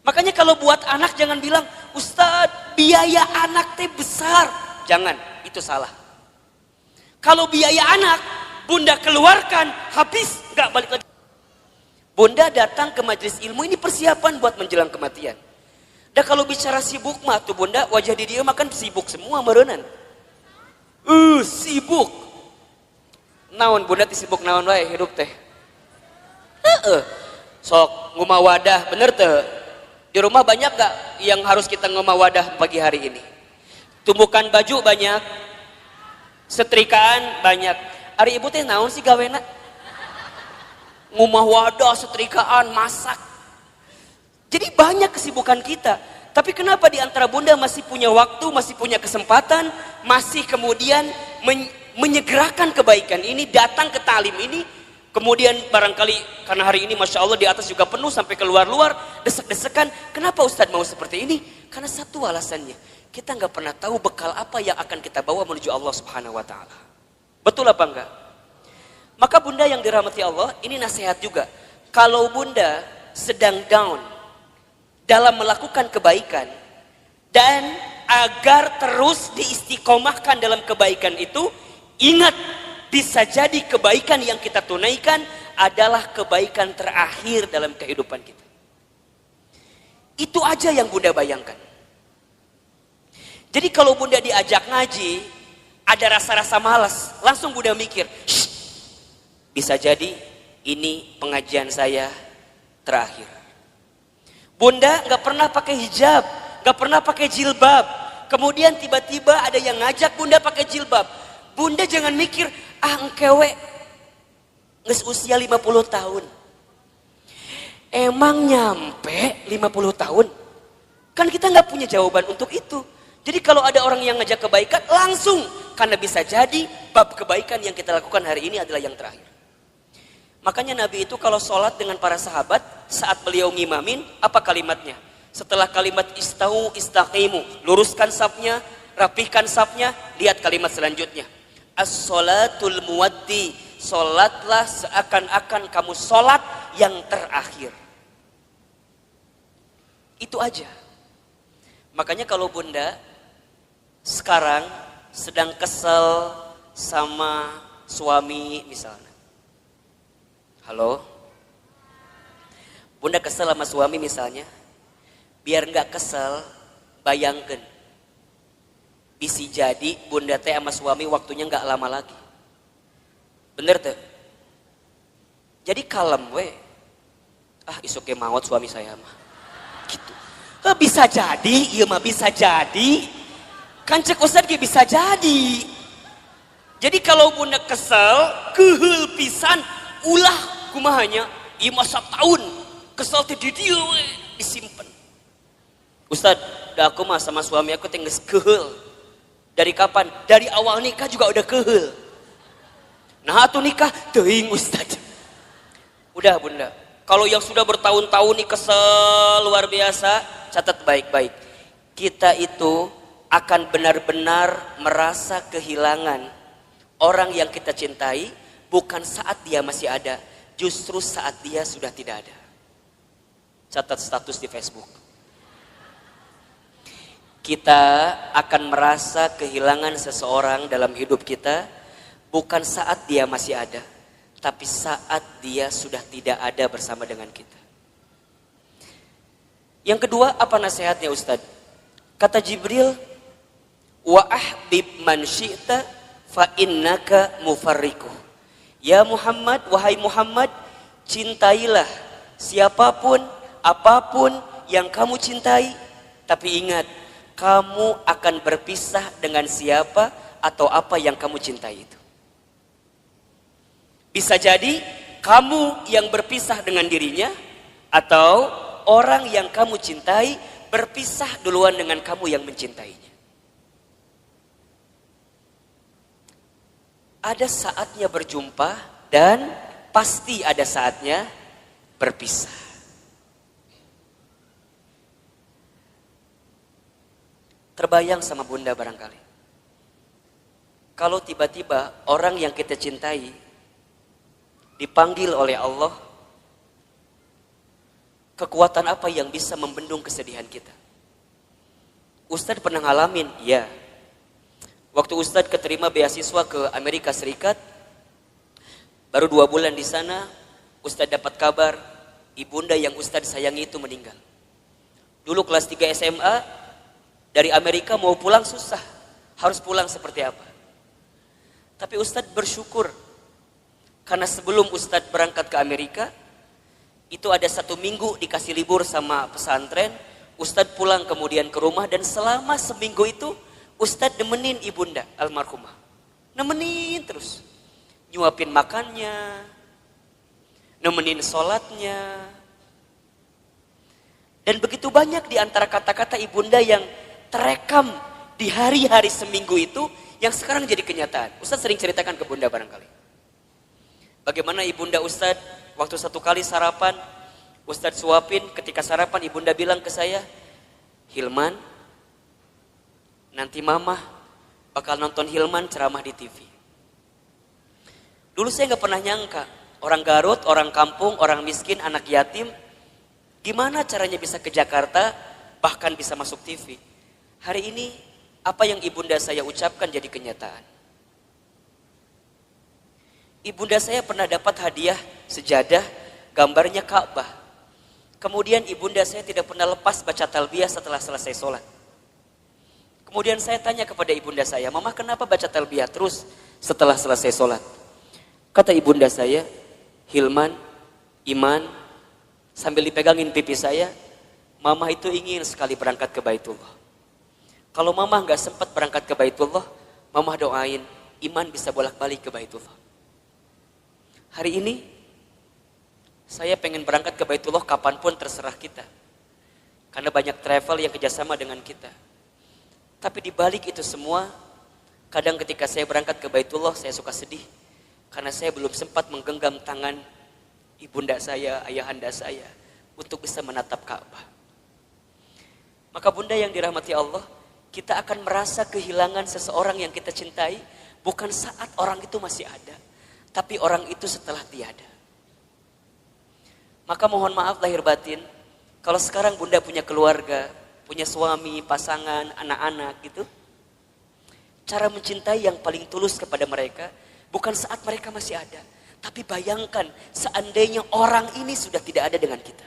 Makanya kalau buat anak jangan bilang, Ustadz biaya anak teh besar, jangan. itu salah. Kalau biaya anak, bunda keluarkan, habis, nggak balik lagi. Bunda datang ke majelis ilmu ini persiapan buat menjelang kematian. Dan kalau bicara sibuk mah tuh bunda, wajah di dia makan sibuk semua merenan. Sibuk. Naon bunda ti sibuk naon wae hidup teh. Sok ngumah wadah, bener teh. Di rumah banyak gak yang harus kita ngumah wadah pagi hari ini? Tumbukan baju banyak, setrikaan banyak. Ari ibu teh naon sih gawena? Ngumah wadah, setrikaan, masak. Jadi banyak kesibukan kita. Tapi kenapa di antara bunda masih punya waktu, masih punya kesempatan, masih kemudian menyegerakan kebaikan ini, datang ke talim ini, kemudian barangkali karena hari ini Masya Allah di atas juga penuh sampai keluar-luar, desek-desekan. Kenapa Ustadz mau seperti ini? Karena satu alasannya, kita nggak pernah tahu bekal apa yang akan kita bawa menuju Allah Subhanahu Wa Taala. Betul apa enggak? Maka bunda yang dirahmati Allah, ini nasihat juga. Kalau bunda sedang down dalam melakukan kebaikan, dan agar terus diistiqomahkan dalam kebaikan itu, ingat, bisa jadi kebaikan yang kita tunaikan adalah kebaikan terakhir dalam kehidupan kita. Itu aja yang bunda bayangkan. Jadi kalau bunda diajak ngaji, ada rasa-rasa malas, langsung bunda mikir, bisa jadi ini pengajian saya terakhir. Bunda nggak pernah pakai hijab, nggak pernah pakai jilbab. Kemudian tiba-tiba ada yang ngajak bunda pakai jilbab. Bunda jangan mikir, engkewe nges usia 50 tahun. Emang nyampe 50 tahun? Kan kita nggak punya jawaban untuk itu. Jadi kalau ada orang yang ngajak kebaikan, langsung. Karena bisa jadi bab kebaikan yang kita lakukan hari ini adalah yang terakhir. Makanya Nabi itu kalau sholat dengan para sahabat, saat beliau ngimamin, apa kalimatnya? Setelah kalimat istau istaqimu, luruskan safnya, rapihkan safnya, lihat kalimat selanjutnya. As-sholatul muwaddi, sholatlah seakan-akan kamu sholat yang terakhir. Itu aja. Makanya kalau bunda sekarang sedang kesel sama suami misalnya. Halo? Bunda kesel sama suami misalnya. Biar nggak kesel, bayangkan. Bisa jadi bunda teh sama suami waktunya nggak lama lagi. Bener tuh? Jadi kalem we. Isuke maut suami saya mah. Gitu. Bisa jadi, iya mah bisa jadi. Kan cek Ustadz bisa jadi. Jadi kalau bunda kesel, kehul pisan, ulah kumahanya, iya masa tahun kesel teh di dia we disimpan. Ustadz, dah aku mah sama suami aku tinggal kehul. Dari kapan? Dari awal nikah juga udah kehul. Nah tuh nikah, teuing Ustadz. Udah bunda, kalau yang sudah bertahun-tahun nih kesel luar biasa, catat baik-baik. Kita itu akan benar-benar merasa kehilangan orang yang kita cintai, bukan saat dia masih ada, justru saat dia sudah tidak ada. Catat status di Facebook. Kita akan merasa kehilangan seseorang dalam hidup kita, bukan saat dia masih ada, tapi saat dia sudah tidak ada bersama dengan kita. Yang kedua, apa nasihatnya Ustadz? Kata Jibril, wa ahbib man syi'ta fa innaka mufarriquh. Ya Muhammad, wahai Muhammad, cintailah siapapun, apapun yang kamu cintai, tapi ingat, kamu akan berpisah dengan siapa atau apa yang kamu cintai itu. Bisa jadi kamu yang berpisah dengan dirinya, atau orang yang kamu cintai berpisah duluan dengan kamu yang mencintainya. Ada saatnya berjumpa dan pasti ada saatnya berpisah. Terbayang sama bunda barangkali. Kalau tiba-tiba orang yang kita cintai dipanggil oleh Allah, kekuatan apa yang bisa membendung kesedihan kita? Ustadz pernah ngalamin? Ya. Waktu Ustadz keterima beasiswa ke Amerika Serikat, baru 2 bulan di sana, Ustadz dapat kabar ibunda yang Ustadz sayangi itu meninggal. Dulu kelas 3 SMA, dari Amerika mau pulang susah. Harus pulang seperti apa? Tapi Ustadz bersyukur, karena sebelum Ustadz berangkat ke Amerika, itu ada 1 minggu dikasih libur sama pesantren. Ustadz pulang kemudian ke rumah, dan selama seminggu itu Ustadz nemenin ibunda almarhumah. Nemenin terus. Nyuapin makannya, nemenin sholatnya. Dan begitu banyak di antara kata-kata ibunda yang terekam di hari-hari seminggu itu yang sekarang jadi kenyataan. Ustadz sering ceritakan ke bunda barangkali. Bagaimana ibunda Ustadz waktu 1 kali sarapan, Ustadz suapin, ketika sarapan ibunda bilang ke saya, Hilman, nanti mama bakal nonton Hilman ceramah di TV. Dulu saya gak pernah nyangka, orang Garut, orang kampung, orang miskin, anak yatim, gimana caranya bisa ke Jakarta, bahkan bisa masuk TV. Hari ini, apa yang ibunda saya ucapkan jadi kenyataan. Ibunda saya pernah dapat hadiah sejadah, gambarnya Ka'bah. Kemudian ibunda saya tidak pernah lepas baca talbiyah setelah selesai sholat. Kemudian saya tanya kepada ibunda saya, Mama kenapa baca talbiyah terus setelah selesai sholat? Kata ibunda saya, Hilman, Iman, sambil dipegangin pipi saya, Mama itu ingin sekali berangkat ke Baitullah. Kalau Mama gak sempat berangkat ke Baitullah, Mama doain Iman bisa bolak-balik ke Baitullah. Hari ini, saya pengen berangkat ke Baitullah kapanpun terserah kita. Karena banyak travel yang kerjasama dengan kita. Tapi di balik itu semua, kadang ketika saya berangkat ke Baitullah, saya suka sedih. Karena saya belum sempat menggenggam tangan ibunda saya, ayahanda saya, untuk bisa menatap Ka'bah. Maka bunda yang dirahmati Allah, kita akan merasa kehilangan seseorang yang kita cintai, bukan saat orang itu masih ada, tapi orang itu setelah tiada. Maka mohon maaf lahir batin, kalau sekarang bunda punya keluarga, punya suami, pasangan, anak-anak gitu, cara mencintai yang paling tulus kepada mereka, bukan saat mereka masih ada, tapi bayangkan seandainya orang ini sudah tidak ada dengan kita.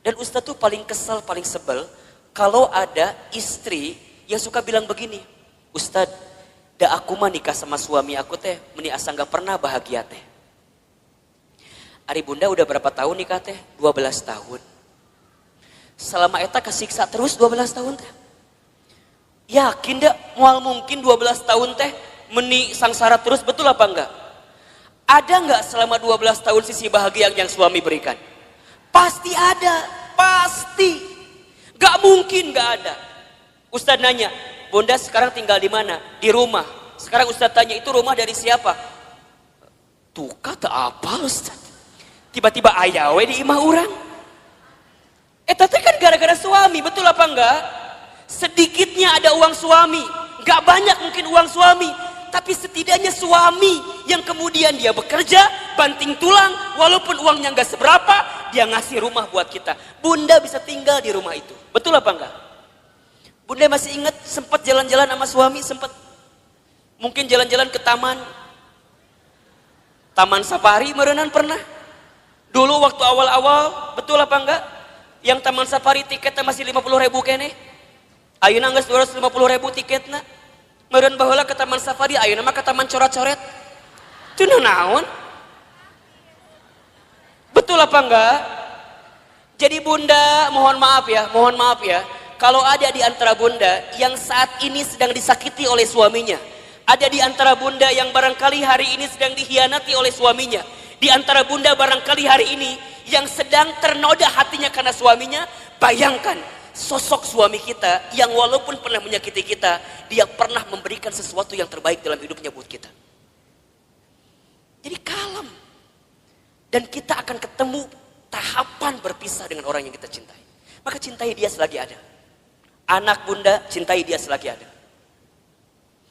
Dan Ustadz tuh paling kesal, paling sebel, kalau ada istri yang suka bilang begini, Ustadz, da aku mah nikah sama suami aku teh, meni asa gak pernah bahagia teh. Ari bunda udah berapa tahun nikah teh? 12 tahun. Selama eta kesiksa terus 12 tahun teh. Yakin dah mual mungkin 12 tahun teh meni sangsara terus, betul apa enggak? Ada enggak selama 12 tahun sisi bahagia yang suami berikan? Pasti ada, pasti. Gak mungkin gak ada. Ustadz nanya, bunda sekarang tinggal di mana? Di rumah. Sekarang Ustadz tanya, itu rumah dari siapa? Tuh kata apa Ustadz? Tiba-tiba ayawe di imah orang. Tapi kan gara-gara suami, betul apa enggak? Sedikitnya ada uang suami, enggak banyak mungkin uang suami, tapi setidaknya suami yang kemudian dia bekerja, banting tulang, walaupun uangnya enggak seberapa, dia ngasih rumah buat kita. Bunda bisa tinggal di rumah itu, betul apa enggak? Bunda masih ingat sempat jalan-jalan sama suami, sempat mungkin jalan-jalan ke taman safari, merenan pernah? Dulu waktu awal-awal, betul apa enggak? Yang taman safari tiketnya masih 50.000 kene. Ayeuna geus 250.000 tiketna. Meureun baheula ke taman safari, ayeuna mah ke taman coret-coret. Teu naon? Betul apa enggak? Jadi bunda, mohon maaf ya. Kalau ada di antara bunda yang saat ini sedang disakiti oleh suaminya, ada di antara bunda yang barangkali hari ini sedang dikhianati oleh suaminya, di antara bunda barangkali hari ini yang sedang ternoda hatinya karena suaminya, bayangkan sosok suami kita yang walaupun pernah menyakiti kita, dia pernah memberikan sesuatu yang terbaik dalam hidupnya buat kita. Jadi kalem. Dan kita akan ketemu tahapan berpisah dengan orang yang kita cintai. Maka cintai dia selagi ada. Anak bunda, cintai dia selagi ada.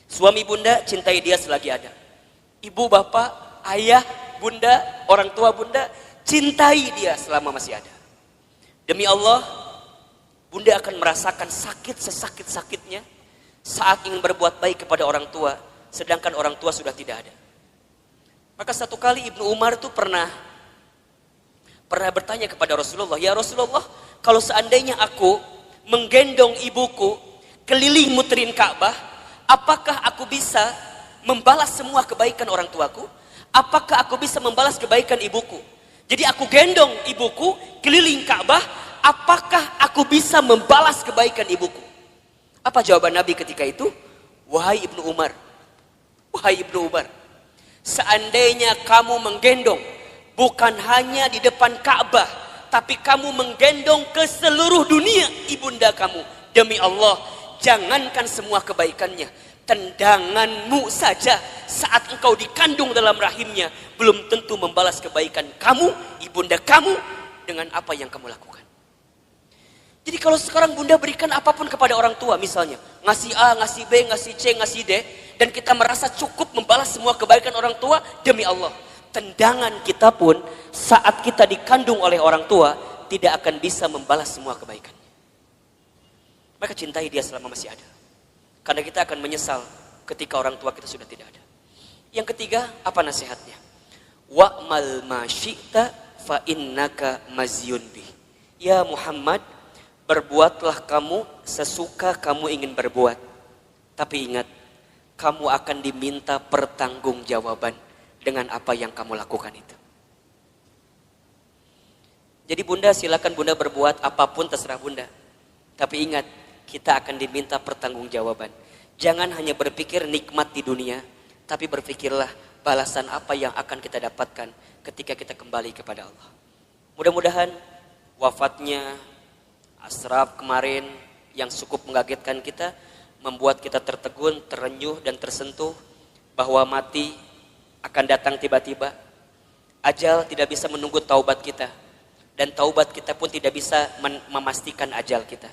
Suami bunda, cintai dia selagi ada. Ibu, bapak, ayah, bunda, orang tua bunda, cintai dia selama masih ada. Demi Allah, bunda akan merasakan sakit sesakit-sakitnya saat ingin berbuat baik kepada orang tua, sedangkan orang tua sudah tidak ada. Maka satu kali Ibnu Umar itu pernah bertanya kepada Rasulullah, "Ya Rasulullah, kalau seandainya aku menggendong ibuku keliling muterin Ka'bah, apakah aku bisa membalas semua kebaikan orang tuaku? Apakah aku bisa membalas kebaikan ibuku? Jadi aku gendong ibuku keliling Ka'bah, apakah aku bisa membalas kebaikan ibuku?" Apa jawaban Nabi ketika itu? Wahai Ibnu Umar, seandainya kamu menggendong bukan hanya di depan Ka'bah, tapi kamu menggendong ke seluruh dunia ibunda kamu, demi Allah, jangankan semua kebaikannya, tendanganmu saja saat engkau dikandung dalam rahimnya belum tentu membalas kebaikan kamu, ibunda kamu, dengan apa yang kamu lakukan. Jadi kalau sekarang bunda berikan apapun kepada orang tua, misalnya ngasih A, ngasih B, ngasih C, ngasih D, dan kita merasa cukup membalas semua kebaikan orang tua, demi Allah, tendangan kita pun saat kita dikandung oleh orang tua tidak akan bisa membalas semua kebaikannya. Maka cintai dia selama masih ada, karena kita akan menyesal ketika orang tua kita sudah tidak ada. Yang ketiga, apa nasihatnya? Wa'mal ma syi'ta fa innaka mazyun bih. Ya Muhammad, berbuatlah kamu sesuka kamu ingin berbuat. Tapi ingat, kamu akan diminta pertanggungjawaban dengan apa yang kamu lakukan itu. Jadi bunda, silakan bunda berbuat apapun terserah bunda. Tapi ingat, kita akan diminta pertanggungjawaban. Jangan hanya berpikir nikmat di dunia, tapi berpikirlah balasan apa yang akan kita dapatkan ketika kita kembali kepada Allah. Mudah-mudahan wafatnya Ashraf kemarin yang cukup mengagetkan kita, membuat kita tertegun, terenyuh dan tersentuh bahwa mati akan datang tiba-tiba. Ajal tidak bisa menunggu taubat kita, dan taubat kita pun tidak bisa memastikan ajal kita.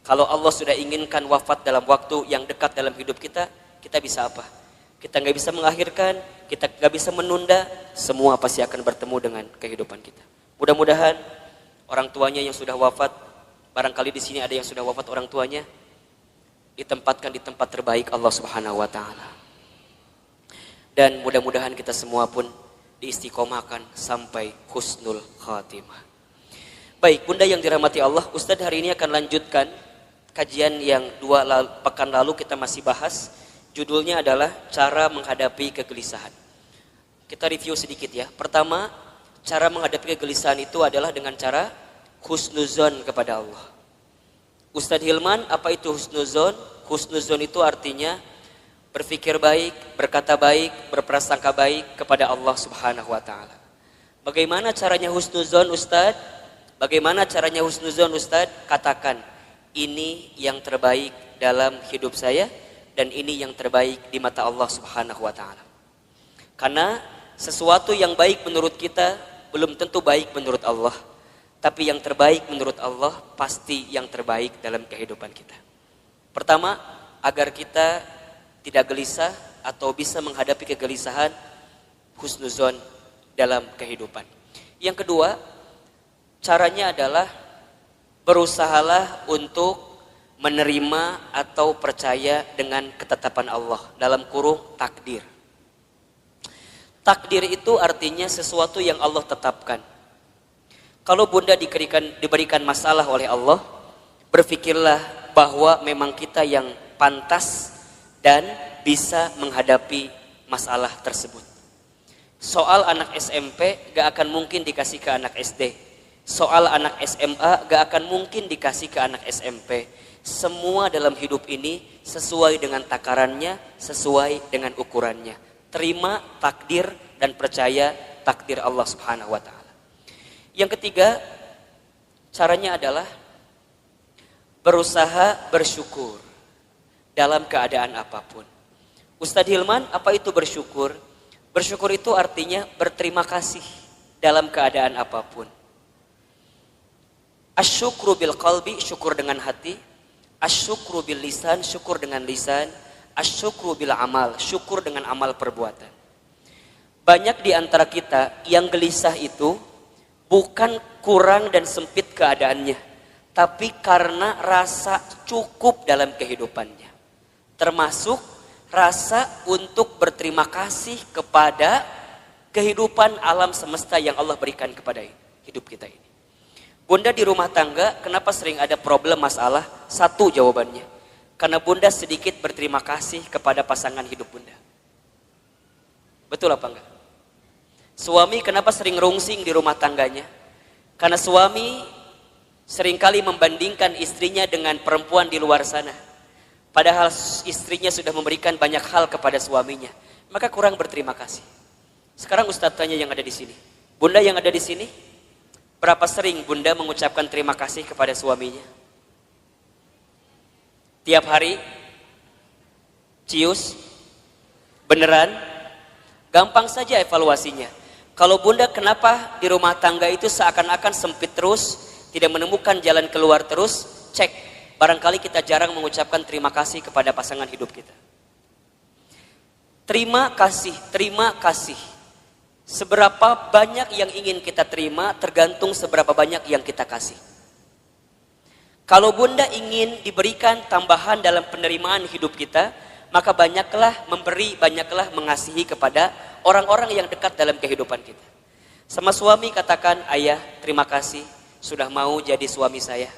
Kalau Allah sudah inginkan wafat dalam waktu yang dekat dalam hidup kita, kita bisa apa? Kita nggak bisa mengakhirkan, kita nggak bisa menunda, semua pasti akan bertemu dengan kehidupan kita. Mudah-mudahan orang tuanya yang sudah wafat, barangkali di sini ada yang sudah wafat orang tuanya, ditempatkan di tempat terbaik Allah Subhanahu wa taala. Dan mudah-mudahan kita semua pun diistiqomahkan sampai husnul khatimah. Baik, bunda yang dirahmati Allah, Ustadz hari ini akan lanjutkan kajian yang pekan lalu kita masih bahas. Judulnya adalah cara menghadapi kegelisahan. Kita review sedikit ya. Pertama, cara menghadapi kegelisahan itu adalah dengan cara husnuzon kepada Allah. Ustadz Hilman, apa itu husnuzon? Husnuzon itu artinya berpikir baik, berkata baik, berprasangka baik kepada Allah Subhanahu wa taala. Bagaimana caranya husnuzon, Ustadz? Bagaimana caranya husnuzon, Ustadz? Katakan, ini yang terbaik dalam hidup saya dan ini yang terbaik di mata Allah Subhanahu wa taala. Karena sesuatu yang baik menurut kita belum tentu baik menurut Allah. Tapi yang terbaik menurut Allah pasti yang terbaik dalam kehidupan kita. Pertama, agar kita tidak gelisah atau bisa menghadapi kegelisahan, husnuzon dalam kehidupan. Yang kedua, caranya adalah berusahalah untuk menerima atau percaya dengan ketetapan Allah, dalam kurung takdir. Takdir itu artinya sesuatu yang Allah tetapkan. Kalau bunda diberikan masalah oleh Allah, berpikirlah bahwa memang kita yang pantas dan bisa menghadapi masalah tersebut. Soal anak SMP gak akan mungkin dikasih ke anak SD. Soal anak SMA gak akan mungkin dikasih ke anak SMP. Semua dalam hidup ini sesuai dengan takarannya, sesuai dengan ukurannya. Terima takdir dan percaya takdir Allah Subhanahu wa taala. Yang ketiga, caranya adalah berusaha bersyukur dalam keadaan apapun. Ustadz Hilman, apa itu bersyukur? Bersyukur itu artinya berterima kasih dalam keadaan apapun. Asyukru bil qalbi, syukur dengan hati. Asyukru bil lisan, syukur dengan lisan. Asyukru bil amal, syukur dengan amal perbuatan. Banyak di antara kita yang gelisah itu bukan kurang dan sempit keadaannya, tapi karena rasa cukup dalam kehidupannya. termasuk rasa untuk berterima kasih kepada kehidupan alam semesta yang Allah berikan kepada hidup kita ini. Bunda di rumah tangga, kenapa sering ada problem masalah? Satu jawabannya, karena bunda sedikit berterima kasih kepada pasangan hidup bunda. Betul apa enggak? Suami kenapa sering rungsing di rumah tangganya? Karena suami seringkali membandingkan istrinya dengan perempuan di luar sana. Padahal istrinya sudah memberikan banyak hal kepada suaminya. Maka kurang berterima kasih. Sekarang Ustadz tanya yang ada di sini. Bunda yang ada di sini, berapa sering bunda mengucapkan terima kasih kepada suaminya? Tiap hari? Cius? Beneran? Gampang saja evaluasinya. Kalau bunda kenapa di rumah tangga itu seakan-akan sempit terus, tidak menemukan jalan keluar terus, cek. Barangkali kita jarang mengucapkan terima kasih kepada pasangan hidup kita. Terima kasih, terima kasih. Seberapa banyak yang ingin kita terima tergantung seberapa banyak yang kita kasih. Kalau bunda ingin diberikan tambahan dalam penerimaan hidup kita, maka banyaklah memberi, banyaklah mengasihi kepada orang-orang yang dekat dalam kehidupan kita. Sama suami katakan, ayah terima kasih sudah mau jadi suami saya.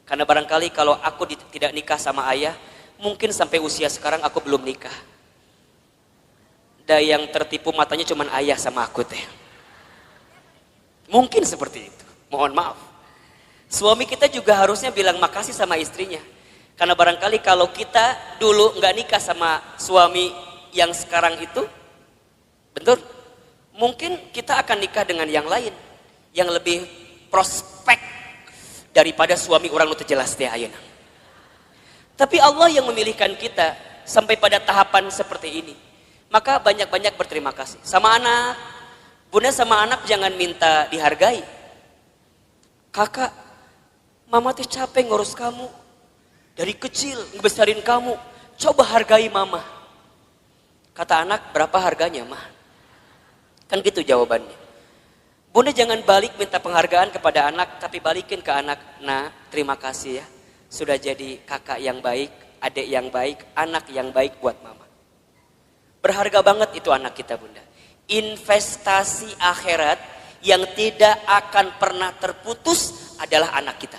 Karena barangkali kalau aku tidak nikah sama ayah, mungkin sampai usia sekarang aku belum nikah. Dan yang tertipu matanya cuman ayah sama aku teh. Mungkin seperti itu, mohon maaf. Suami kita juga harusnya bilang makasih sama istrinya. Karena barangkali kalau kita dulu nggak nikah sama suami yang sekarang itu, betul? Mungkin kita akan nikah dengan yang lain, yang lebih prospek daripada suami orang itu jelas teh ayeuna. Tapi Allah yang memilihkan kita sampai pada tahapan seperti ini. Maka banyak-banyak berterima kasih. Sama anak, bunda sama anak jangan minta dihargai. Kakak, mama tuh capek ngurus kamu. Dari kecil ngebesarin kamu, coba hargai mama. Kata anak, berapa harganya mah? Kan gitu jawabannya. Bunda jangan balik minta penghargaan kepada anak, tapi balikin ke anak. Nah, terima kasih ya. Sudah jadi kakak yang baik, adik yang baik, anak yang baik buat mama. Berharga banget itu anak kita bunda. Investasi akhirat yang tidak akan pernah terputus adalah anak kita.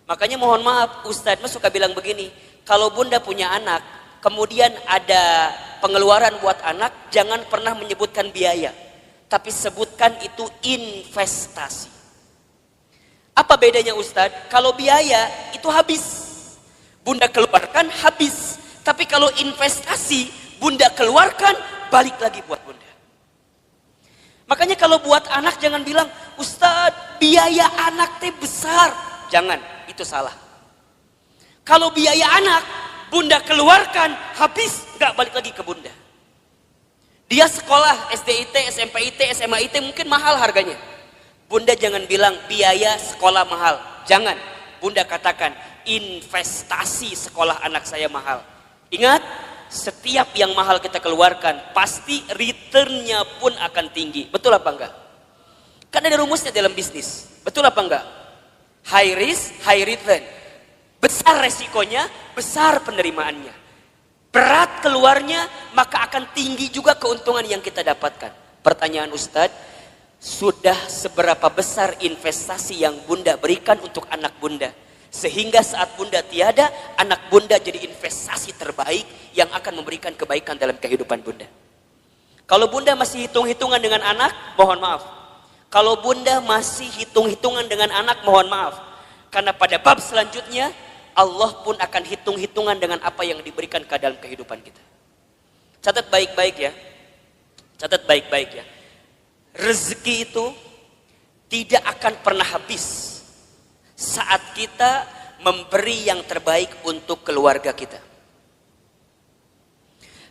Makanya mohon maaf, Ustadz mah suka bilang begini. Kalau bunda punya anak, kemudian ada pengeluaran buat anak, jangan pernah menyebutkan biaya. Tapi sebutkan itu investasi. Apa bedanya Ustadz? Kalau biaya itu habis. Bunda keluarkan habis. Tapi kalau investasi, bunda keluarkan balik lagi buat bunda. Makanya kalau buat anak jangan bilang, Ustadz biaya anak teh besar. Jangan, itu salah. Kalau biaya anak, bunda keluarkan habis, gak balik lagi ke bunda. Dia sekolah SDIT, SMPIT, SMAIT mungkin mahal harganya. Bunda jangan bilang biaya sekolah mahal. Jangan. Bunda katakan investasi sekolah anak saya mahal. Ingat, setiap yang mahal kita keluarkan pasti returnnya pun akan tinggi. Betul apa enggak? Kan ada rumusnya dalam bisnis. Betul apa enggak? High risk, high return. Besar resikonya, besar penerimaannya. Berat keluarnya, maka akan tinggi juga keuntungan yang kita dapatkan. Pertanyaan Ustadz, sudah seberapa besar investasi yang bunda berikan untuk anak bunda? Sehingga saat bunda tiada, anak bunda jadi investasi terbaik yang akan memberikan kebaikan dalam kehidupan bunda. Kalau bunda masih hitung-hitungan dengan anak, mohon maaf. Kalau bunda masih hitung-hitungan dengan anak, mohon maaf. Karena pada bab selanjutnya, Allah pun akan hitung-hitungan dengan apa yang diberikan ke dalam kehidupan kita. Catat baik-baik ya. Catat baik-baik ya. Rezeki itu tidak akan pernah habis saat kita memberi yang terbaik untuk keluarga kita.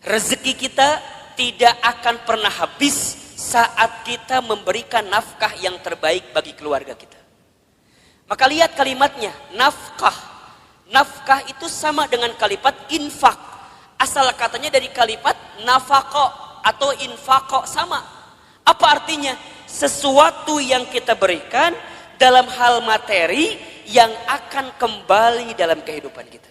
Rezeki kita tidak akan pernah habis saat kita memberikan nafkah yang terbaik bagi keluarga kita. Maka lihat kalimatnya, nafkah. Nafkah itu sama dengan kalimat infak. Asal katanya dari kalimat nafako atau infako sama. Apa artinya? Sesuatu yang kita berikan dalam hal materi yang akan kembali dalam kehidupan kita.